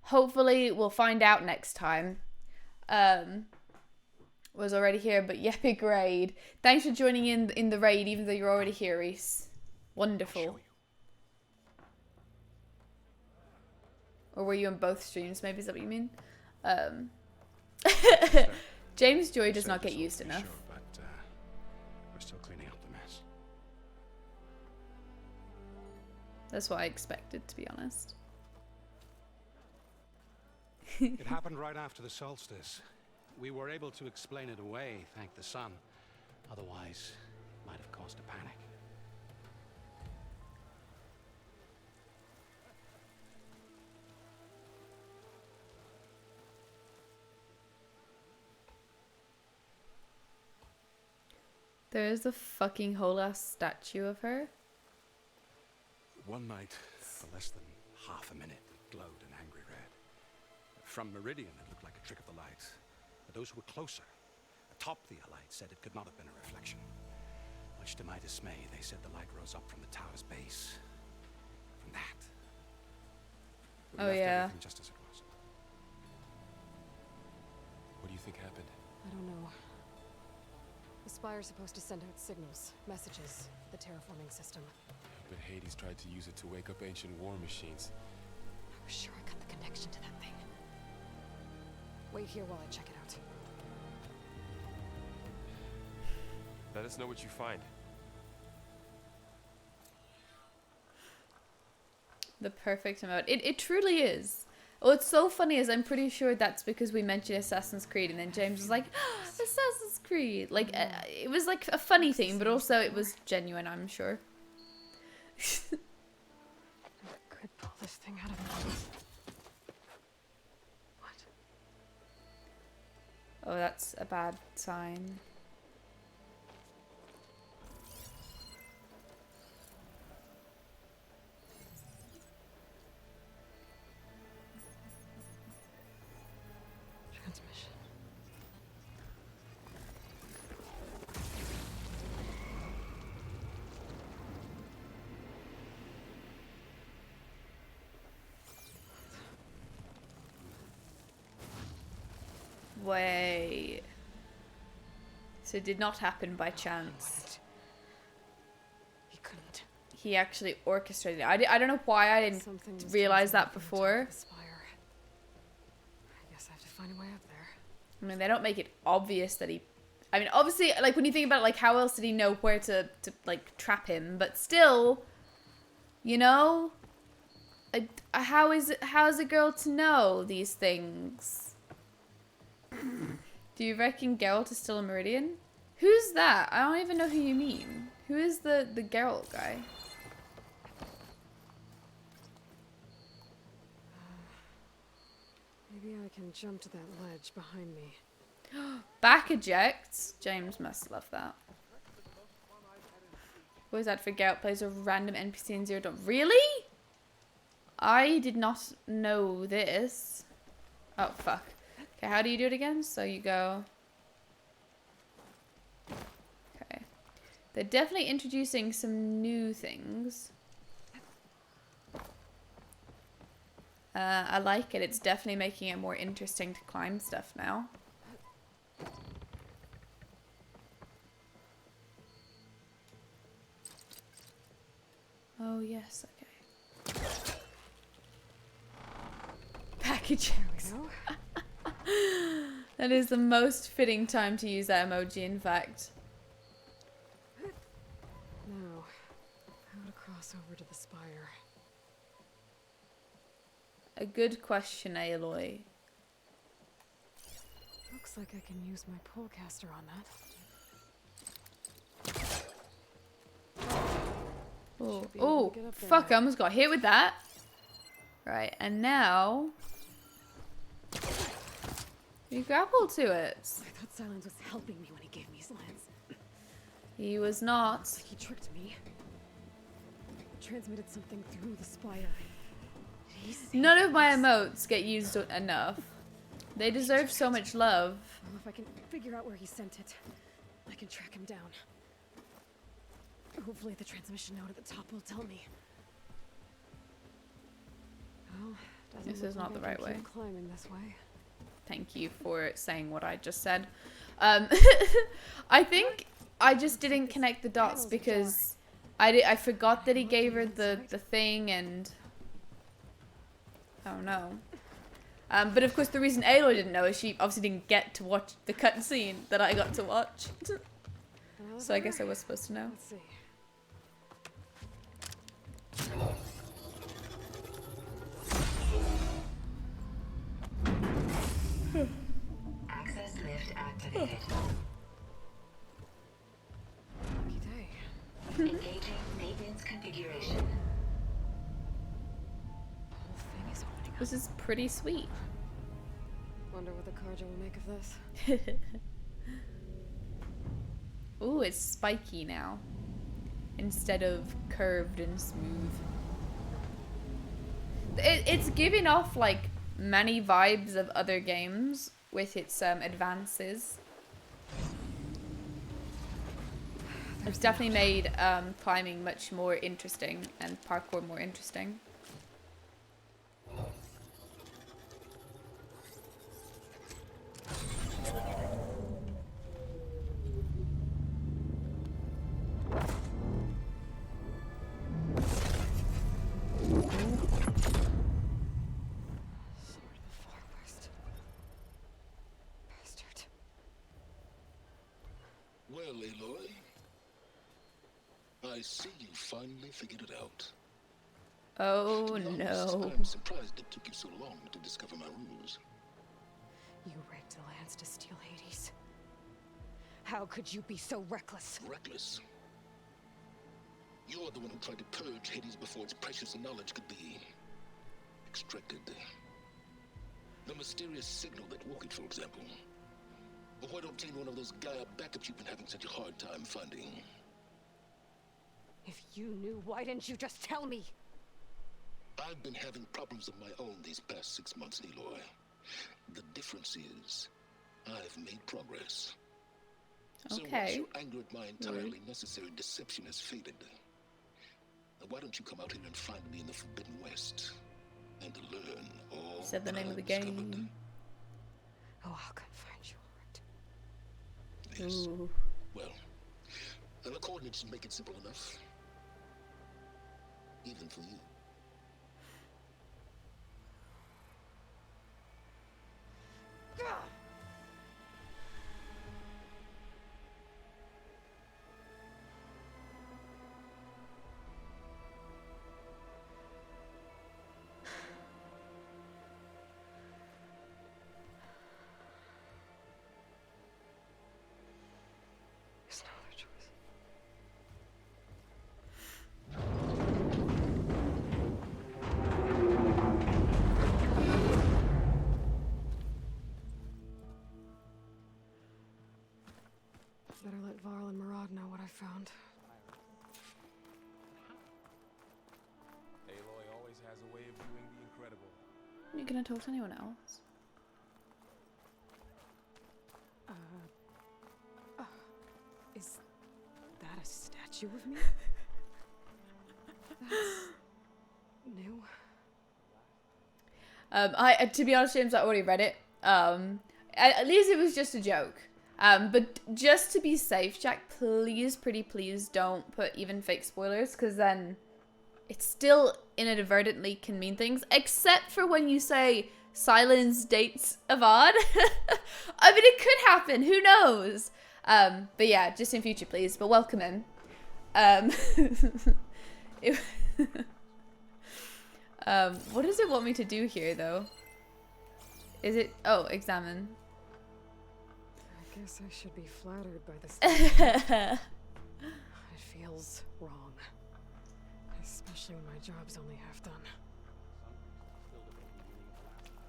Hopefully, we'll find out next time. Was already here, but yeah, big raid. Thanks for joining in the raid, even though you're already here, Reese. Wonderful. Or were you on both streams? Maybe is that what you mean? James Joy does not get used enough. Sure, but we're still cleaning up the mess. That's what I expected, to be honest. It happened right after the solstice. We were able to explain it away, thank the sun. Otherwise, it might have caused a panic. There is a fucking whole ass statue of her. One night, for less than half a minute, it glowed an angry red. From Meridian, it looked like a trick of the light. But those who were closer, atop the light, said it could not have been a reflection. Much to my dismay, they said the light rose up from the tower's base. From that. We left everything just as it was. What do you think happened? I don't know. The Spire's supposed to send out signals, messages, the terraforming system. But Hades tried to use it to wake up ancient war machines. I was sure I got the connection to that thing. Wait here while I check it out. Let us know what you find. The perfect emote. It truly is. What's so funny is I'm pretty sure that's because we mentioned Assassin's Creed and then James was like, oh, Assassin's Creed. Like, it was like a funny thing, but also it was genuine, I'm sure. Good this thing out of me. What? Oh, that's a bad sign. Transmission. Wait. So it did not happen by chance. He couldn't. He actually orchestrated it. I don't know why I didn't realize that before. I guess I have to find a way up there. I mean, they don't make it obvious that he... I mean, obviously, like, when you think about it, like, how else did he know where to like, trap him? But still, you know? How is a girl to know these things? Do you reckon Geralt is still a Meridian? Who's that? I don't even know who you mean. Who is the Geralt guy? Maybe I can jump to that ledge behind me. Back ejects. James must love that. What is that for? Geralt plays a random NPC in Zero Dawn. Really? I did not know this. Oh, fuck. Okay, how do you do it again? So you go... Okay. They're definitely introducing some new things. I like it. It's definitely making it more interesting to climb stuff now. Oh, yes, okay. Package. That is the most fitting time to use that emoji, in fact. Now, how to cross over to the spire? A good question, Aloy. Looks like I can use my polecaster on that. Oh, oh, fuck, I almost got hit with that. Right, and now... You grapple to it. I thought Silence was helping me when he gave me his lance. He was not. He tricked me. Transmitted something through the spire. None of my emotes get used enough. They deserve so much love. Well, if I can figure out where he sent it, I can track him down. Hopefully the transmission note at the top will tell me. Well, This is not the right way. Climbing this way. Thank you for saying what I just said. I think I just didn't connect the dots because I forgot that he gave her the thing and... I don't know. But of course the reason Aloy didn't know is she obviously didn't get to watch the cutscene that I got to watch. So I guess I was supposed to know. Let's see. Access lift activated. Lucky day. Engaging maintenance configuration. The whole thing is opening up. This is pretty sweet. Wonder what the Carja will make of this. Ooh, it's spiky now. Instead of curved and smooth. It's giving off like many vibes of other games with its advances. It's definitely made climbing much more interesting and parkour more interesting. Well, Aloy, I see you finally figured it out. Oh To be honest, no. I'm surprised it took you so long to discover my rules. You rigged the lance to steal Hades. How could you be so reckless? Reckless. You're the one who tried to purge Hades before its precious knowledge could be extracted. The mysterious signal that woke it, for example. Or why don't obtain one of those Gaia backups you've been having such a hard time finding? If you knew, why didn't you just tell me? I've been having problems of my own these past 6 months, Aloy. The difference is, I've made progress. So once Okay. your anger at my entirely necessary deception has faded, why don't you come out here and find me in the Forbidden West and learn all Said the that name of the I've discovered? game. Oh, I'll come find you, all right. Yes. Ooh. Well, and the coordinates make it simple enough. Even for you. There's no other choice. Better let Varl and Murad know what I found. Aloy always has a way of doing the incredible. Are you gonna talk to anyone else? Is that a statue of me? That's new. To be honest, James, I already read it. At least it was just a joke. But just to be safe, Jack, please, pretty please don't put even fake spoilers, because then it still inadvertently can mean things, except for when you say Silence dates Avad. I mean, it could happen, who knows? But yeah, just in future, please, but welcome in. What does it want me to do here, though? Is it... Oh, examine. I guess I should be flattered by this. It feels wrong. Especially when my job's only half done.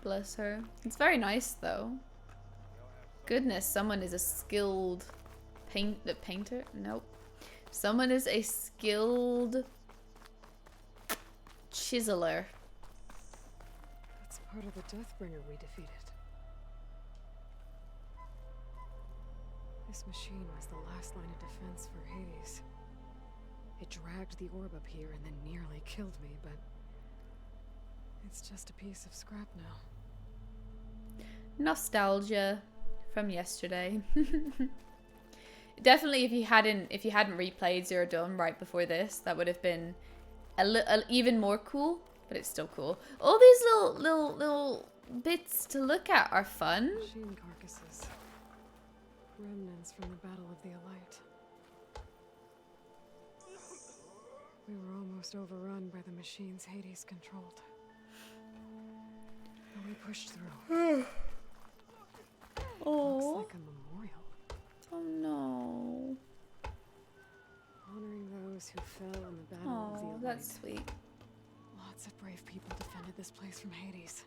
Bless her. It's very nice, though. Goodness, someone is a skilled painter? Nope. Someone is a skilled chiseler. That's part of the Deathbringer we defeated. This machine was the last line of defense for Hades. It dragged the orb up here and then nearly killed me, but it's just a piece of scrap now. Nostalgia from yesterday. Definitely, if you hadn't replayed Zero Dawn right before this, that would have been even more cool. But it's still cool. All these little bits to look at are fun. Machine carcasses, remnants from the Battle of the Elite. We were almost overrun by the machines Hades controlled. But we pushed through. Oh. Looks like a memorial. Oh no. Honoring those who fell in the Battle of the Oh, Elite. that's sweet. Lots of brave people defended this place from Hades.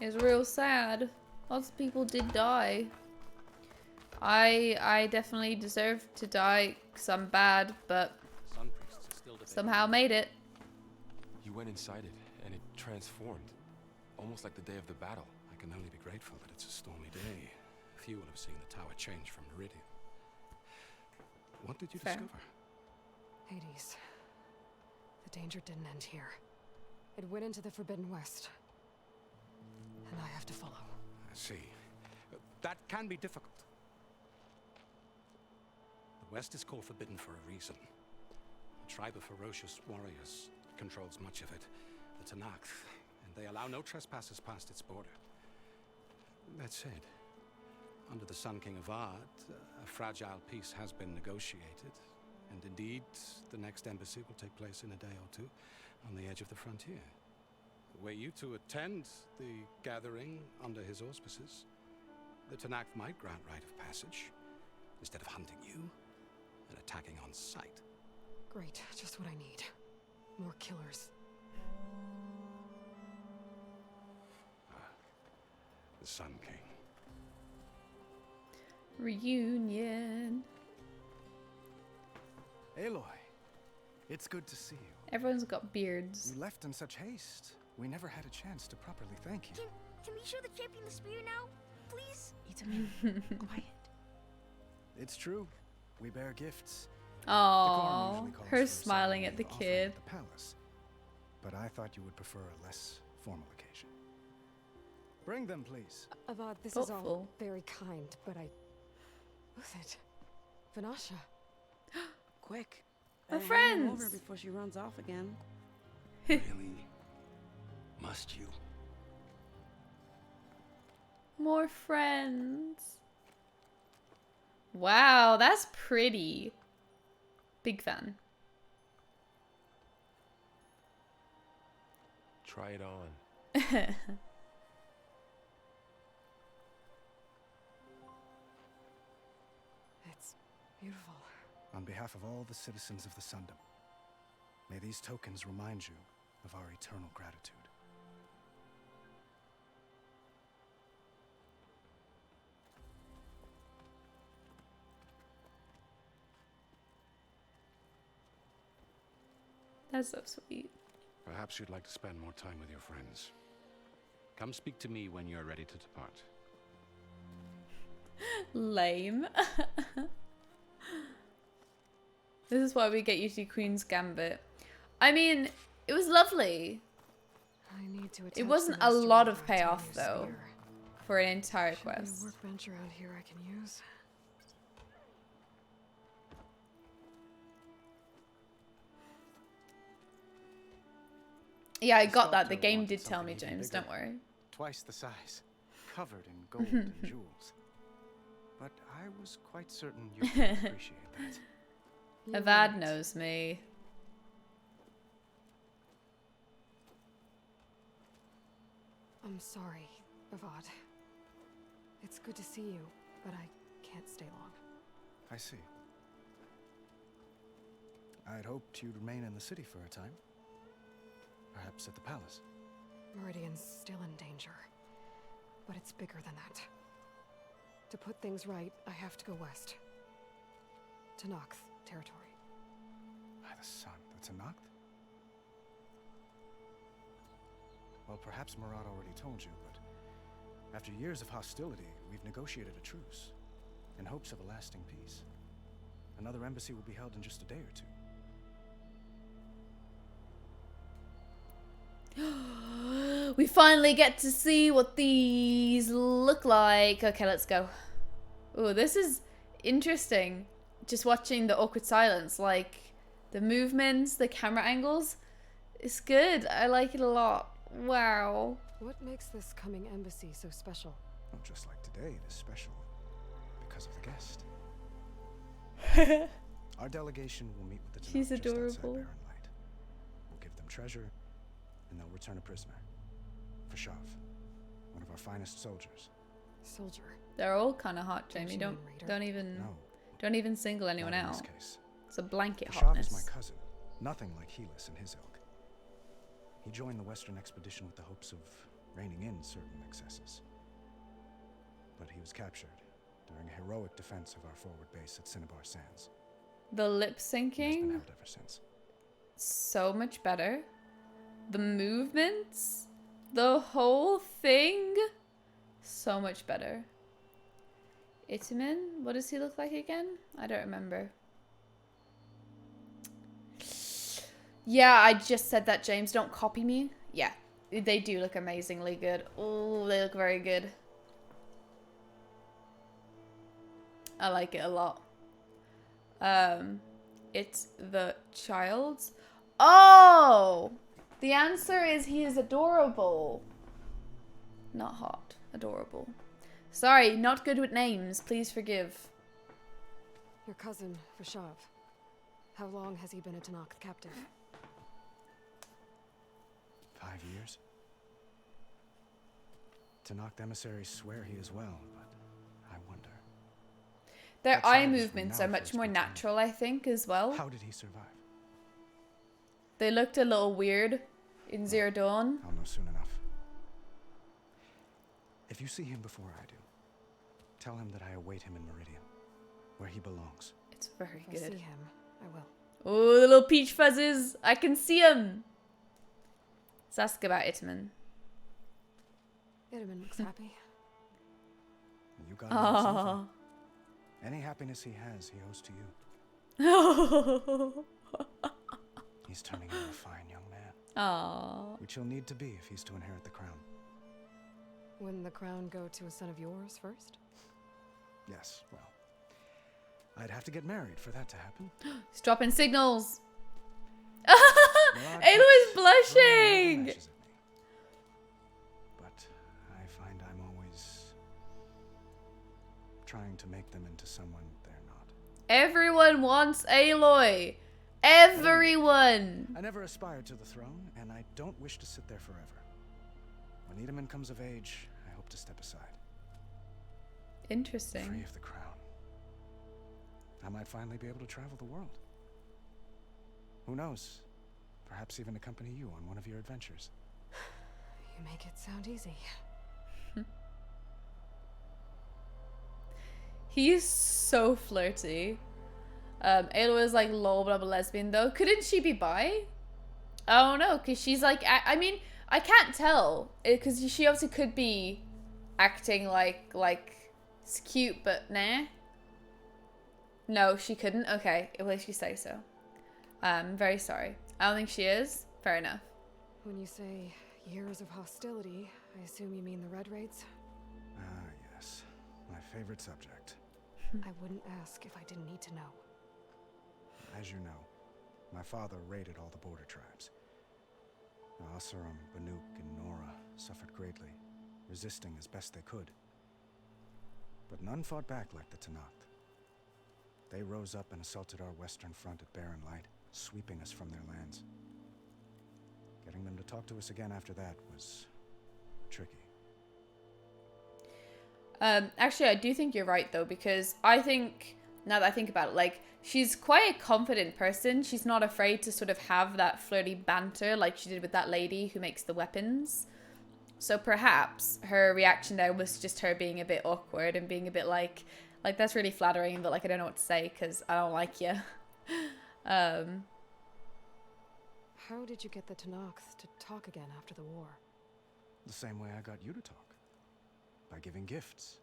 It's real sad. Lots of people did die. I definitely deserve to die because I'm bad, but somehow made it. You went inside it, and it transformed. Almost like the day of the battle. I can only be grateful that it's a stormy day. Few will have seen the tower change from Meridian. What did you Fair. discover? Hades. The danger didn't end here. It went into the Forbidden West. And I have to follow. I see. That can be difficult. The West is called Forbidden for a reason. A tribe of ferocious warriors controls much of it, the Tenakth, and they allow no trespassers past its border. That said, under the Sun King Avad, a fragile peace has been negotiated, and indeed, the next embassy will take place in a day or two on the edge of the frontier. Were you to attend the gathering under his auspices, the Tenakth might grant right of passage, instead of hunting you and attacking on sight. Great, just what I need. More killers. The Sun King. Reunion. Aloy, it's good to see you. Everyone's got beards. You left in such haste. We never had a chance to properly thank you. Can we show the champion the spear now? Please? Itamen, quiet. It's true. We bear gifts. Oh, her smiling at the kid. At the palace. But I thought you would prefer a less formal occasion. Bring them, please. Avad, this is all Thoughtful. very kind, but I... Who's it? Vanasha. Quick. We're Better hand him friends. over before she runs off again. Really? Must you? More friends. Wow, that's pretty. Big fan. Try it on. It's beautiful. On behalf of all the citizens of the Sundom, may these tokens remind you of our eternal gratitude. That's so sweet. Perhaps you'd like to spend more time with your friends. Come speak to me when you're ready to depart. Lame. This is why we get you to Queen's Gambit. I mean, it was lovely. I need to It wasn't a lot of payoff though for an entire quest. A workbench around here I can use. Yeah, I got that. The game did tell me, James. Don't worry. Twice the size, covered in gold and jewels. But I was quite certain you'd appreciate that. Avad knows me. I'm sorry, Avad. It's good to see you, but I can't stay long. I see. I'd hoped you'd remain in the city for a time. Perhaps at the palace. Meridian's still in danger, but it's bigger than that. To put things right, I have to go west. To Noct territory. By the sun, that's a Noct? Well, perhaps Murad already told you, but after years of hostility, we've negotiated a truce in hopes of a lasting peace. Another embassy will be held in just a day or two. We finally get to see what these look like. Okay, let's go. Oh, this is interesting. Just watching the awkward silence, like the movements, the camera angles. It's good. I like it a lot. Wow. What makes this coming embassy so special? Well, just like today, it is special because of the guest. Our delegation will meet with the She's Tenakth just outside adorable. Barren Light. We'll give them treasure, and they'll return a prisoner. Fashav, one of our finest soldiers. Soldier. They're all kind of hot, Jamie. you Don't mean Raider? don't even single anyone Not in out. this case. It's a blanket Fashav hotness. is my cousin, nothing like Helis and his ilk. He joined the Western expedition with the hopes of reining in certain excesses. But he was captured during a heroic defense of our forward base at Cinnabar Sands. The lip He's been syncing, held ever since. so much better. The movements, the whole thing, so much better. Itamen, what does he look like again? I don't remember. Yeah, I just said that, James. Don't copy me. Yeah, they do look amazingly good. Oh, they look very good. I like it a lot. It's the child's. Oh! The answer is he is adorable. Not hot. Adorable. Sorry, not good with names. Please forgive. Your cousin, Fashav. How long has he been a Tenakth captive? 5 years. Tenakth emissaries swear he is well, but I wonder. Their That eye child is movements are renowned for much its more brutality. natural, I think, as well. How did he survive? They looked a little weird in Zero Dawn. I'll know soon enough. If you see him before I do, tell him that I await him in Meridian, where he belongs. It's very If I good. see him, I will. Oh, the little peach fuzzes. I can see him. Let's ask about Itamen. Itamen looks happy. You got him something. Any happiness he has, he owes to you. Oh. He's turning into a fine young man. Aww. Which he'll need to be if he's to inherit the crown. Wouldn't the crown go to a son of yours first? Yes, well, I'd have to get married for that to happen. He's dropping signals. Aloy is blushing. But I find I'm always trying to make them into someone they're not. Everyone wants Aloy. Everyone. I never aspired to the throne, and I don't wish to sit there forever. When Itamen comes of age, I hope to step aside. Interesting. Free of the crown. I might finally be able to travel the world. Who knows? Perhaps even accompany you on one of your adventures. You make it sound easy. He is so flirty. Aloy is like, lol, but I'm a lesbian though. Couldn't she be bi? I don't know, because she's like, I mean, I can't tell. Because she obviously could be acting like it's cute, but nah. No, she couldn't. Okay, at least you say so. I'm very sorry. I don't think she is. Fair enough. When you say years of hostility, I assume you mean the Red Raids? Ah, yes. My favorite subject. I wouldn't ask if I didn't need to know. As you know, my father raided all the border tribes. Oseram, Banuk, and Nora suffered greatly, resisting as best they could. But none fought back like the Tenakth. They rose up and assaulted our western front at Barren Light, sweeping us from their lands. Getting them to talk to us again after that was tricky. Actually, I do think you're right though, because I think, now that I think about it, like, she's quite a confident person. She's not afraid to sort of have that flirty banter like she did with that lady who makes the weapons. So perhaps her reaction there was just her being a bit awkward and being a bit like that's really flattering, but like I don't know what to say because I don't like you. How did you get the Tenakth to talk again after the war? The same way I got you to talk. By giving gifts.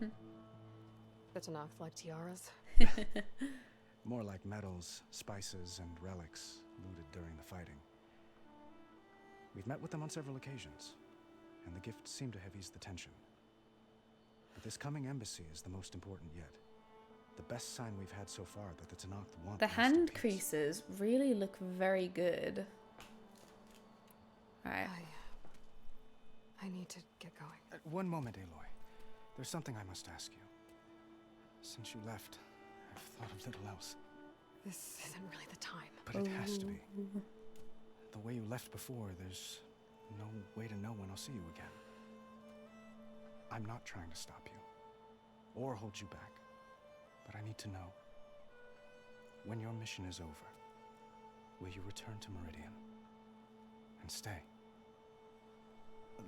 The Tenakth like tiaras? More like medals, spices, and relics looted during the fighting. We've met with them on several occasions, and the gifts seem to have eased the tension. But this coming embassy is the most important yet. The best sign we've had so far that the Tenakth want The hand creases really look very good. Alright. I need to get going. One moment, Aloy. There's something I must ask you. Since you left, I've thought of little else. This isn't really the time. But it has to be. The way you left before, there's no way to know when I'll see you again. I'm not trying to stop you, or hold you back, but I need to know, when your mission is over, will you return to Meridian and stay?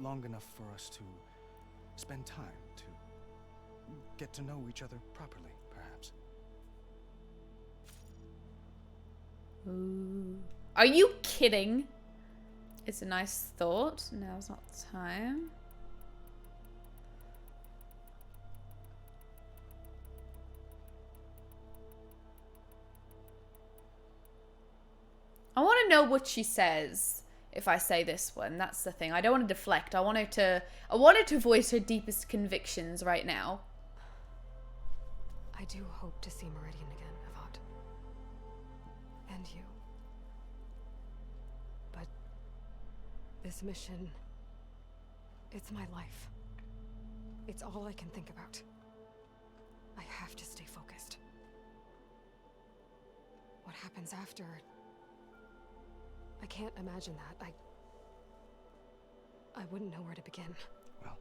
Long enough for us to spend time, to get to know each other properly, perhaps. Ooh. Are you kidding? It's a nice thought. Now's not the time. I want to know what she says if I say this one. That's the thing. I don't want to deflect. I want her to voice her deepest convictions right now. I do hope to see Meridian again, Avad. And you. But this mission, it's my life. It's all I can think about. I have to stay focused. What happens after? I can't imagine that. I wouldn't know where to begin. Well,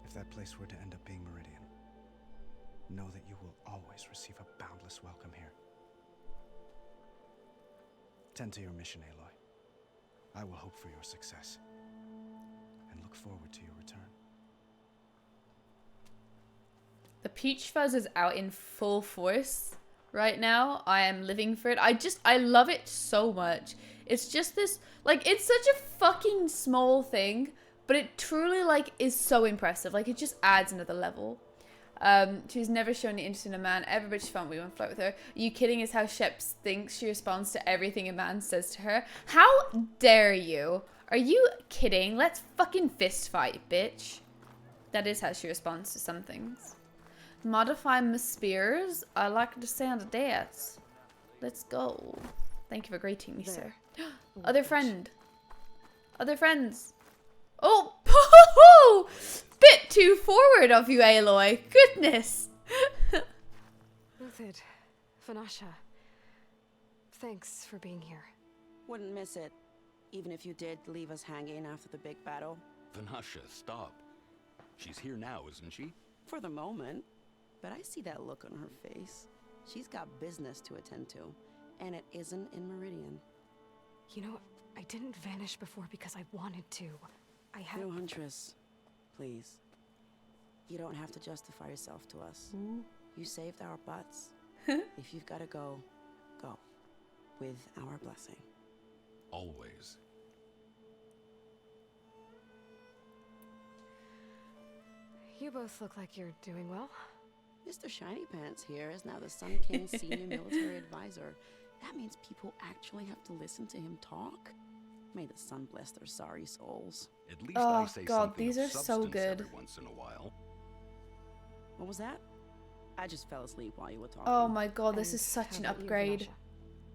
if that place were to end up being Meridian, know that you will always receive a boundless welcome here. Tend to your mission, Aloy. I will hope for your success. And look forward to your return. The peach fuzz is out in full force right now. I am living for it. I love it so much. It's just this, like, it's such a fucking small thing, but it truly, like, is so impressive. Like, it just adds another level. She's never shown any interest in a man ever, but she found we want to flirt with her. Are you kidding? Is how Sheps thinks she responds to everything a man says to her. How dare you? Are you kidding? Let's fucking fist fight, bitch. That is how she responds to some things. Modify my spears. I like the sound of that. Let's go. Thank you for greeting me, sir. Other friend. Other friends. Oh, bit too forward of you, Aloy. Goodness. Uthid, Vanasha, thanks for being here. Wouldn't miss it, even if you did leave us hanging after the big battle. Vanasha, stop. She's here now, isn't she? For the moment. But I see that look on her face. She's got business to attend to, and it isn't in Meridian. You know, I didn't vanish before because I wanted to. I had... No, Huntress, please. You don't have to justify yourself to us. You saved our butts. If you've got to go, go. With our blessing. Always. You both look like you're doing well. Mr. Shiny Pants here is now the Sun King's senior military advisor. That means people actually have to listen to him talk. May the sun bless their sorry souls. At least I say God, something these of are so substance good. every once in a while. What was that? I just fell asleep while you were talking. Oh my god, this is such an upgrade.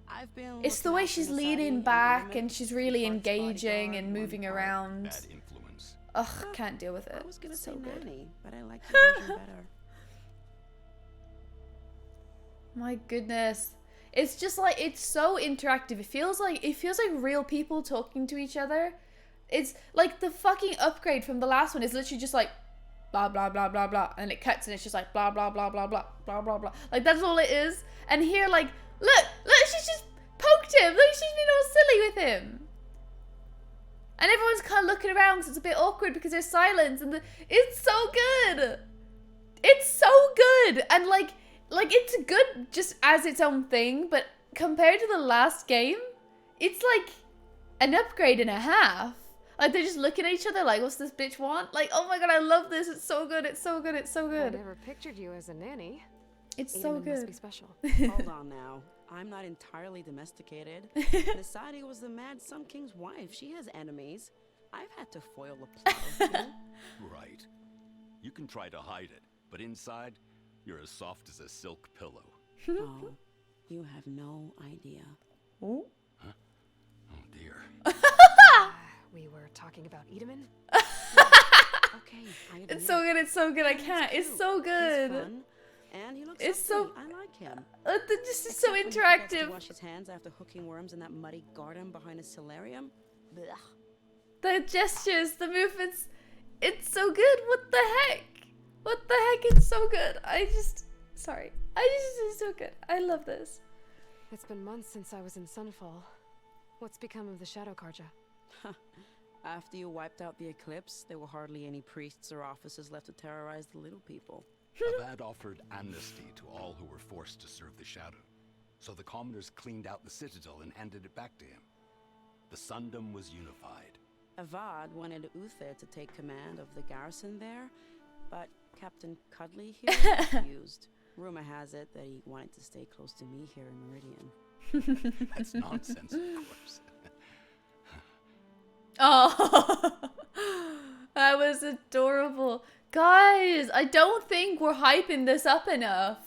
I've been It's the way she's leaning back and she's really engaging and moving around. Bad influence. Ugh, can't deal with it. I was gonna So say good. nanny, but I like your version better. My goodness. It's just like, it's so interactive. It feels like real people talking to each other. It's like the fucking upgrade from the last one is literally just like blah blah blah blah blah, and it cuts and it's just like blah blah blah blah blah blah blah blah. Like that's all it is. And here, like, look, she's just poked him. Look, she's been all silly with him. And everyone's kind of looking around because it's a bit awkward because there's silence, and it's so good. It's so good, and like it's good just as its own thing, but compared to the last game, it's like an upgrade and a half. Like they're just looking at each other like, what's this bitch want? Like, oh my god, I love this. It's so good. It's so good. It's so good. I never pictured you as a nanny. It's so Aiden must good. be special. Hold on now. I'm not entirely domesticated. Nisadi was the Mad Sun King's wife. She has enemies. I've had to foil a plot or two. Right. You can try to hide it, but inside, you're as soft as a silk pillow. Oh, you have no idea. Oh? Huh? Oh dear. We were talking about Edaman? Okay, I admit It's so good. It's so good. I He's can't. It's cute. so good. He's fun, and he looks It's so so- sweet. I like him. This is so Except when he forgets to interactive. wash his hands after hooking worms in that muddy garden behind his solarium. Blech. The gestures, the movements. It's so good. What the heck? What the heck? It's so good. Sorry. It's so good. I love this. It's been months since I was in Sunfall. What's become of the Shadow Karja? After you wiped out the eclipse, there were hardly any priests or officers left to terrorize the little people. Avad offered amnesty to all who were forced to serve the Shadow. So the commoners cleaned out the citadel and handed it back to him. The Sundom was unified. Avad wanted Uther to take command of the garrison there, but Captain Cudley here refused. Rumor has it that he wanted to stay close to me here in Meridian. That's nonsense, of course. Oh, that was adorable. Guys, I don't think we're hyping this up enough.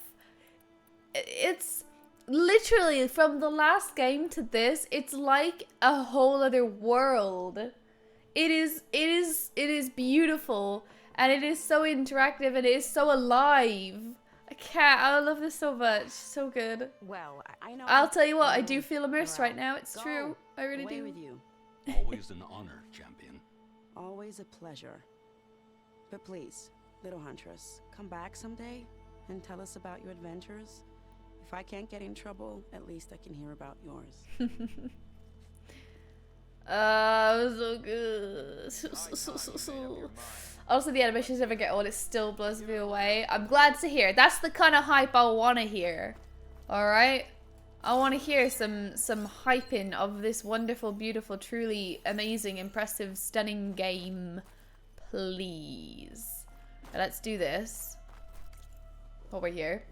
It's literally from the last game to this, it's like a whole other world. It is beautiful, and it is so interactive, and it is so alive. I love this so much. So good. Well, I know. I'll tell you what, I do feel immersed right now. It's Go. true. I really Away do. with you. Always an honor, champion. Always a pleasure. But please, little Huntress, come back someday and tell us about your adventures. If I can't get in trouble, at least I can hear about yours. So good. Also, the animations never get old. It still blows me away. I'm glad to hear. That's the kind of hype I want to hear. Alright? I want to hear some hyping of this wonderful, beautiful, truly amazing, impressive, stunning game. Please. Let's do this. While we're here.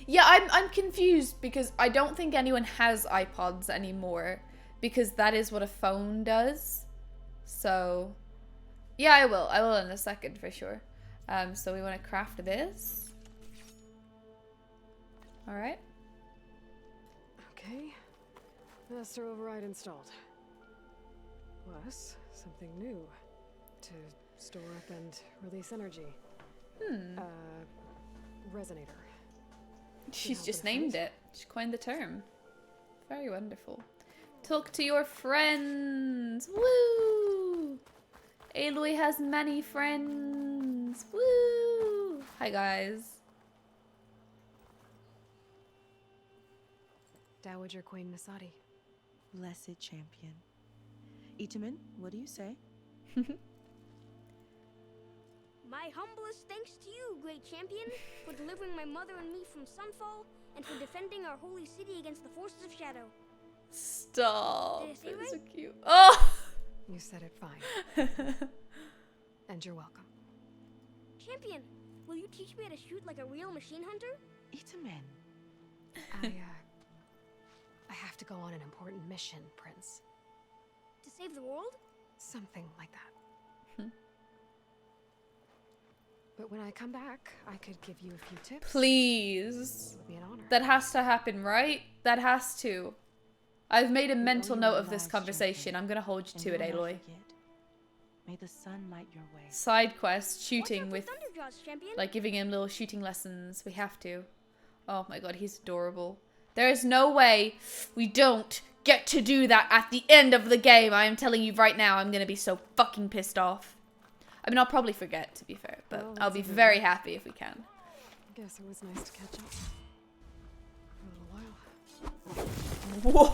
Yeah, I'm confused because I don't think anyone has iPods anymore. Because that is what a phone does. So, yeah, I will. I will in a second for sure. So we want to craft this. Alright. Okay. Master override installed. Plus, something new. To store up and release energy. Resonator. She's just named it. She coined the term. Very wonderful. Talk to your friends. Woo! Aloy has many friends. Woo! Hi, guys. Dowager Queen Nasadi. Blessed champion. Itamen, what do you say? My humblest thanks to you, great champion, for delivering my mother and me from Sunfall, and for defending our holy city against the forces of Shadow. Stop. Did I say That's so right? cute. Oh! You said it fine. And you're welcome. Champion, will you teach me how to shoot like a real machine hunter? Itamen. I have to go on an important mission, Prince. To save the world? Something like that. But when I come back, I could give you a few tips. Please. It would be an honor. That has to happen, right? That has to. I've made a mental note of this conversation. I'm gonna hold you to it, Aloy. May the sun light your way. Side quest, shooting with, Thunderjaws, champion. like giving him little shooting lessons. We have to. Oh my god, he's adorable. There is no way we don't get to do that at the end of the game. I am telling you right now, I'm gonna be so fucking pissed off. I mean, I'll probably forget, to be fair, but Well, I'll that's be a good very one. happy if we can. Guess it was nice to catch up. For a little while.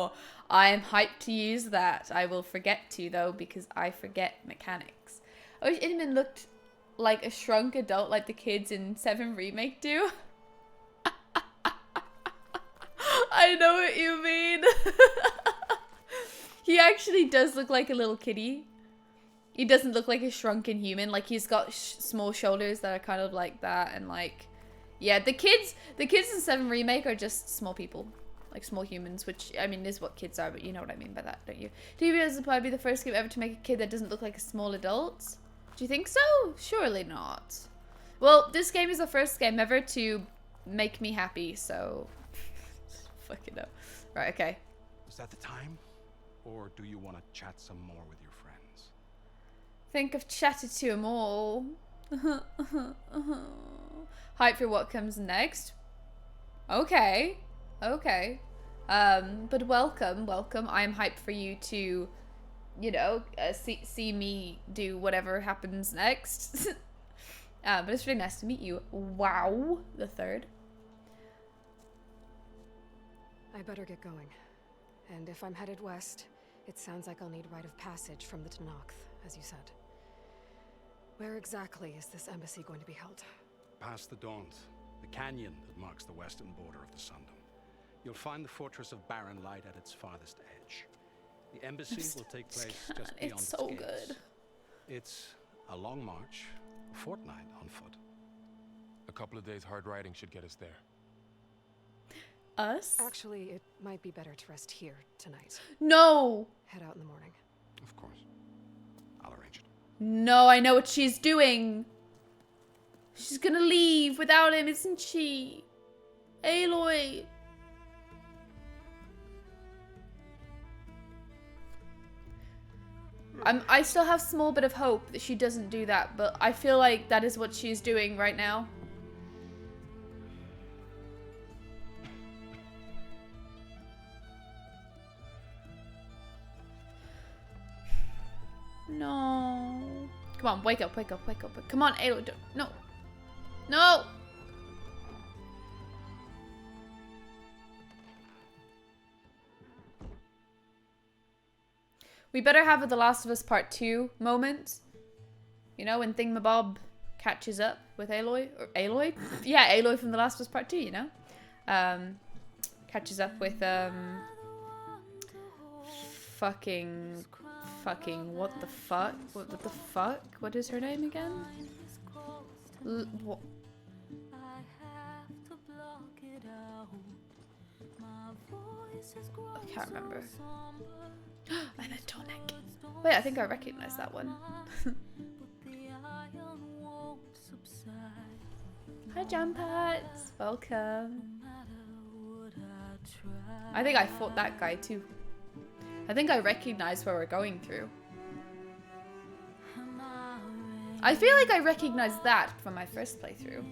Whoa! I am hyped to use that. I will forget to, though, because I forget mechanics. I wish Inman looked like a shrunk adult like the kids in 7 Remake do. I know what you mean. He actually does look like a little kitty. He doesn't look like a shrunken human. Like, he's got small shoulders that are kind of like that, and like, yeah, the kids in 7 Remake are just small people, like small humans, which I mean is what kids are, but you know what I mean by that, don't you? TBS will probably be the first game ever to make a kid that doesn't look like a small adult. Do you think so? Surely not. Well, this game is the first game ever to make me happy, so fucking no. Right, okay. Is that the time? Or do you want to chat some more with your friends? Think I've chatted to them all. Hype for what comes next. Okay. Okay. But welcome. I'm hyped for you to, you know, see me do whatever happens next. But it's really nice to meet you. Wow. The third. I better get going. And if I'm headed west, it sounds like I'll need rite of passage from the Tenakth, as you said. Where exactly is this embassy going to be held? Past the Daunt, the canyon that marks the western border of the Sundom. You'll find the fortress of Barren Light at its farthest edge. The embassy will take place just beyond It's its so gates. good. It's a long march, a fortnight on foot. A couple of days hard riding should get us there. Us? Actually, it might be better to rest here tonight. No. Head out in the morning. Of course. I'll arrange it. No, I know what she's doing. She's gonna leave without him, isn't she? Aloy. I still have small bit of hope that she doesn't do that, but I feel like that is what she's doing right now. No. Come on, wake up, wake up, wake up. Come on, Aloy. No. No! We better have a The Last of Us Part 2 moment. You know, when Thingamabob catches up with Aloy. Or Aloy? Yeah, Aloy from The Last of Us Part 2, you know? Catches up with, fucking, what the fuck? What the fuck? What is her name again? What? I can't remember. I meant Tonic. Wait, I think I recognize that one. Hi, Jampats. Welcome. I think I fought that guy too. I think I recognize where we're going through. I feel like I recognize that from my first playthrough.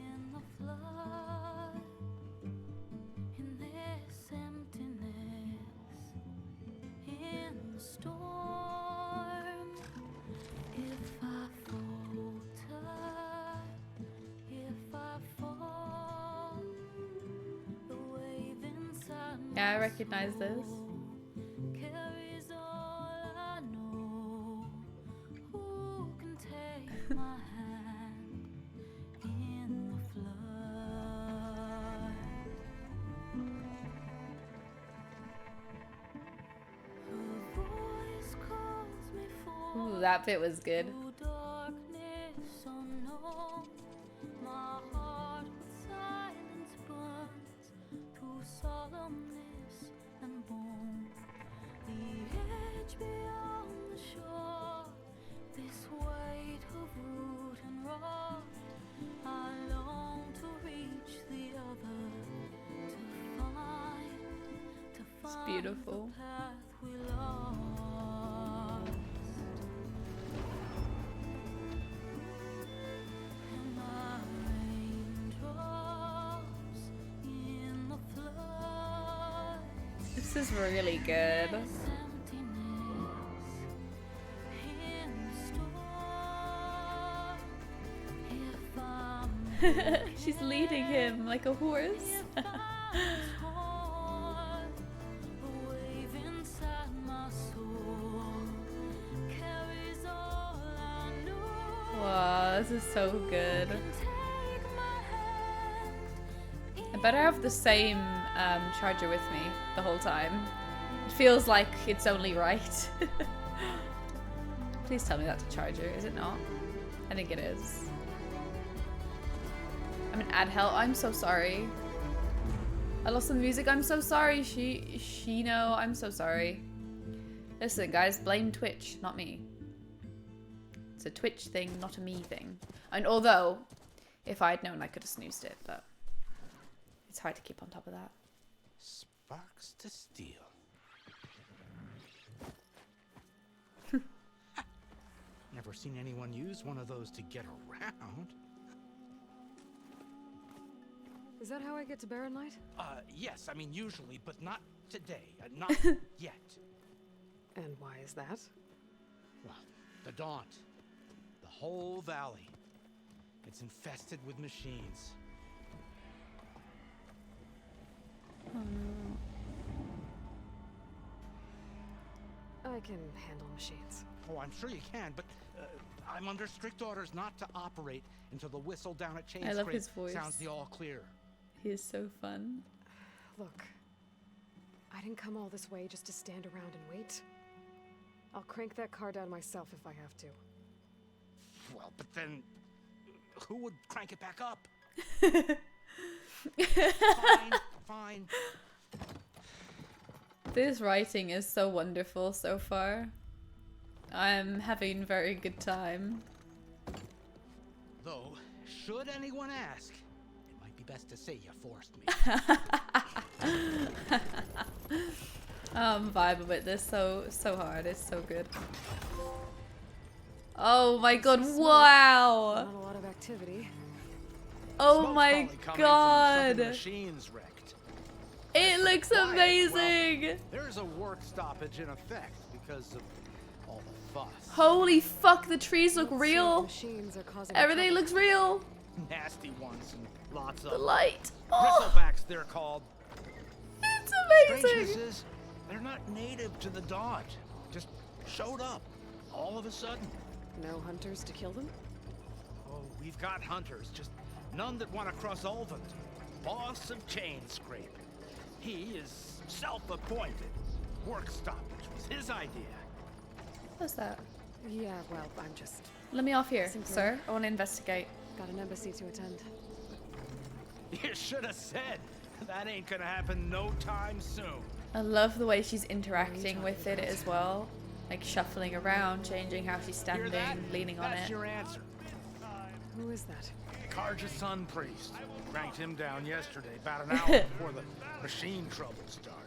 Yeah, I recognize this. Ooh, that bit was good. It's beautiful. This is really good. She's leading him like a horse. Wow, this is so good. I better have the same charger with me the whole time. It feels like it's only right. Please tell me that's a charger, is it not? I think it is. I'm an ad hell. I'm so sorry. I lost the music. I'm so sorry. Shino, I'm so sorry. Listen, guys, blame Twitch, not me. It's a Twitch thing, not a me thing. And although, if I had known, I could have snoozed it, but it's hard to keep on top of that. Sparks to steel. Never seen anyone use one of those to get around. Is that how I get to Barren Light? Yes, I mean usually, but not today. Not yet. And why is that? Well, the Daunt. The whole valley. It's infested with machines. Oh no. I can handle machines. Oh, I'm sure you can, but I'm under strict orders not to operate until the whistle down at Chain I love Scrape his voice. sounds the all clear. He is so fun. Look, I didn't come all this way just to stand around and wait. I'll crank that car down myself if I have to. Well, but then who would crank it back up? Fine. This writing is so wonderful so far. I'm having a very good time. Though, should anyone ask, it might be best to say you forced me. I'm vibing with this so hard. It's so good. Oh my god! Wow! Not a lot of activity. Oh my god! Machines wrecked. It looks amazing. Well, there's a work stoppage in effect because of all the fuss. Holy fuck! The trees look real. Everything looks real. Nasty ones and lots of the light. Bristlebacks, they're called. It's amazing. Strangeness is, they're not native to the Daunt. Just showed up all of a sudden. No hunters to kill them? Oh, we've got hunters, just none that want to cross Ulvund. Boss of Chainscrape. He is self-appointed. Work stoppage was his idea. What's that? Yeah, well, I'm just... Let me off here, Simply- sir. I want to investigate. Got an embassy to attend. You should have said. That ain't gonna happen no time soon. I love the way she's interacting with it as well. Like shuffling around, changing how she's standing, leaning on That's it. your answer. Who is that? Karja Sun Priest. Cranked him down yesterday, about an hour before the machine trouble started.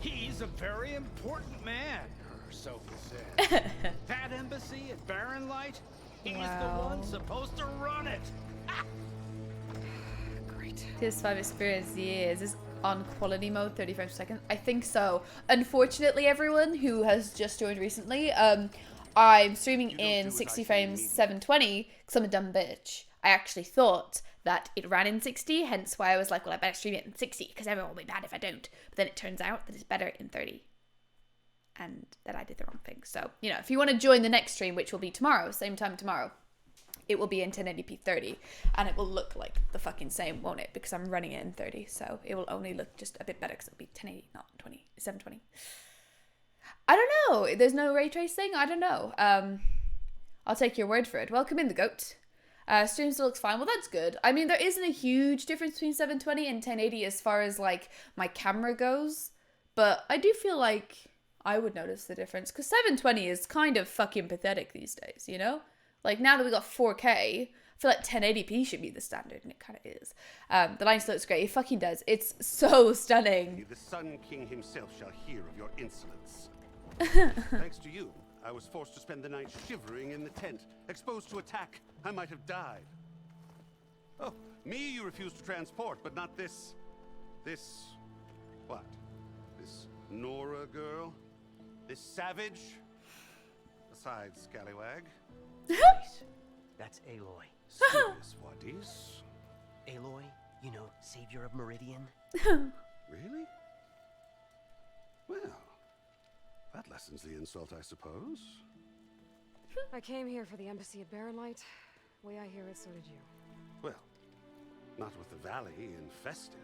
He's a very important man, or so he said. That embassy at Barren Light, he's the one supposed to run it. Great. PS5 experience years is on quality mode, 30 frames per second. I think so. Unfortunately, everyone who has just joined recently, I'm streaming in 60 frames 720 because I'm a dumb bitch. I actually thought that it ran in 60, hence why I was like, well, I better stream it in 60 because everyone will be mad if I don't. But then it turns out that it's better in 30. And that I did the wrong thing. So, you know, if you want to join the next stream, which will be tomorrow, same time tomorrow, it will be in 1080p 30. And it will look like the fucking same, won't it? Because I'm running it in 30. So it will only look just a bit better because it'll be 1080, not 720. I don't know. There's no ray tracing. I don't know. I'll take your word for it. Welcome in, the goat. Stream still looks fine. Well, that's good. I mean, there isn't a huge difference between 720 and 1080 as far as like my camera goes, but I do feel like I would notice the difference because 720 is kind of fucking pathetic these days, you know? Like now that we got 4K, I feel like 1080p should be the standard, and it kind of is. The line still looks great. It fucking does. It's so stunning. The Sun King himself shall hear of your insolence. Thanks to you, I was forced to spend the night shivering in the tent, exposed to attack. I might have died. Oh, me you refuse to transport, but not this... what? This Nora girl? This savage? Besides, scallywag. That's Aloy. Serious Wadis? Aloy, you know, savior of Meridian. Really? Well, that lessens the insult, I suppose. I came here for the embassy at Barren Light. Way I hear it, so did you. Well, not with the valley infested.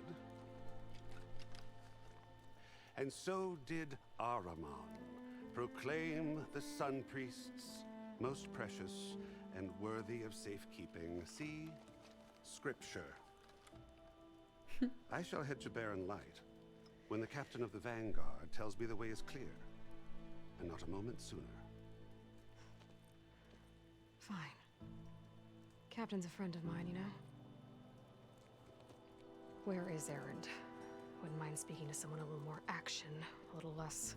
And so did Ahriman, proclaim the Sun Priests most precious and worthy of safekeeping. See Scripture. I shall head to Barren Light when the captain of the Vanguard tells me the way is clear, and not a moment sooner. Fine. Captain's a friend of mine, you know? Where is Erend? Wouldn't mind speaking to someone a little more action, a little less...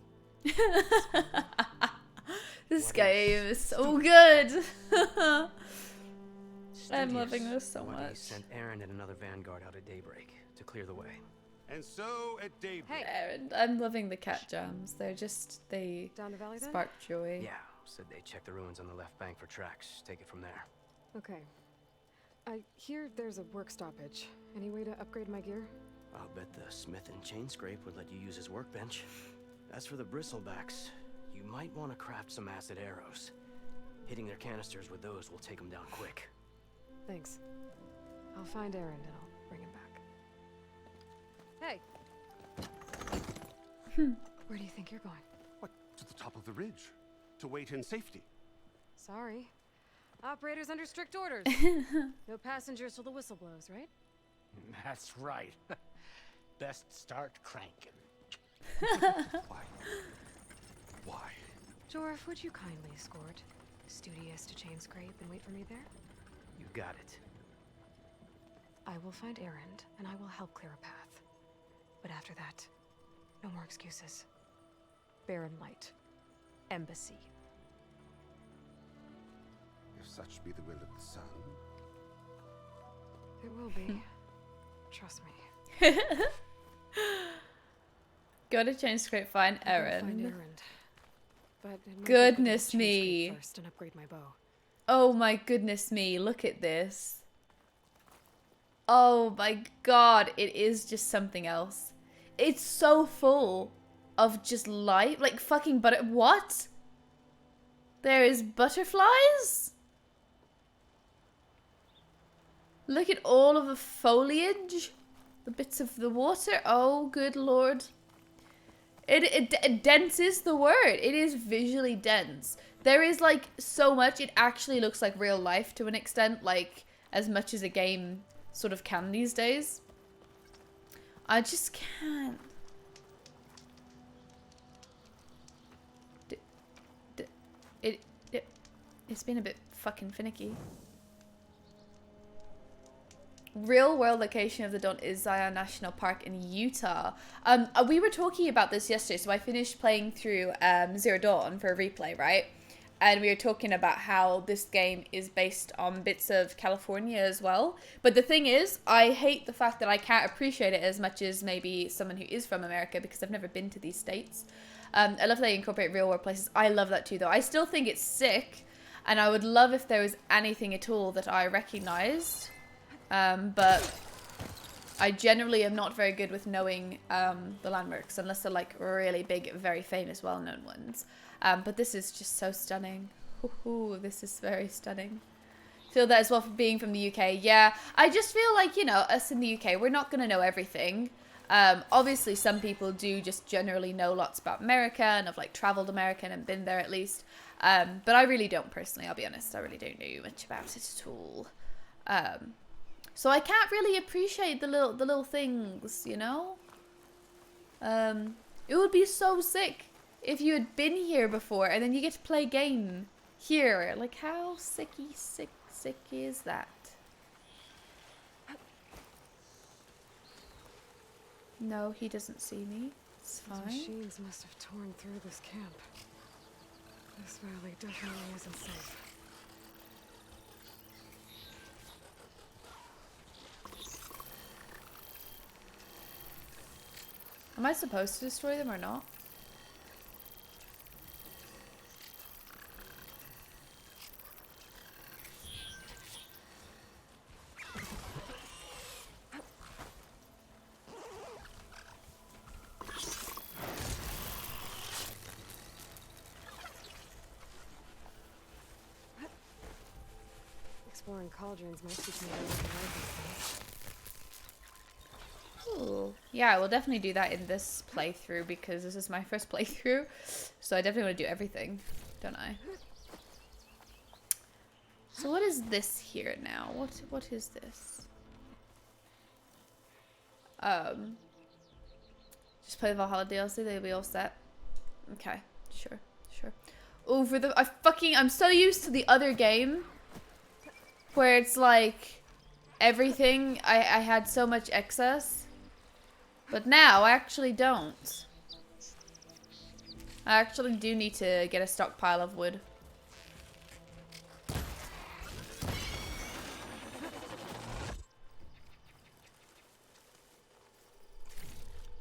This game is so good. I'm loving this so He much. sent Aaron and another vanguard out at daybreak to clear the way. And so at daybreak. Aaron, I'm loving the cat jams. They're just, they Down the valley then? spark joy. Yeah, said they checked the ruins on the left bank for tracks. Take it from there. Okay. I hear there's a work stoppage. Any way to upgrade my gear? I'll bet the smith in Chainscrape would let you use his workbench. As for the bristlebacks, you might want to craft some acid arrows. Hitting their canisters with those will take them down quick. Thanks. I'll find Erend and I'll bring him back. Hey! Where do you think you're going? What, to the top of the ridge? To wait in safety? Sorry. Operator's under strict orders. No passengers till the whistle blows, right? That's right. Best start cranking. Why? Jorf, would you kindly escort Studious to Chainscrape and wait for me there? You got it. I will find Erend, and I will help clear a path. But after that, no more excuses. Barren Light. Embassy. If such be the will of the sun. It will be. Trust me. Go to Chainscrape, find Erend. Find Erend. But it might Goodness be good to me. Chainscrape first and upgrade my bow. Oh my goodness me, look at this. Oh my god, it is just something else. It's so full. of just life. Like fucking what? There is butterflies? Look at all of the foliage. The bits of the water. Oh, good lord. Dense is the word. It is visually dense. There is like so much. It actually looks like real life to an extent. Like as much as a game sort of can these days. I just can't. It's been a bit fucking finicky. Real world location of the Dawn is Zion National Park in Utah. We were talking about this yesterday, so I finished playing through Zero Dawn for a replay, right? And we were talking about how this game is based on bits of California as well. But the thing is, I hate the fact that I can't appreciate it as much as maybe someone who is from America, because I've never been to these states. I love that they incorporate real world places. I love that too, though. I still think it's sick, and I would love if there was anything at all that I recognized. But I generally am not very good with knowing the landmarks, unless they're like really big, very famous, well-known ones. But this is just so stunning. Ooh, this is very stunning. Feel that as well for being from the UK. Yeah, I just feel like, you know, us in the UK, we're not going to know everything. Obviously, some people do just generally know lots about America and have like traveled America and been there at least. But I really don't personally, I'll be honest. I really don't know much about it at all. So I can't really appreciate the little things, you know? It would be so sick if you had been here before and then you get to play a game here. Like, how sick is that? No, he doesn't see me. It's fine. Those machines must have torn through this camp. This valley definitely isn't safe. Am I supposed to destroy them or not? Exploring cauldrons might teach me how to avoid these things. Ooh. Yeah, I will definitely do that in this playthrough because this is my first playthrough. So I definitely want to do everything, don't I? So what is this here now? What is this? Just play the Valhalla DLC, they'll be all set. Okay, sure. Over the I'm so used to the other game where it's like everything I had so much excess. But now, I actually don't. I actually do need to get a stockpile of wood.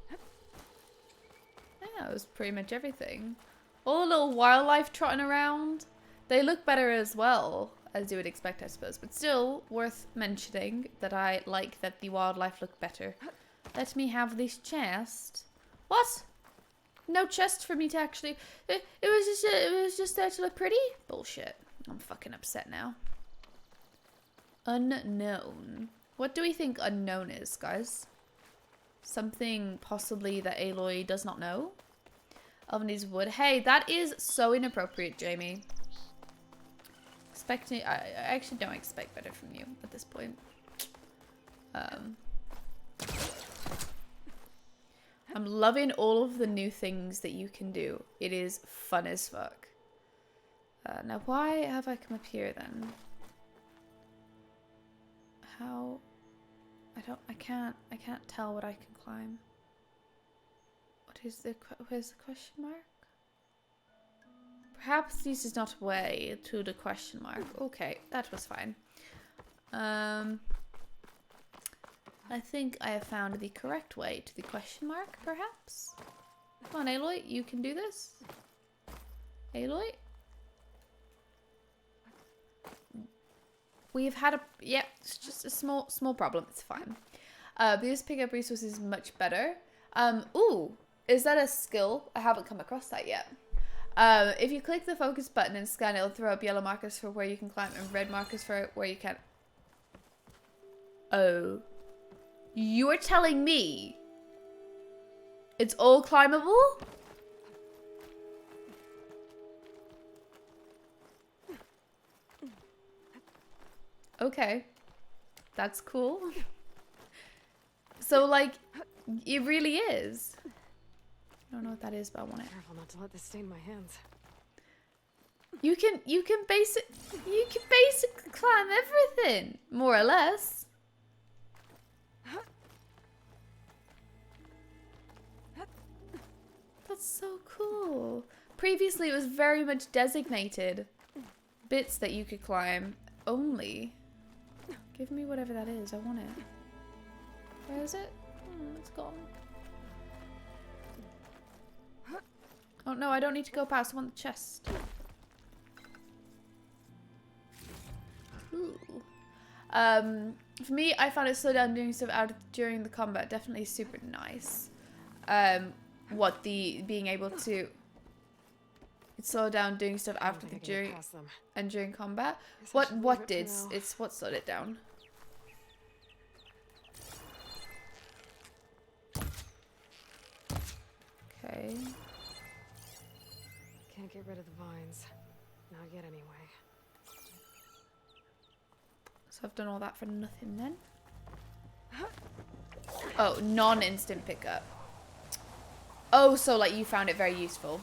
Yeah, that was pretty much everything. All the little wildlife trotting around. They look better as well, as you would expect, I suppose. But still, worth mentioning that I like that the wildlife look better. Let me have this chest. What? No chest for me to actually... It was just there to look pretty? Bullshit. I'm fucking upset now. Unknown. What do we think unknown is, guys? Something possibly that Aloy does not know? Oven needs wood. Hey, that is so inappropriate, Jamie. I actually don't expect better from you at this point. I'm loving all of the new things that you can do. It is fun as fuck. Now why have I come up here then? How? I can't tell what I can climb. Where's the question mark? Perhaps this is not way to the question mark. Okay, that was fine. I think I have found the correct way to the question mark, perhaps? Come on, Aloy, you can do this. Aloy? We've had a... Yeah, it's just a small problem. It's fine. These pickup resources much better. Ooh, Is that a skill? I haven't come across that yet. If you click the focus button and scan, it'll throw up yellow markers for where you can climb and red markers for where you can't. Oh. You're telling me it's all climbable? Okay. That's cool. So, like, it really is. I don't know what that is, but I want it. Careful not to let this stain my hands. You can basically climb everything, more or less. That's so cool. Previously, it was very much designated bits that you could climb only. Give me whatever that is. I want it. Where is it? It's gone. Oh no, I don't need to go past. I want the chest. Ooh. For me, I found it slow down doing stuff during the combat definitely super nice. What the being able to slow down doing stuff after the during combat. What did it's what slowed it down. Okay. Can't get rid of the vines. Not yet anyway. So I've done all that for nothing then. Oh, non-instant pickup. Oh, so like you found it very useful.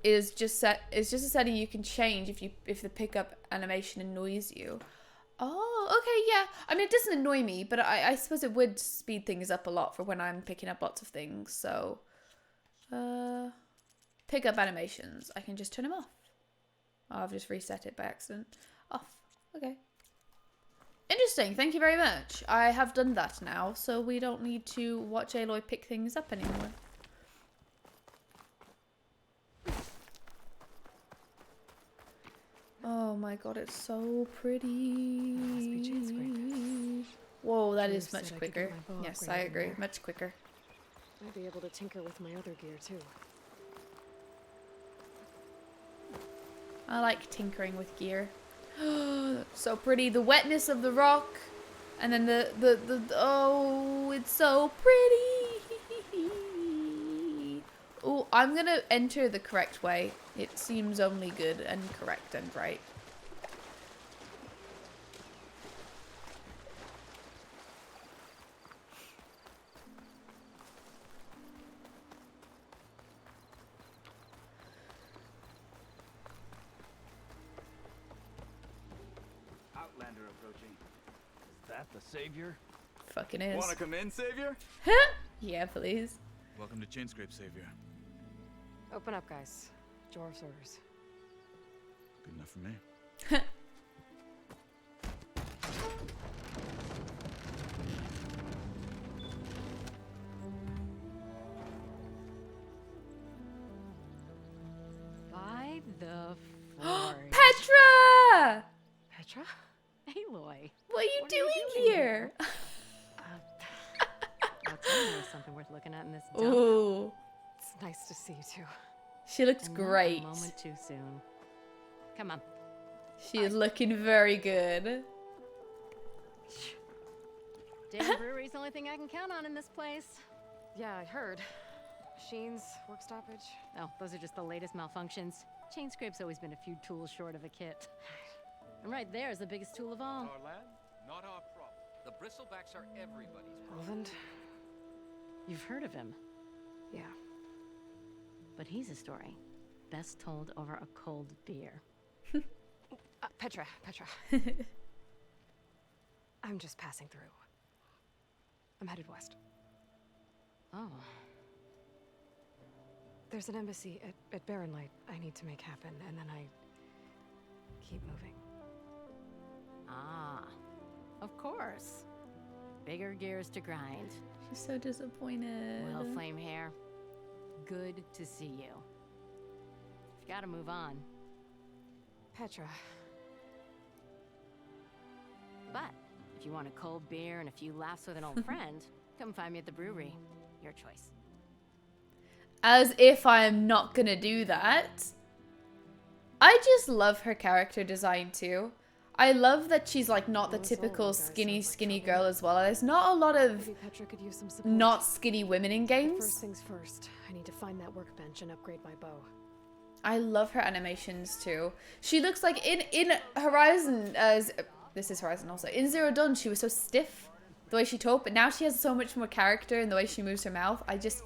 It's just a setting you can change if the pickup animation annoys you. Oh, okay, yeah. I mean, it doesn't annoy me, but I suppose it would speed things up a lot for when I'm picking up lots of things. So, pickup animations. I can just turn them off. Oh, I've just reset it by accident. Off. Okay. Interesting. Thank you very much. I have done that now, so we don't need to watch Aloy pick things up anymore. Oh my god, it's so pretty. Whoa, that is much quicker. Yes, I agree. Much quicker. Might be able to tinker with my other gear too. I like tinkering with gear. So pretty. The wetness of the rock. And then the oh, it's so pretty. Oh, I'm gonna enter the correct way. It seems only good and correct and right. Outlander approaching. Is that the Savior? Fucking is. Wanna come in, Savior? Yeah, please. Welcome to Chainscrape, Savior. Open up, guys. Jorv's orders. Good enough for me. By the forge. Petra! Petra? Aloy. What are you doing here? I'll tell you there's something worth looking at in this dump. Ooh. It's nice to see you too. She looks And not great. a moment too soon. Come on. She is looking very good. Dam Brewery's the only thing I can count on in this place. Yeah, I heard. Machines, work stoppage. Oh, those are just the latest malfunctions. Chainscrape's always been a few tools short of a kit. And right there is the biggest tool of all. Our land, not our problem. The bristlebacks are everybody's problem. Roland? You've heard of him. Yeah. But he's a story best told over a cold beer. Petra. I'm just passing through. I'm headed west. Oh. There's an embassy at Barren Light I need to make happen, and then I keep moving. Ah. Of course. Bigger gears to grind. She's so disappointed. Well, Flame Hair, good to see you. You've got to move on. Petra. But if you want a cold beer and a few laughs with an old friend, Come find me at the brewery. Your choice. As if I'm not gonna do that. I just love her character design too. I love that she's like not the typical skinny girl as well. There's not a lot of not skinny women in games. First things first, I need to find that workbench and upgrade my bow. I love her animations too. She looks like in Horizon, this is Horizon also. In Zero Dawn, she was so stiff, the way she talked, but now she has so much more character in the way she moves her mouth. I just,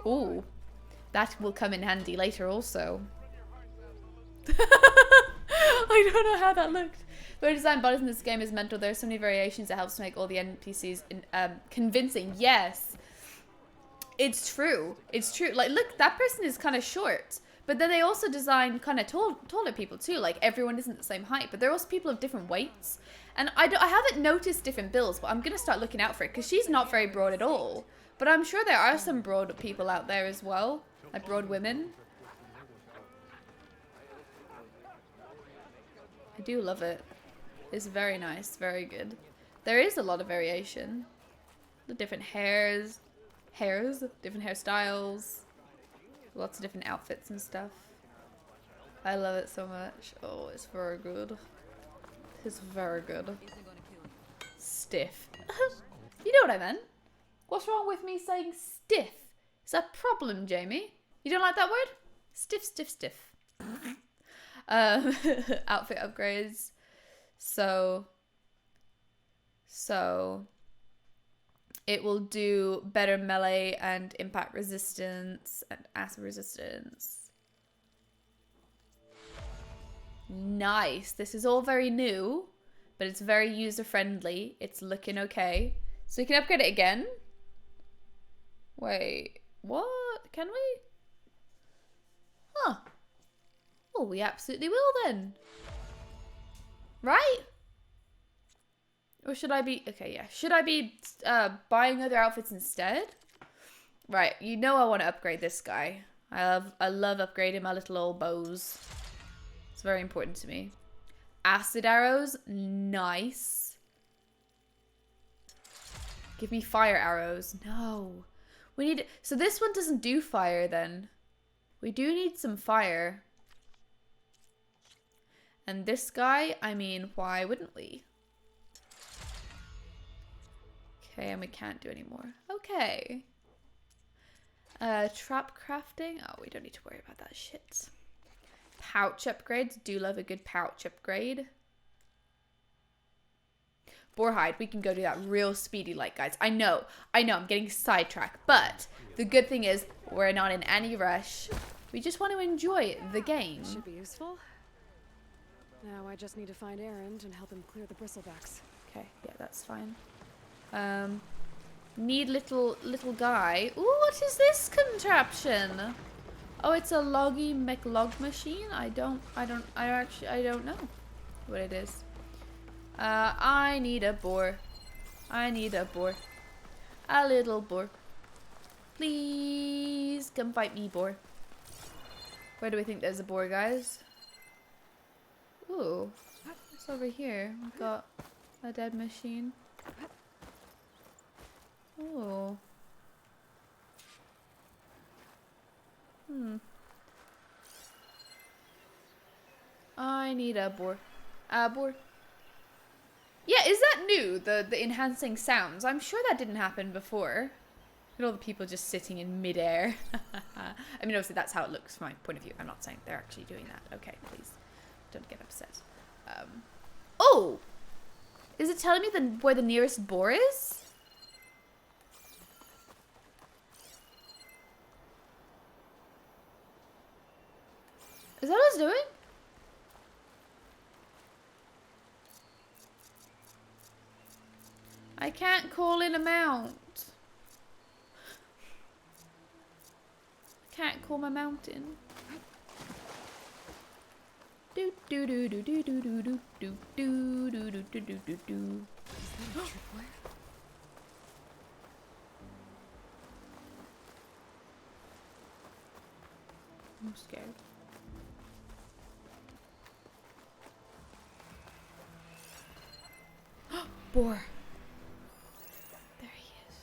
ooh, that will come in handy later also. I don't know how that looked. The way design bodies in this game is mental. There are so many variations that helps to make all the NPCs convincing. Yes, it's true. It's true. Like, look, that person is kind of short. But then they also design kind of taller people too. Like, everyone isn't the same height. But there are also people of different weights. And I haven't noticed different builds, but I'm going to start looking out for it. Because she's not very broad at all. But I'm sure there are some broad people out there as well. Like, broad women. I do love it. It's very nice. Very good. There is a lot of variation. The different hairs, different hairstyles. Lots of different outfits and stuff. I love it so much. Oh, it's very good. It's very good. Stiff. You know what I meant? What's wrong with me saying stiff? Is that a problem, Jamie? You don't like that word? Stiff, stiff, stiff. Outfit upgrades. So it will do better melee and impact resistance and acid resistance. Nice. This is all very new, but it's very user friendly. It's looking okay. So we can upgrade it again. Wait, what? Can we? Huh. Oh, we absolutely will then. Right? Or should I be... Okay, yeah. Should I be buying other outfits instead? Right, you know I want to upgrade this guy. I love upgrading my little old bows. It's very important to me. Acid arrows. Nice. Give me fire arrows. No. We need... So this one doesn't do fire then. We do need some fire. And this guy, I mean, why wouldn't we? Okay, and we can't do any more. Okay. Trap crafting. Oh, we don't need to worry about that shit. Pouch upgrades. Do love a good pouch upgrade. Boarhide. We can go do that real speedy like, guys. I know. I'm getting sidetracked. But the good thing is we're not in any rush. We just want to enjoy the game. Should be useful. Now I just need to find Erend and help him clear the bristlebacks. Okay, yeah, that's fine. Need little guy. Ooh, what is this contraption? Oh, it's a loggy McLog machine. I don't know what it is. I need a boar. I need a boar. A little boar. Please come fight me, boar. Where do we think there's a boar, guys? Ooh, it's over here. We've got a dead machine. Oh. I need a boar. A boar. Yeah, is that new? The enhancing sounds. I'm sure that didn't happen before. Look at all the people just sitting in midair. I mean, obviously that's how it looks from my point of view. I'm not saying they're actually doing that. Okay, please. Don't get upset. Oh! Is it telling me where the nearest boar is? Is that what it's doing? I can't call in a mount. I can't call my mount in. Do do do do do do do do do do do do do do do do. Is that a tripwire? I'm scared. Boar. There he is.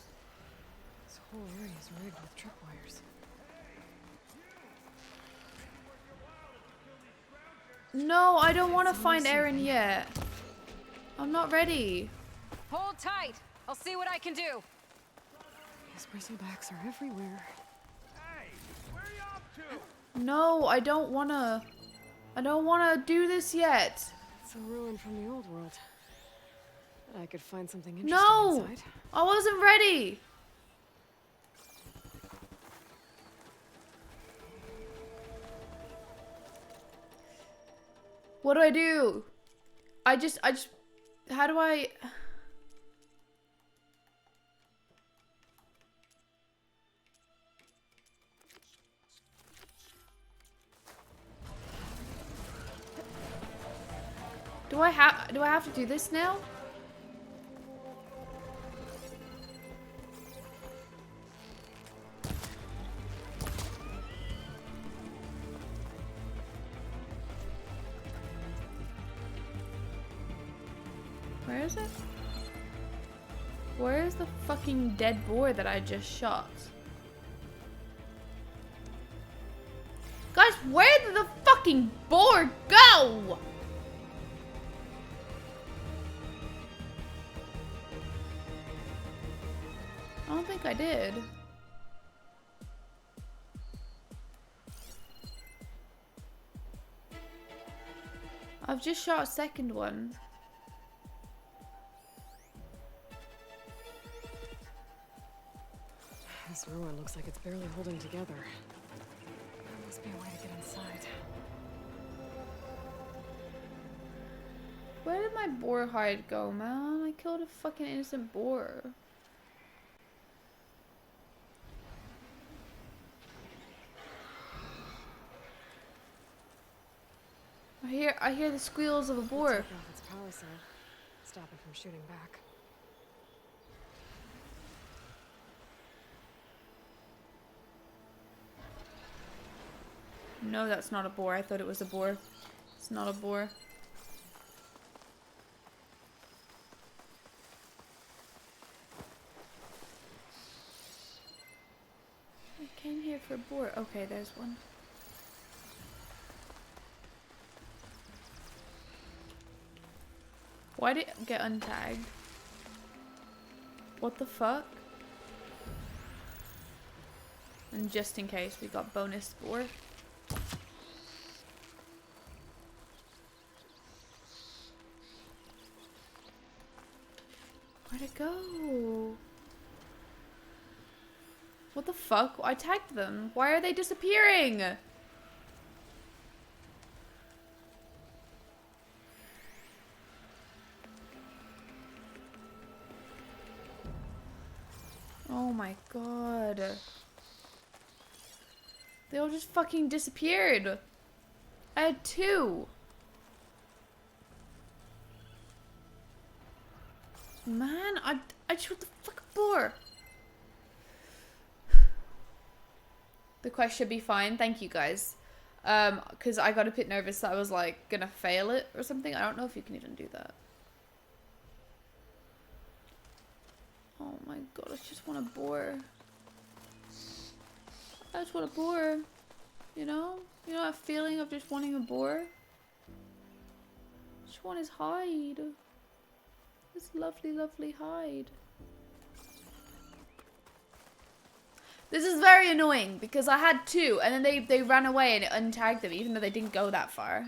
No, I don't want to find Eren yet. I'm not ready. Hold tight. I'll see what I can do. These bristlebacks are everywhere. Hey, where are you off to? No, I don't wanna. I don't wanna do this yet. It's a ruin from the old world. Bet I could find something interesting No! inside. I wasn't ready. What do I do? I just, how do I? Do I have to do this now? Where is it? Where is the fucking dead boar that I just shot? Guys, where did the fucking boar go? I don't think I did. I've just shot a second one. This ruin looks like it's barely holding together. There must be a way to get inside. Where did my boar hide go, man? I killed a fucking innocent boar. I hear the squeals of a boar. Take off its power cell. Stop it from shooting back. No, that's not a boar. I thought it was a boar. It's not a boar. I came here for a boar. Okay, there's one. Why did it get untagged? What the fuck? And just in case, we got bonus boar. Where'd it go? What the fuck? I tagged them. Why are they disappearing? Oh my god. They all just fucking disappeared. I had 2. Man, I shot the fucking boar. The quest should be fine. Thank you guys. Because I got a bit nervous that I was like gonna fail it or something. I don't know if you can even do that. Oh my god, I just want a boar. I just want a boar. You know? You know that feeling of just wanting a boar? Just want his hide. This lovely, lovely hide. This is very annoying because I had 2 and then they ran away and it untagged them even though they didn't go that far.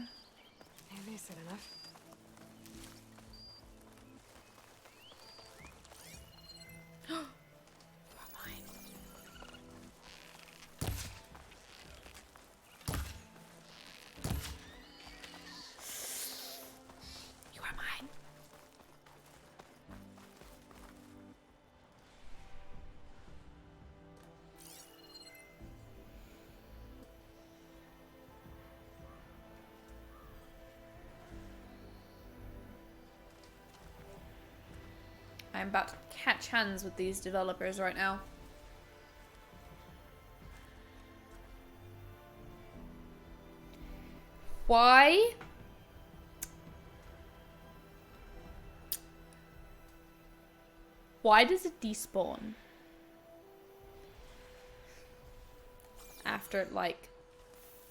Maybe I said enough. You are mine. I'm about to catch hands with these developers right now. Why? Why does it despawn? After like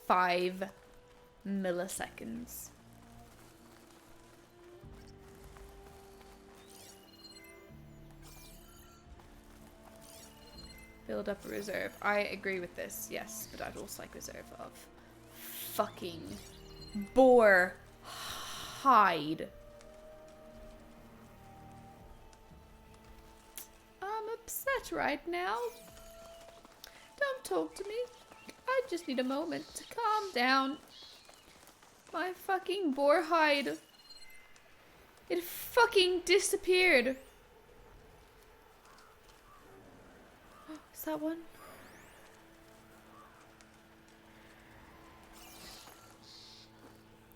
5 milliseconds. Build up a reserve. I agree with this, yes, but I'd also like reserve of fucking boar hide. I'm upset right now. Don't talk to me. I just need a moment to calm down. My fucking boar hide. It fucking disappeared. Is that one?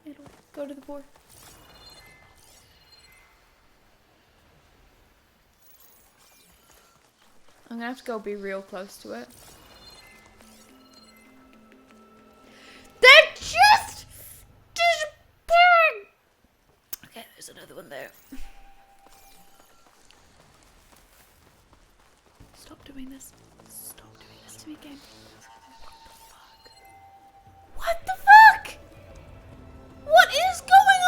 It'll go to the boar. I'm gonna have to go be real close to it. They're just disappearing! Okay, there's another one there. Stop doing this. Stop doing this to me, game. What the fuck? What is going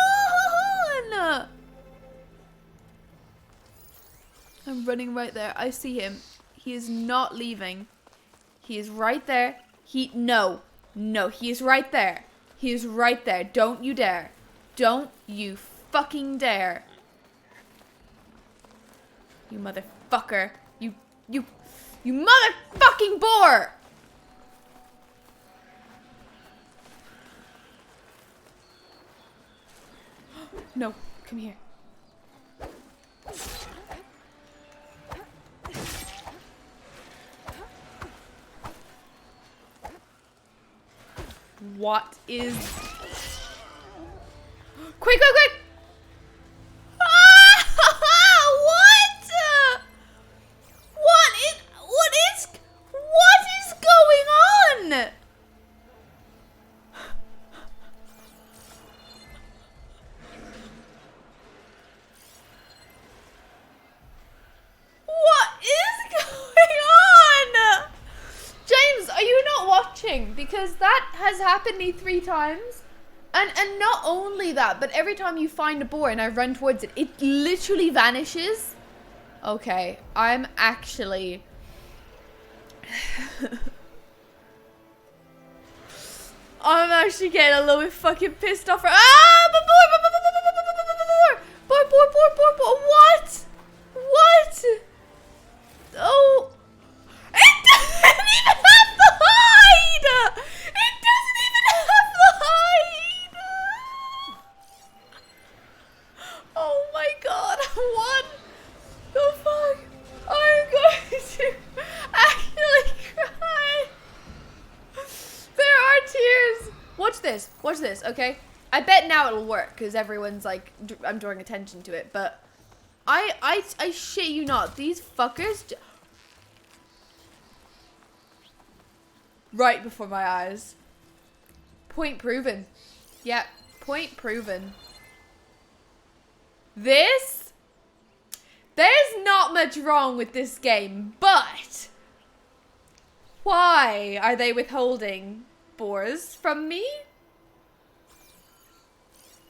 on? I'm running right there. I see him. He is not leaving. He is right there. No, he is right there. He is right there. Don't you dare. Don't you fucking dare. You motherfucker. You motherfucking boar! No, come here. What is... Quick! What is going on? What is going on? James, are you not watching? Because that has happened to me 3 times. And not only that, but every time you find a boar and I run towards it, it literally vanishes. Okay, I'm actually... I'm actually getting a little bit fucking pissed off. Ah, but boar! What? What? Oh. It doesn't even have the hide! It doesn't even have the hide! Oh my god, what the fuck? I'm going to actually cry. There are tears. Watch this, okay? I bet now it'll work because everyone's like, I'm drawing attention to it, but I shit you not, these fuckers right before my eyes. Point proven. Yeah, point proven. There's not much wrong with this game, but why are they withholding boars from me?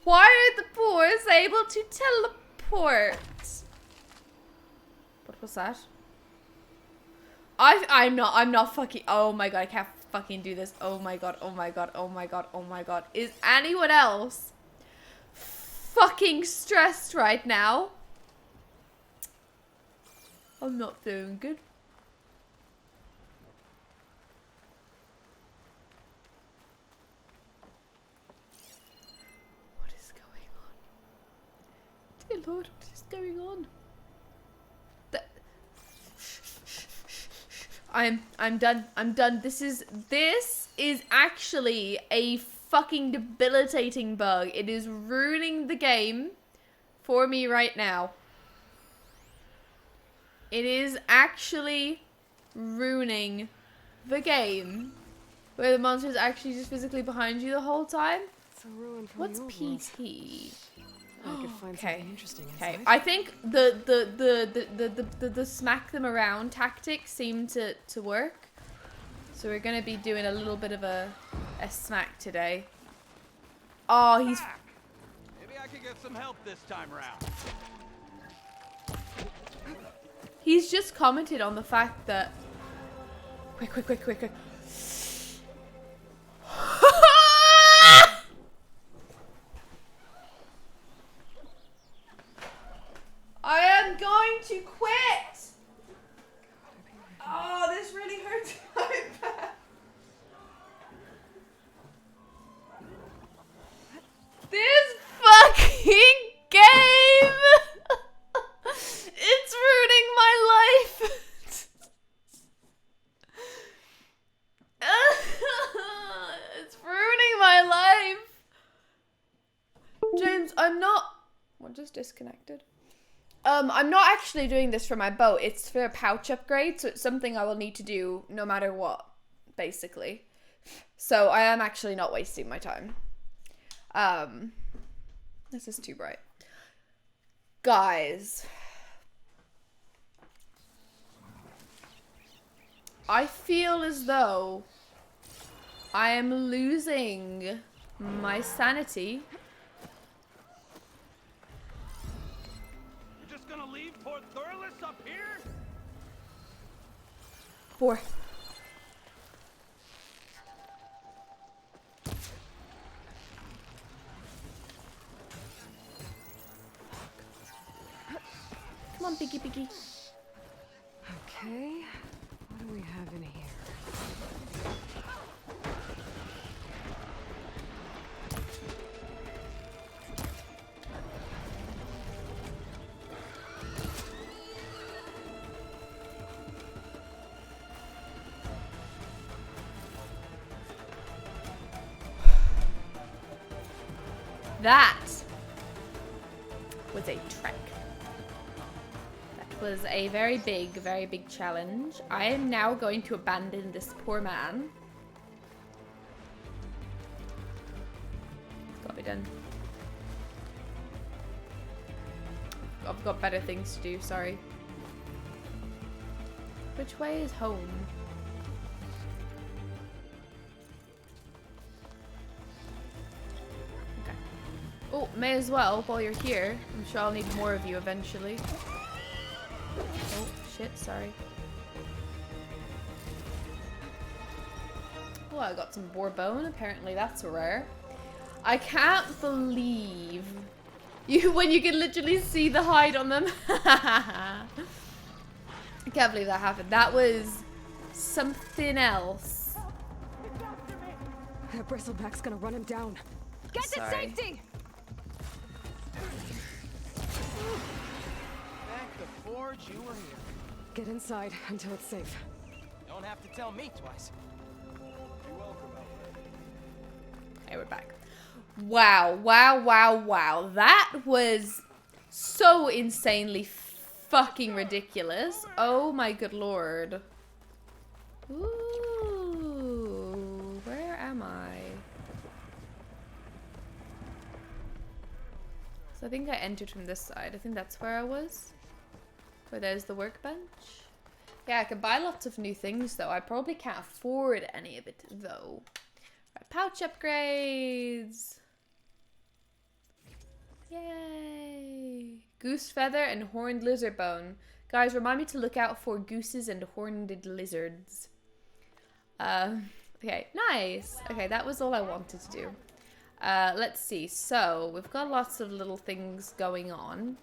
Why are the boars able to teleport? What was that? I'm not fucking, oh my god, I can't fucking do this. Oh my god, oh my god, oh my god, oh my god. Is anyone else fucking stressed right now? I'm not feeling good. What is going on? Dear Lord, what is going on? I'm done. I'm done. This is actually a fucking debilitating bug. It is ruining the game for me right now. It is actually ruining the game where the monster is actually just physically behind you the whole time. It's a ruin from What's the old PT? I could find something interesting inside. Okay, I think the smack them around tactic seemed to work. So we're gonna be doing a little bit of a smack today. Oh, he's... Maybe I could get some help this time around. He's just commented on the fact that... Quick. I am going to quit! Oh, this really hurts my back. This fucking game! It's ruining my life! It's ruining my life! James, I'm not... What just disconnected? I'm not actually doing this for my bow. It's for a pouch upgrade, so it's something I will need to do no matter what, basically. So I am actually not wasting my time. This is too bright. Guys. I feel as though I am losing my sanity. You're just gonna leave poor Thurles up here? Poor. Come on, Piggy. Okay, what do we have in here? That was a trek. That was a very big challenge. I am now going to abandon this poor man. It's gotta be done. I've got better things to do, sorry. Which way is home? Oh, may as well while you're here. I'm sure I'll need more of you eventually. Oh, shit, sorry. Oh, I got some boar bone. Apparently that's rare. I can't believe you when you can literally see the hide on them. I can't believe that happened. That was something else. That bristleback's gonna run him down. Get to safety! Thank the forge you were here. Get inside until it's safe. Don't have to tell me twice. You're welcome. Okay, we're back. Wow. That was so insanely fucking ridiculous. Oh my good lord. Ooh, where am I? So I think I entered from this side. I think that's where I was. Where there's the workbench. Yeah, I could buy lots of new things though. I probably can't afford any of it though. Right, pouch upgrades. Yay! Goose feather and horned lizard bone. Guys, remind me to look out for gooses and horned lizards. Okay, nice. Okay, that was all I wanted to do. Let's see. So, we've got lots of little things going on.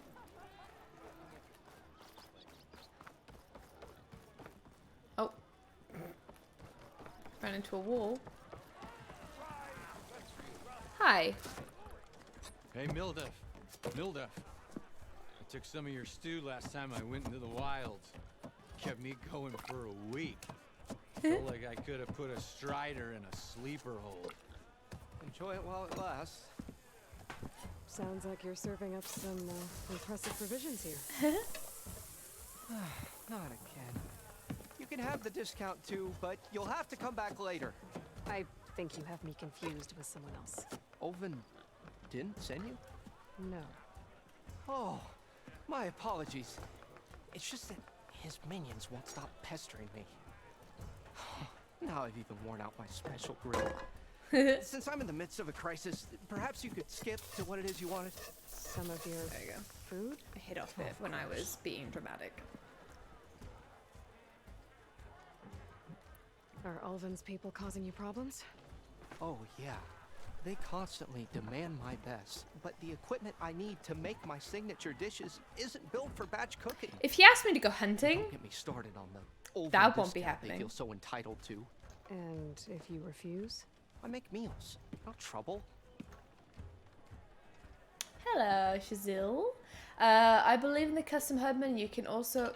Oh. Ran into a wall. Hi. Hey, Mildef. I took some of your stew last time I went into the wilds. Kept me going for a week. Felt like I could have put a strider in a sleeper hole. Enjoy it while it lasts. Sounds like you're serving up some impressive provisions here. Not again. You can have the discount too, but you'll have to come back later. I think you have me confused with someone else. Olvin didn't send you? No. Oh, my apologies. It's just that his minions won't stop pestering me. Now I've even worn out my special grill. Since I'm in the midst of a crisis, perhaps you could skip to what it is you wanted. Some of your There you go. food? I hit off it when I was being dramatic. Are Ulvin's people causing you problems? Oh, yeah. They constantly demand my best, but the equipment I need to make my signature dishes isn't built for batch cooking. If he asked me to go hunting, Don't get me started on the Ulvin that won't be discount they happening. feel so entitled to. And if you refuse? I make meals, not trouble. Hello, Shazil. I believe in the custom HUD menu.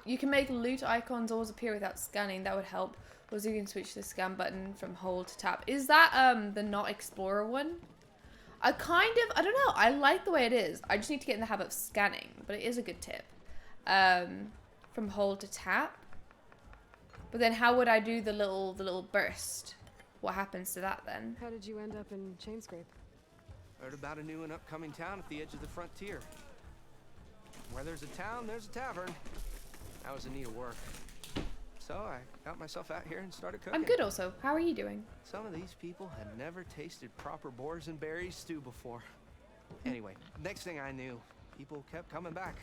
You can make loot icons always appear without scanning. That would help. Also, you can switch the scan button from hold to tap. Is that the not explorer one? I don't know. I like the way it is. I just need to get in the habit of scanning, but it is a good tip. From hold to tap. But then how would I do the little burst? What happens to that then? How did you end up in Chainscrape? Heard about a new and upcoming town at the edge of the frontier. Where there's a town, there's a tavern. I was in need of work. So I got myself out here and started cooking. I'm good also. How are you doing? Some of these people had never tasted proper boars and berries stew before. Anyway, next thing I knew, people kept coming back.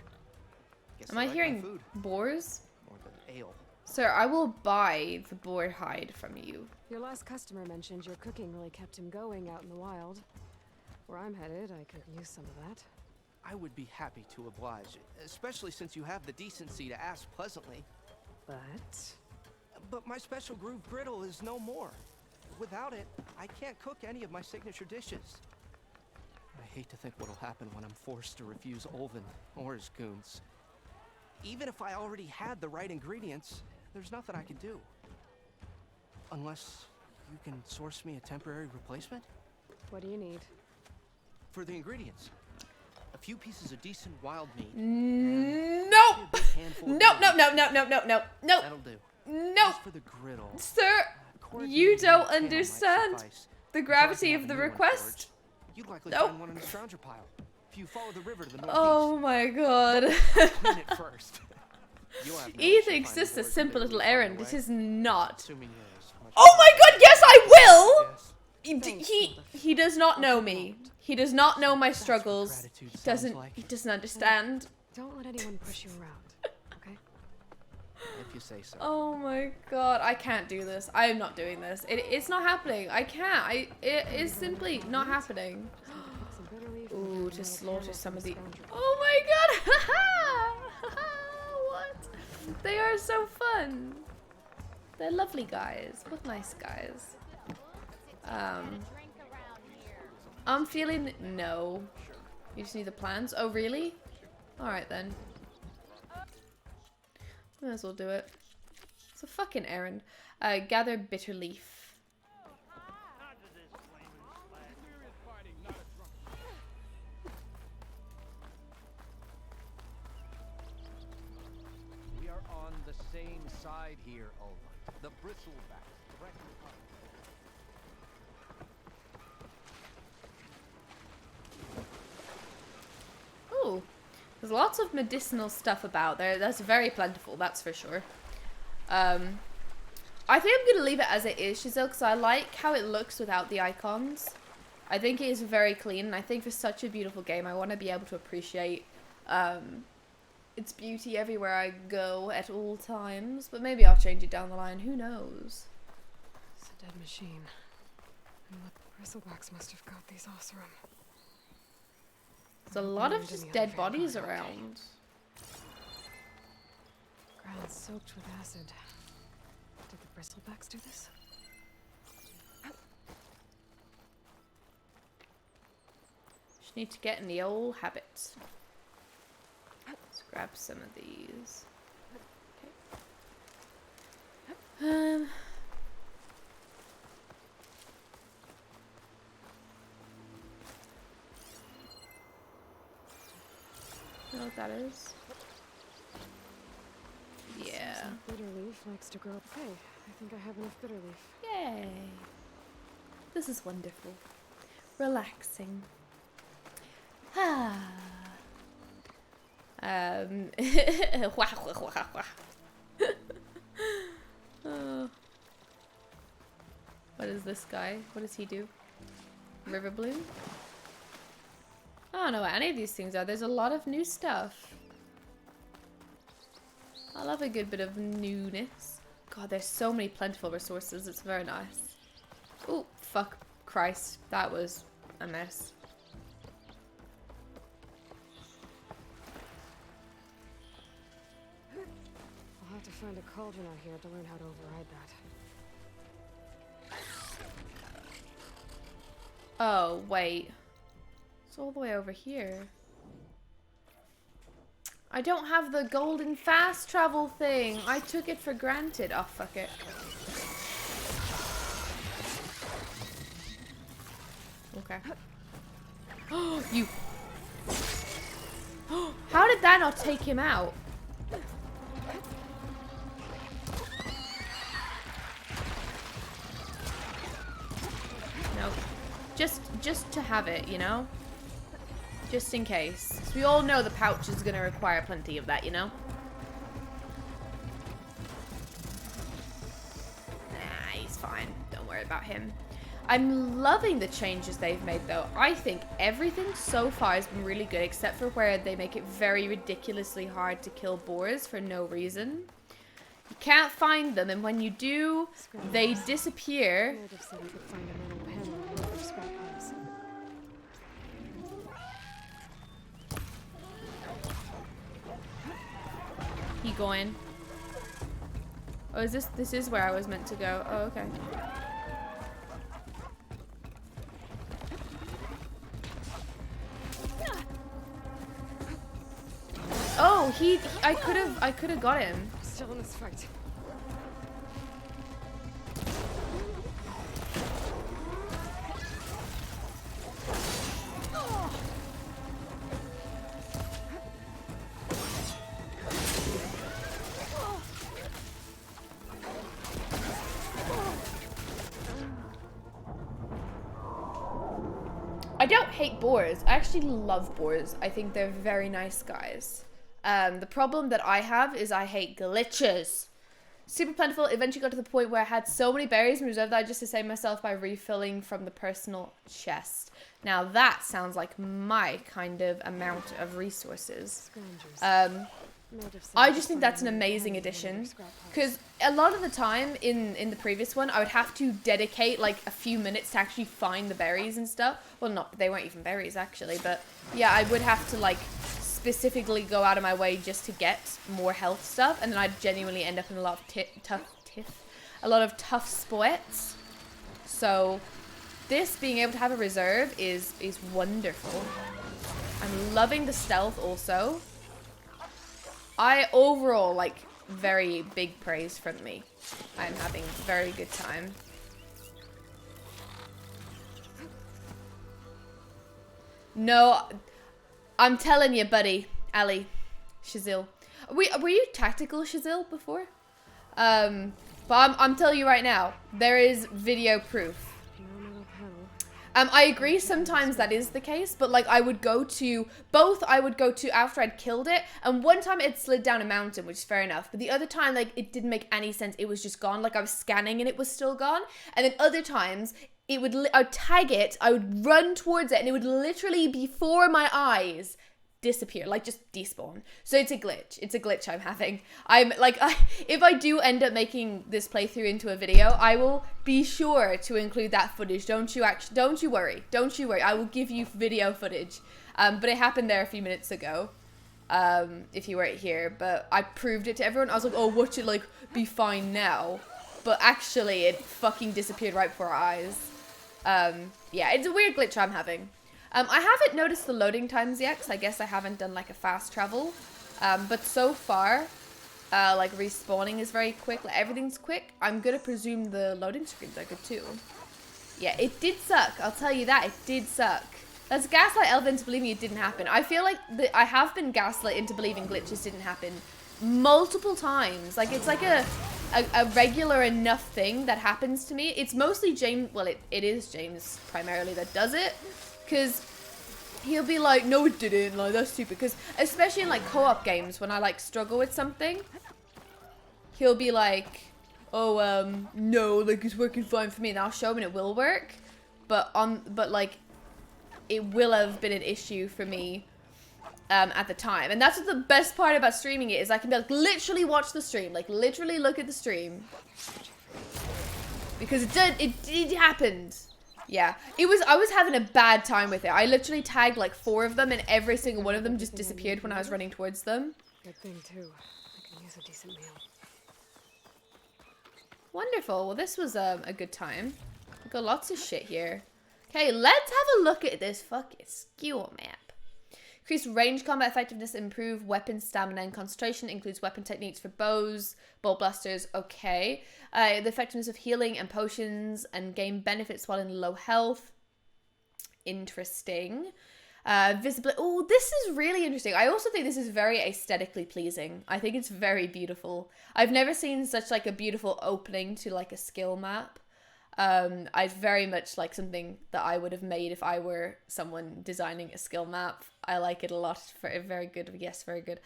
Guess Am they I liked my hearing food boars? more than ale. Sir, I will buy the boar hide from you. Your last customer mentioned your cooking really kept him going out in the wild. Where I'm headed, I could use some of that. I would be happy to oblige, especially since you have the decency to ask pleasantly. But my special groove griddle is no more. Without it, I can't cook any of my signature dishes. I hate to think what'll happen when I'm forced to refuse Ulvin or his goons. Even if I already had the right ingredients, there's nothing I can do. Unless you can source me a temporary replacement? What do you need? For the ingredients. A few pieces of decent wild meat. Nope! Nope, nope, nope, nope, nope, nope, nope, nope. That'll do. Nope. Just for the griddle. Sir, you don't understand the gravity of the request. You'd likely Nope. find one in the scrounger pile. If you follow the river to the northeast. Oh my god. Clean it first. You'll have no He issue thinks finding this is a boars and simple berries little on the errand. way. It is not. Assuming you're as much Oh my god, yes I will! Yes. He does not know me. He does not know my struggles. gratitude He sounds doesn't like. he doesn't understand. Don't let anyone push you around, okay? If you say so. Oh my god, I can't do this. I am not doing this. It's not happening. I can't. It is simply not happening. Ooh, to slaughter some of the. Oh my god! What? They are so fun. They're lovely guys. What nice guys. I'm feeling no. You just need the plans. Oh really? All right then. Might as well do it. It's a fucking errand. Gather bitter leaf. We are on the same side here, Ulva. The bristlebacks directly Ooh, there's lots of medicinal stuff about there. That's very plentiful, that's for sure. I think I'm gonna leave it as it is, Shazil, because I like how it looks without the icons. I think it is very clean, and I think for such a beautiful game, I want to be able to appreciate its beauty everywhere I go at all times. But maybe I'll change it down the line. Who knows? It's a dead machine. And the bristlebacks must have got these Oseram. There's a lot of just dead bodies around. Ground soaked with acid. Did the bristlebacks do this? Just need to get in the old habits. Let's grab some of these. Okay. You know what that is? Yeah. Some bitter leaf likes to grow up. Hey, I think I have enough bitter leaf. Yay. This is wonderful. Relaxing. Ah. Oh. What is this guy? What does he do? River Bloom. I don't know what any of these things are. There's a lot of new stuff. I love a good bit of newness. God, there's so many plentiful resources. It's very nice. Oh, fuck Christ. That was a mess. I'll have to find a cauldron out here to learn how to override that. Oh, wait. It's all the way over here. I don't have the golden fast travel thing. I took it for granted. Oh, fuck it. Okay. Oh, you. How did that not take him out? Nope. Just to have it, you know? Just in case. So we all know the pouch is gonna require plenty of that, you know? Nah, he's fine. Don't worry about him. I'm loving the changes they've made, though. I think everything so far has been really good, except for where they make it very ridiculously hard to kill boars for no reason. You can't find them, and when you do, they disappear. He going? Oh, is this is where I was meant to go. Oh, okay. Oh, I could have got him. Still in this fight. I don't hate boars. I actually love boars. I think they're very nice guys. The problem that I have is I hate glitches. Super plentiful. Eventually got to the point where I had so many berries in reserve that I just sustained myself by refilling from the personal chest. Now that sounds like my kind of amount of resources. I just think that's an amazing addition, because a lot of the time in the previous one I would have to dedicate like a few minutes to actually find the berries and stuff. Well, not, they weren't even berries actually, but yeah, I would have to like specifically go out of my way just to get more health stuff, and then I'd genuinely end up in a lot of tough spots. So this being able to have a reserve is wonderful. I'm loving the stealth also. I overall, like, very big praise from me. I'm having a very good time. No, I'm telling you, buddy, Ali, Shazil. Were you tactical Shazil before? But I'm telling you right now, there is video proof. I agree sometimes that is the case, but like I would go to after I'd killed it, and one time it slid down a mountain, which is fair enough, but the other time like it didn't make any sense. It was just gone, like I was scanning and it was still gone. And then other times I would tag it, I would run towards it, and it would literally before my eyes disappear, like just despawn. So it's a glitch I'm having. I'm like, if I do end up making this playthrough into a video, I will be sure to include that footage. Don't you worry, I will give you video footage. But it happened there a few minutes ago, if you weren't here, but I proved it to everyone. I was like, oh, watch it, like, be fine now, but actually it fucking disappeared right before our eyes. Yeah, it's a weird glitch I'm having. I haven't noticed the loading times yet, because I guess I haven't done like a fast travel. But so far, like respawning is very quick. Like, everything's quick. I'm gonna presume the loading screens are good too. Yeah, it did suck. I'll tell you that. It did suck. Let's gaslight Elvin into believing it didn't happen. I feel like I have been gaslit into believing glitches didn't happen multiple times. Like, it's like a regular enough thing that happens to me. It's mostly James. Well, it is James primarily that does it. Because he'll be like, no it didn't, like that's stupid. Because especially in like co-op games, when I like struggle with something, he'll be like, oh no, like it's working fine for me, and I'll show him and it will work. but like it will have been an issue for me at the time. And that's what the best part about streaming it is. I can be like, literally watch the stream, like literally look at the stream, because it happened. Yeah, I was having a bad time with it. I literally tagged like 4 of them, and every single one of them just disappeared when I was running towards them. Good thing too. I can use a decent meal. Wonderful. Well, this was a good time. We've got lots of shit here. Okay, let's have a look at this fucking skill map. Increase range combat effectiveness, improve weapon stamina and concentration, includes weapon techniques for bows, bolt blasters. Okay. The effectiveness of healing and potions, and gain benefits while in low health. Interesting. Visibility. Oh, this is really interesting. I also think this is very aesthetically pleasing. I think it's very beautiful. I've never seen such like a beautiful opening to like a skill map. I very much like something that I would have made if I were someone designing a skill map. I like it a lot. Very good. Yes, very good.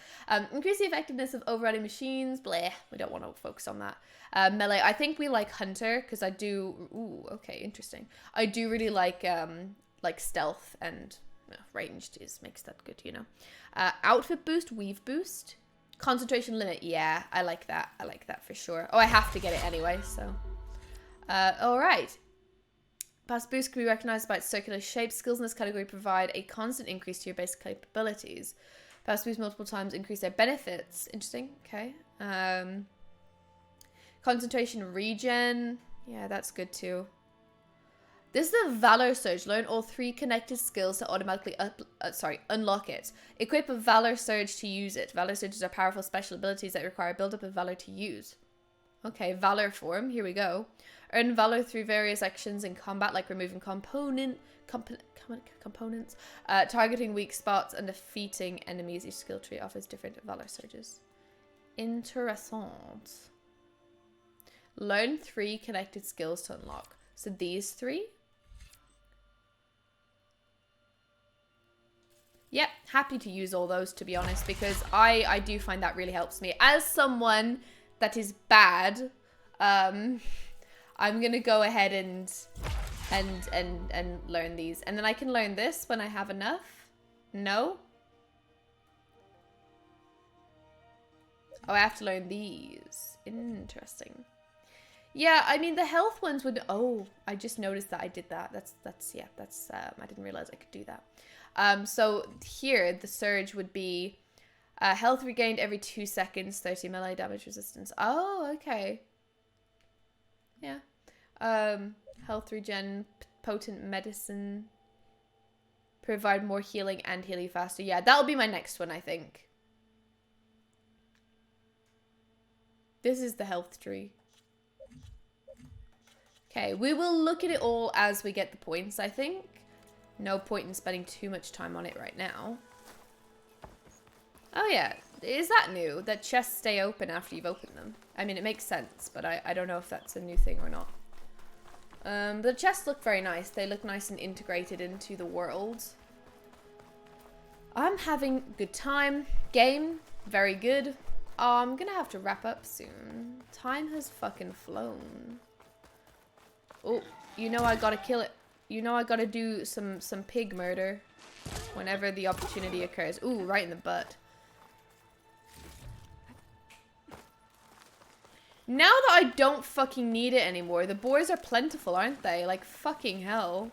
Increase the effectiveness of overriding machines. Bleh. We don't want to focus on that. Melee. I think we like Hunter because I do. Ooh, okay, interesting. I do really like stealth, and ranged makes that good, you know. Outfit boost, weave boost, concentration limit. Yeah, I like that. I like that for sure. Oh, I have to get it anyway, so. All right. Pass boost can be recognized by its circular shape. Skills in this category provide a constant increase to your basic capabilities. Pass boost multiple times increase their benefits. Interesting. Okay. Concentration regen. Yeah, that's good too. This is the Valor Surge. Learn all 3 connected skills to automatically unlock it. Equip a Valor Surge to use it. Valor Surges are powerful special abilities that require build-up of Valor to use. Okay, Valor form. Here we go. Earn Valor through various actions in combat, like removing components, targeting weak spots, and defeating enemies. Each skill tree offers different Valor Surges. Interessant. Learn 3 connected skills to unlock. So these 3. Yep, happy to use all those, to be honest, because I do find that really helps me. As someone that is bad, I'm gonna go ahead and learn these, and then I can learn this when I have enough. No? Oh, I have to learn these. Interesting. Yeah, I mean the health ones would. Oh, I just noticed that I did that. That's I didn't realize I could do that. So here the surge would be health regained every 2 seconds, 30 melee damage resistance. Oh, okay. Yeah. Health regen, potent medicine, provide more healing and heal you faster. Yeah, that'll be my next one, I think. This is the health tree. Okay, we will look at it all as we get the points, I think. No point in spending too much time on it right now. Oh yeah, is that new? That chests stay open after you've opened them? I mean, it makes sense, but I don't know if that's a new thing or not. The chests look very nice. They look nice and integrated into the world. I'm having a good time. Game, very good. Oh, I'm gonna have to wrap up soon. Time has fucking flown. Oh, you know I gotta kill it. You know I gotta do some pig murder whenever the opportunity occurs. Ooh, right in the butt. Now that I don't fucking need it anymore, the boars are plentiful, aren't they? Like, fucking hell.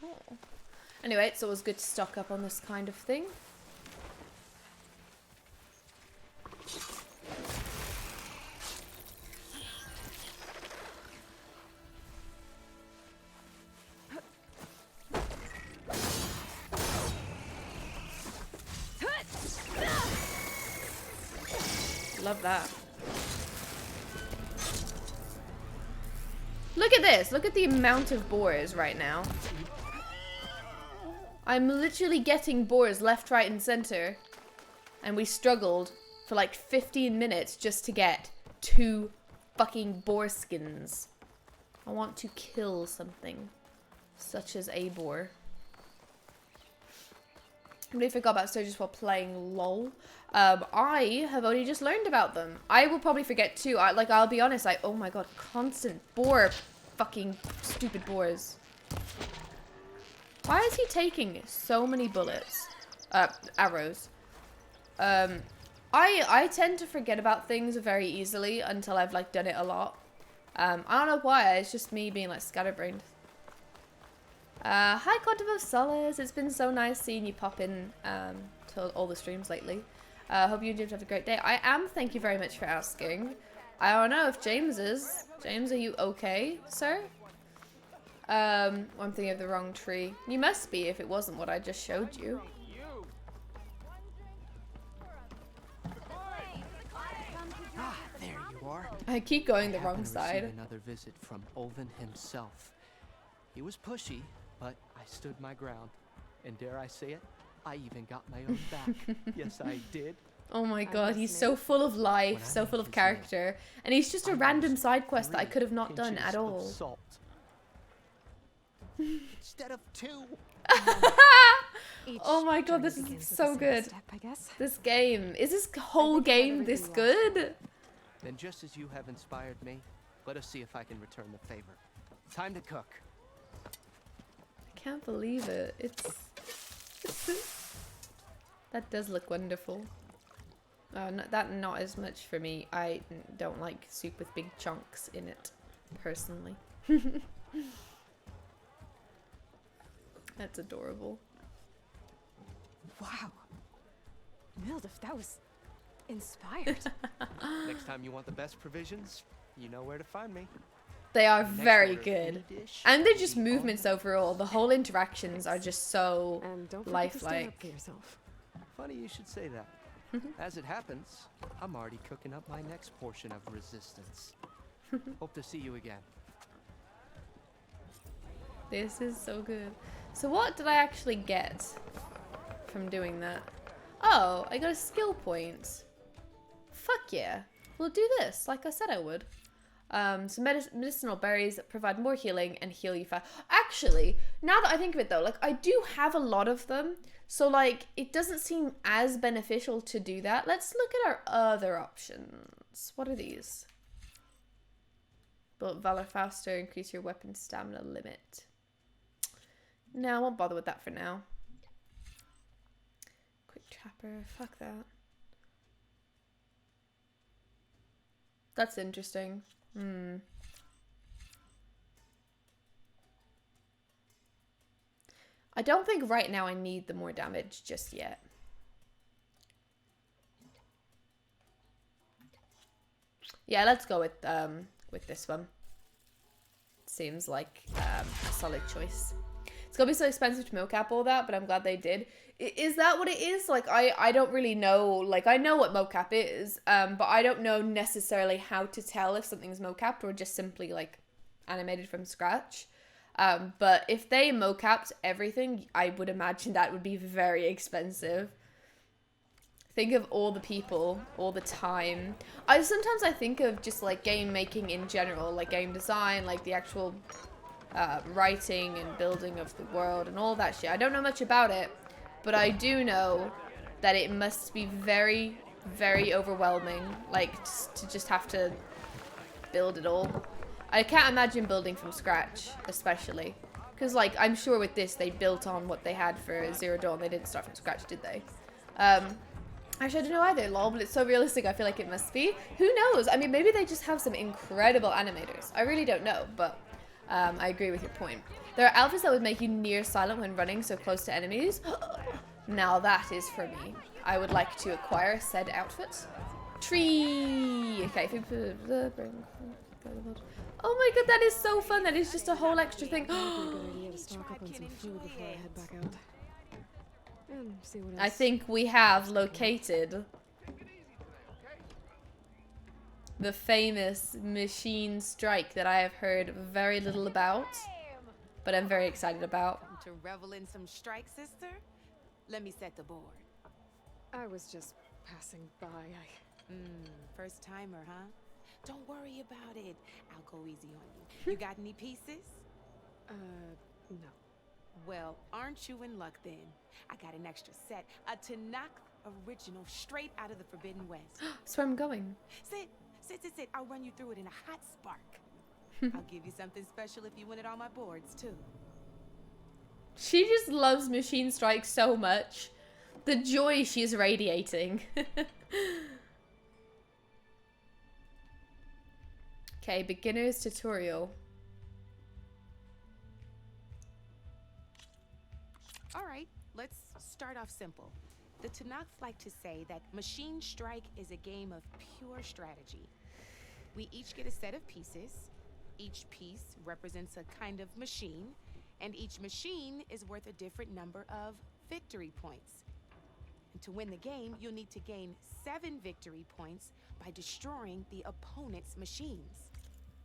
Oh. Anyway, it's always good to stock up on this kind of thing. Love that. Look at this. Look at the amount of boars right now. I'm literally getting boars left, right, and center. And we struggled for like 15 minutes just to get 2 fucking boar skins. I want to kill something. Such as a boar. I really forgot about surges while playing LOL. I have only just learned about them. I will probably forget too. I'll be honest, oh my god, constant boar, fucking stupid boars. Why is he taking so many bullets? Arrows. I tend to forget about things very easily until I've like done it a lot. I don't know why, it's just me being like scatterbrained. Hi Quantum of Solace, it's been so nice seeing you pop in to all the streams lately. Hope you and James have a great day. I am, thank you very much for asking. I don't know if James is. James, are you okay, sir? I'm thinking of the wrong tree. You must be if it wasn't what I just showed you. Ah, there you are. I keep going the wrong side. Another visit from Olvin himself. He was pushy, but I stood my ground. And dare I say it, I even got my own back. Yes, I did. Oh my god, he's so full of life, so full of character. And he's just a random side quest that I could have not done at all. Salt. Instead of 2. Oh my god, this is so good. This game. Is this whole game this good? Then just as you have inspired me, let us see if I can return the favor. Time to cook. I can't believe it. That does look wonderful. Not as much for me. I don't like soup with big chunks in it, personally. That's adorable. Wow. Mildif, that was inspired. Next time you want the best provisions, you know where to find me. They are very good. And they're just movements overall. The whole interactions are just so lifelike. Funny you should say that. As it happens, I'm already cooking up my next portion of resistance. Hope to see you again. This is so good. So what did I actually get from doing that? Oh, I got a skill point. Fuck yeah. We'll do this, like I said I would. Some medicinal berries that provide more healing and heal you fast. Actually, now that I think of it though, like I do have a lot of them. So like, it doesn't seem as beneficial to do that. Let's look at our other options. What are these? Build Valor faster, increase your weapon stamina limit. No, I won't bother with that for now. Quick trapper, fuck that. That's interesting. I don't think right now I need the more damage just yet. Yeah, let's go with this one. Seems like a solid choice. It's gonna be so expensive to mocap all that, but I'm glad they did. Is that what it is? Like, I don't really know. Like, I know what mocap is, but I don't know necessarily how to tell if something's mocapped or just simply, like, animated from scratch. But if they mocapped everything, I would imagine that would be very expensive. Think of all the people, all the time. Sometimes I think of just, like, game making in general, like game design, like the actual writing and building of the world and all that shit. I don't know much about it, but I do know that it must be very, very overwhelming, like, to just have to build it all. I can't imagine building from scratch, especially. Because, like, I'm sure with this, they built on what they had for Zero Dawn. They didn't start from scratch, did they? Actually, I don't know either, lol, but it's so realistic, I feel like it must be. Who knows? I mean, maybe they just have some incredible animators. I really don't know, but I agree with your point. There are outfits that would make you near silent when running so close to enemies. Now that is for me. I would like to acquire said outfit. Tree! Okay, oh my god, that is so fun. That is just a whole extra thing. I think we have located the famous machine strike that I have heard very little about, but I'm very excited about. To revel in some strike, sister? Let me set the board. I was just passing by. First timer, huh? Don't worry about it. I'll go easy on you. You got any pieces? No. Well, aren't you in luck then? I got an extra set, a Tanakh original, straight out of the Forbidden West. That's where I'm going. Sit. I'll run you through it in a hot spark. I'll give you something special if you win it on my boards, too. She just loves Machine Strike so much. The joy she's radiating. Okay, beginner's tutorial. All right, let's start off simple. The Tanakhs like to say that Machine Strike is a game of pure strategy. We each get a set of pieces. Each piece represents a kind of machine, and each machine is worth a different number of victory points. And to win the game, you'll need to gain 7 victory points by destroying the opponent's machines.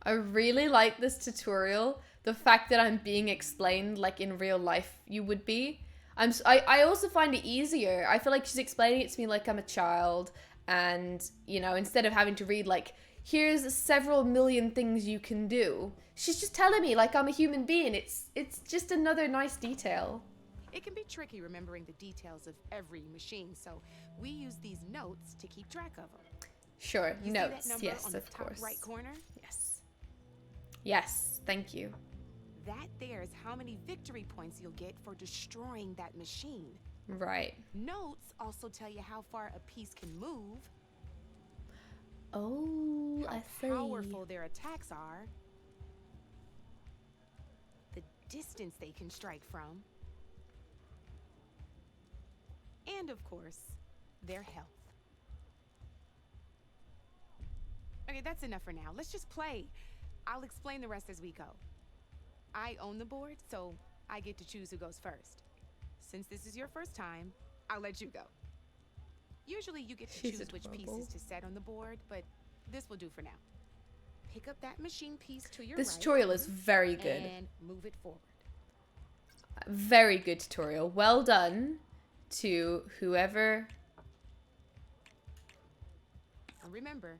I really like this tutorial. The fact that I'm being explained like in real life you would be. I also find it easier. I feel like she's explaining it to me like I'm a child, and you know, instead of having to read like, here's several million things you can do, she's just telling me like I'm a human being. It's just another nice detail. It can be tricky remembering the details of every machine, so we use these notes to keep track of them. Sure, You notes. See that number Yes, on the of top course. right corner? Yes. Yes, thank you. That there is how many victory points you'll get for destroying that machine. Right. Notes also tell you how far a piece can move. Oh, I see. How powerful their attacks are. The distance they can strike from. And of course, their health. Okay, that's enough for now. Let's just play. I'll explain the rest as we go. I own the board, so I get to choose who goes first. Since this is your first time, I'll let you go. Usually you get to She's choose which adorable. pieces to set on the board, but this will do for now. Pick up that machine piece to your This right. tutorial is very good. And move it forward. Very good tutorial. Well done to whoever. And remember,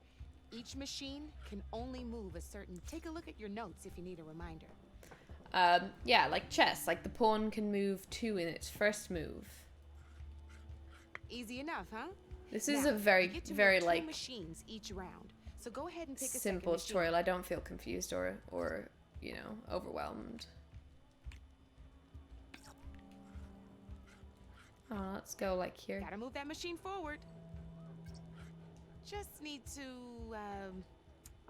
each machine can only move a certain... Take a look at your notes if you need a reminder. Yeah, like chess. Like the pawn can move 2 in its first move. Easy enough, huh? This is Now, a very, you get to very move 2 like machines each round. So go ahead and pick a simple second tutorial. I don't feel confused or you know, overwhelmed. Oh, let's go like here. Gotta move that machine forward. Just need to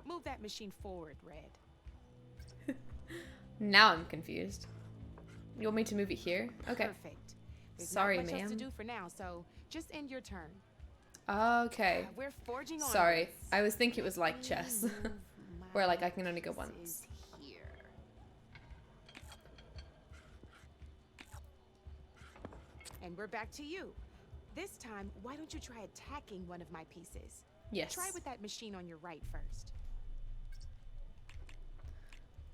move that machine forward, Red. Now I'm confused. You want me to move it here? Okay. Perfect. There's Sorry, not much else to ma'am. do for now, so just end your turn. Okay. We're forging on. Sorry, I was thinking it was like chess, where like I can only go once. Here. And we're back to you. This time, why don't you try attacking one of my pieces? Yes. Try with that machine on your right first.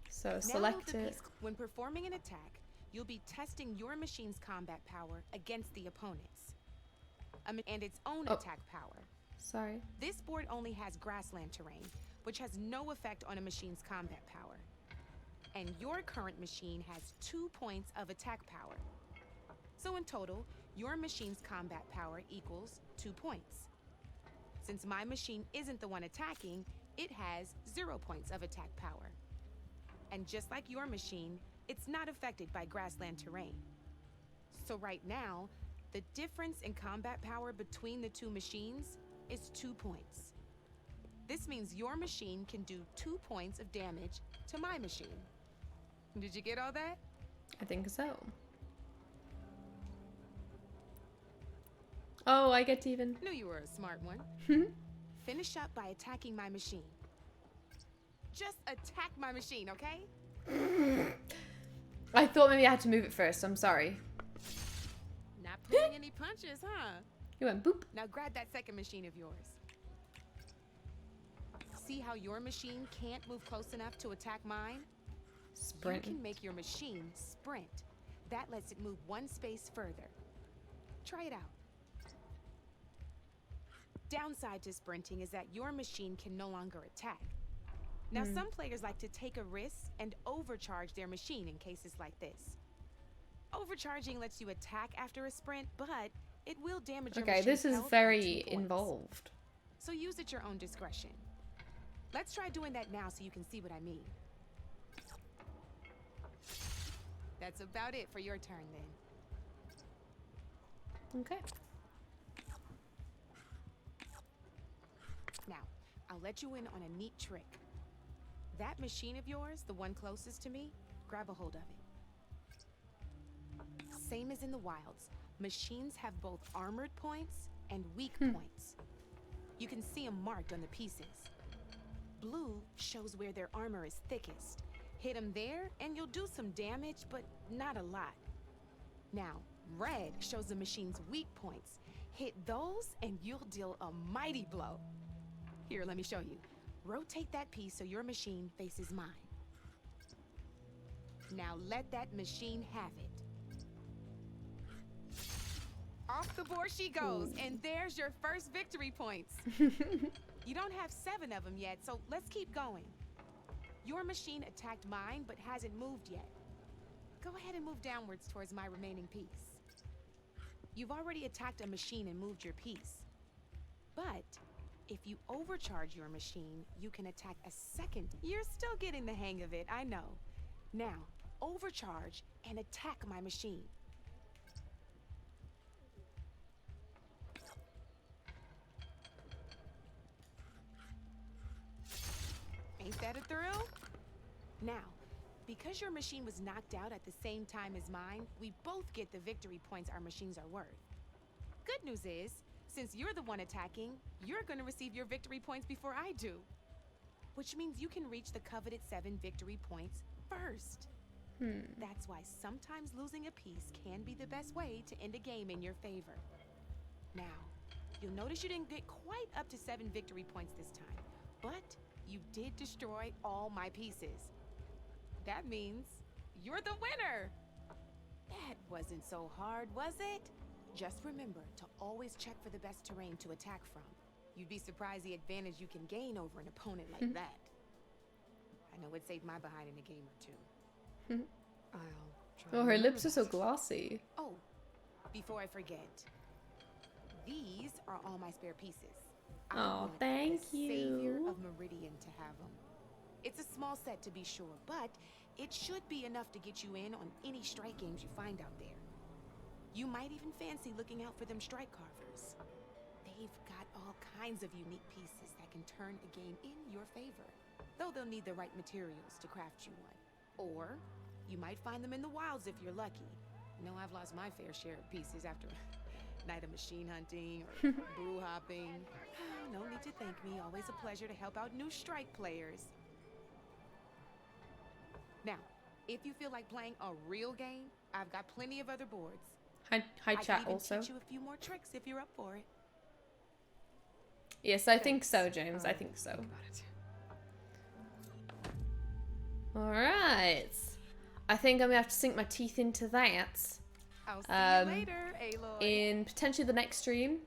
So Now move select the it. piece. When performing an attack, you'll be testing your machine's combat power against the opponent's. And its own Oh. attack power. Sorry. This board only has grassland terrain, which has no effect on a machine's combat power. And your current machine has 2 points of attack power. So in total, your machine's combat power equals 2 points. Since my machine isn't the one attacking, it has 0 points of attack power. And just like your machine, it's not affected by grassland terrain. So right now, the difference in combat power between the 2 machines is 2 points. This means your machine can do 2 points of damage to my machine. Did you get all that? I think so. Oh, I get to even. Knew you were a smart one. Finish up by attacking my machine. Just attack my machine, okay? I thought maybe I had to move it first. I'm sorry. Not pulling any punches, huh? You went boop. Now grab that second machine of yours. See how your machine can't move close enough to attack mine? Sprint. You can make your machine sprint. That lets it move 1 space further. Try it out. Downside to sprinting is that your machine can no longer attack. Now, some players like to take a risk and overcharge their machine in cases like this. Overcharging lets you attack after a sprint, but it will damage your Okay, this machine's is health by very 2 points. involved. So use at your own discretion. Let's try doing that now so you can see what I mean. That's about it for your turn then. Okay. Now, I'll let you in on a neat trick. That machine of yours, the one closest to me, grab a hold of it. Same as in the wilds, machines have both armored points and weak points. You can see them marked on the pieces. Blue shows where their armor is thickest. Hit them there and you'll do some damage, but not a lot. Now, red shows the machine's weak points. Hit those and you'll deal a mighty blow. Here, let me show you. Rotate that piece so your machine faces mine. Now let that machine have it. Off the board she goes, and there's your first victory points. You don't have 7 of them yet, so let's keep going. Your machine attacked mine, but hasn't moved yet. Go ahead and move downwards towards my remaining piece. You've already attacked a machine and moved your piece. But if you overcharge your machine, you can attack a second. You're still getting the hang of it, I know. Now, overcharge and attack my machine. Ain't that a thrill? Now, because your machine was knocked out at the same time as mine, we both get the victory points our machines are worth. Good news is, since you're the one attacking, you're gonna receive your victory points before I do. Which means you can reach the coveted 7 victory points first. That's why sometimes losing a piece can be the best way to end a game in your favor. Now, you'll notice you didn't get quite up to 7 victory points this time, but you did destroy all my pieces. That means you're the winner! That wasn't so hard, was it? Just remember to always check for the best terrain to attack from. You'd be surprised the advantage you can gain over an opponent like that. I know it saved my behind in a game or 2. I'll try. Oh, her lips are so glossy. Oh, before I forget, these are all my spare pieces. Oh, thank Savior you. of Meridian to have them. It's a small set to be sure, but it should be enough to get you in on any strike games you find out there. You might even fancy looking out for them strike carvers. They've got all kinds of unique pieces that can turn a game in your favor, though they'll need the right materials to craft you one. Or you might find them in the wilds if you're lucky. You know, I've lost my fair share of pieces after a night of machine hunting or brew hopping. No need to thank me. Always a pleasure to help out new strike players. Now, if you feel like playing a real game, I've got plenty of other boards. Hi chat even also. teach you a few more tricks if you're up for it. Yes, I think so, James. I think so. Alright. I think I'm gonna have to sink my teeth into that. I'll see you later, Aloy. In potentially the next stream.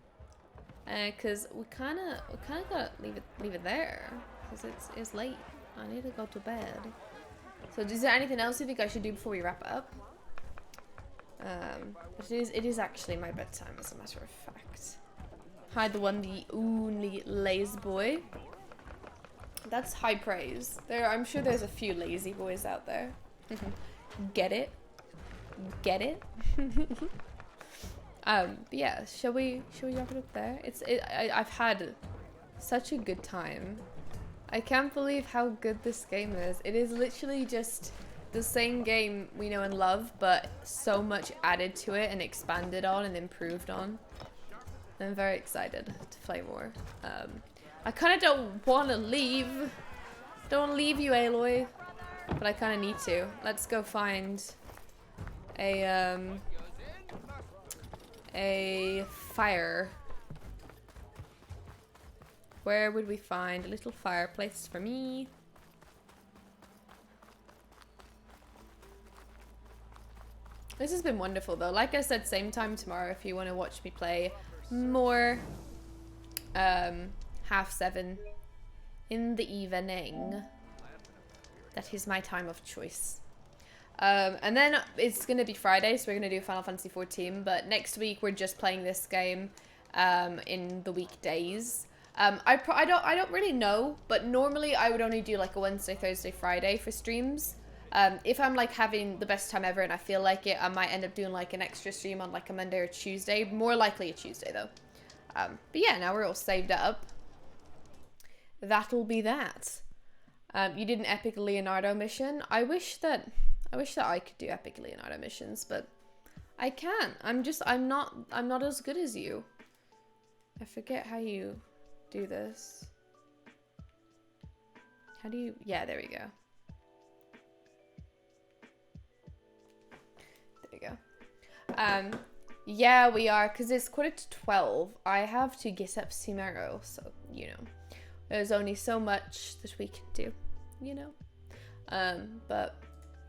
Cause we kinda gotta leave it there. Cause it's late. I need to go to bed. So is there anything else you think I should do before we wrap up? But it is actually my bedtime, as a matter of fact. Hi, the only lazy boy. That's high praise. I'm sure there's a few lazy boys out there. Get it? Get it? Yeah. Shall we wrap it up there? I've had such a good time. I can't believe how good this game is. It is literally just the same game we know and love, but so much added to it and expanded on and improved on. I'm very excited to play more. I kind of don't want to leave. Don't want to leave you, Aloy, but I kind of need to. Let's go find a fire. Where would we find a little fireplace for me? This has been wonderful though. Like I said, same time tomorrow if you want to watch me play more 7:30 in the evening. That is my time of choice. And then it's gonna be Friday, so we're gonna do Final Fantasy 14. But next week we're just playing this game in the weekdays. I don't really know, but normally I would only do like a Wednesday, Thursday, Friday for streams. If I'm like having the best time ever and I feel like it, I might end up doing like an extra stream on like a Monday or Tuesday. More likely a Tuesday though. But yeah, now we're all saved up. That'll be that. You did an epic Leonardo mission. I wish that I could do epic Leonardo missions, but I can't. I'm not as good as you. I forget how you do this. How do you? Yeah, there we go. There we go. Yeah, we are, because it's 11:45. I have to get up tomorrow, so, you know, there's only so much that we can do, you know. But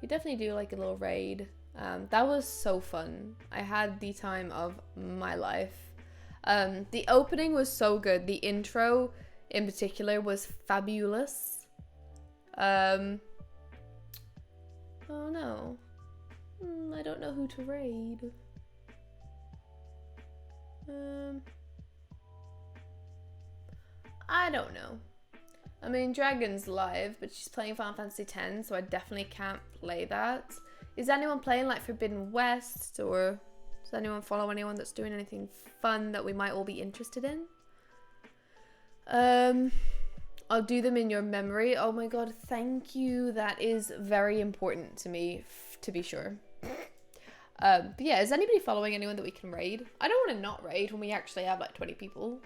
we definitely do like a little raid. That was so fun. I had the time of my life. The opening was so good. The intro in particular was fabulous. Oh no. I don't know who to raid. I don't know. I mean, Dragon's live, but she's playing Final Fantasy X, so I definitely can't play that. Is anyone playing like Forbidden West, or does anyone follow anyone that's doing anything fun that we might all be interested in? I'll do them in your memory. Oh my god, thank you. That is very important to me, to be sure. But yeah, is anybody following anyone that we can raid? I don't want to not raid when we actually have like 20 people.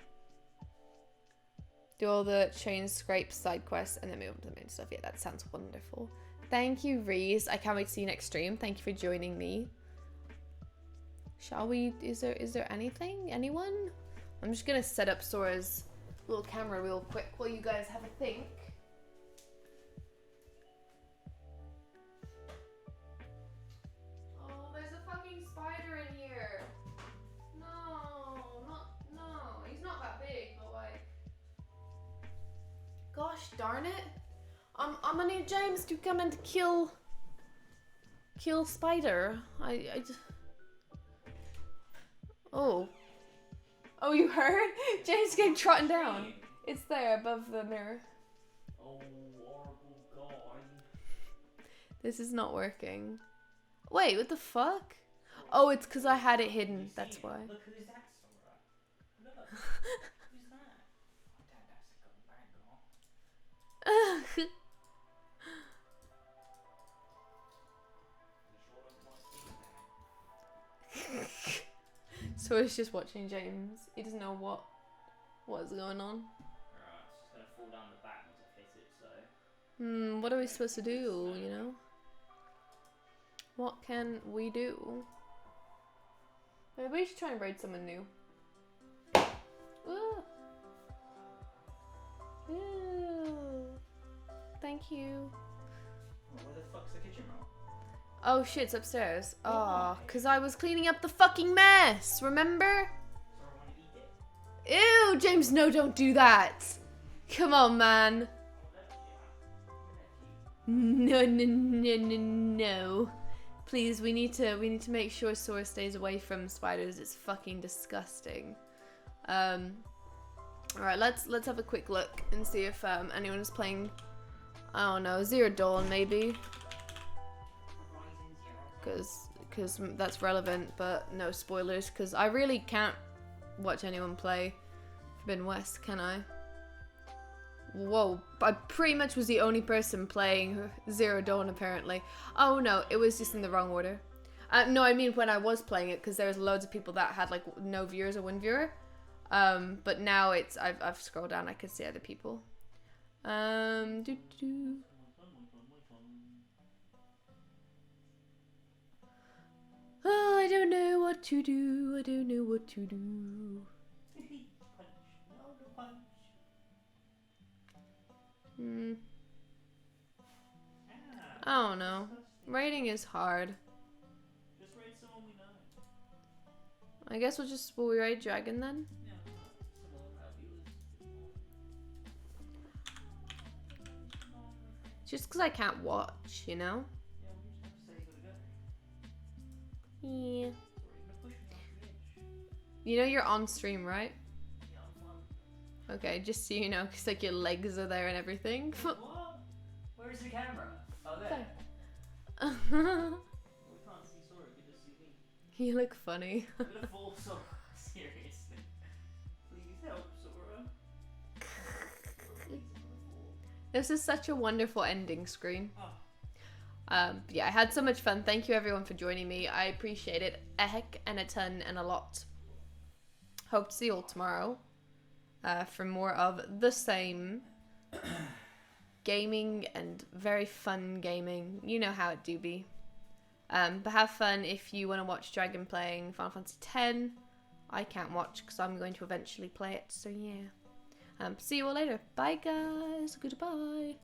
Do all the chain scrape side quests and then move on to the main stuff. Yeah, that sounds wonderful. Thank you, Reese. I can't wait to see you next stream. Thank you for joining me. Shall we? Is there anything? Anyone? I'm just gonna set up Sora's little camera real quick while you guys have a think. Oh, there's a fucking spider in here. No. He's not that big, but like. Gosh darn it. I'm gonna need James to come and kill Spider. I just... Oh, you heard? James getting trotting down. It's there above the mirror. Oh, horrible guy. This is not working. Wait, what the fuck? Oh, it's because I had it hidden. That's why. Look who's that, Sora. Look. Who's that? Oh, Dad, that's a good bag, So he's just watching James. He doesn't know what is going on. Right, it's just gonna fall down the back once I hit it, so. What are we supposed to do, you know? What can we do? Maybe we should try and raid someone new. Ooh. Ooh. Thank you. Where the fuck's the kitchen roll? Oh shit, it's upstairs. Oh, because I was cleaning up the fucking mess, remember? Ew, James, no, don't do that. Come on, man. No. Please, we need to make sure Sora stays away from spiders. It's fucking disgusting. Alright, let's have a quick look and see if anyone is playing, I don't know, Zero Dawn maybe. Because that's relevant, but no spoilers, because I really can't watch anyone play Forbidden West, can I? Whoa, I pretty much was the only person playing Zero Dawn apparently. Oh no, it was just in the wrong order. No, I mean when I was playing it, because there's loads of people that had like no viewers or one viewer. But now it's, I've scrolled down, I can see other people. Oh, I don't know what to do. I don't know what to do. I don't know. Raiding is hard. Just raid someone we know. I guess will we raid Dragon then? Yeah, some of our viewers. Just because I can't watch, you know? Yeah, we just have to say you gotta Yeah. You know you're on stream, right? Okay, just so you know, because like your legs are there and everything. What? Where's the camera? Oh, there. There. We can't see Sora, we just see me. You look funny. I'm gonna fall Sora, seriously. Please help, Sora. This is such a wonderful ending screen. Oh. Yeah, I had so much fun. Thank you everyone for joining me. I appreciate it a heck and a ton and a lot. Hope to see you all tomorrow for more of the same gaming and very fun gaming. You know how it do be. But have fun if you want to watch Dragon playing Final Fantasy X. I can't watch because I'm going to eventually play it. So yeah. See you all later. Bye guys. Goodbye.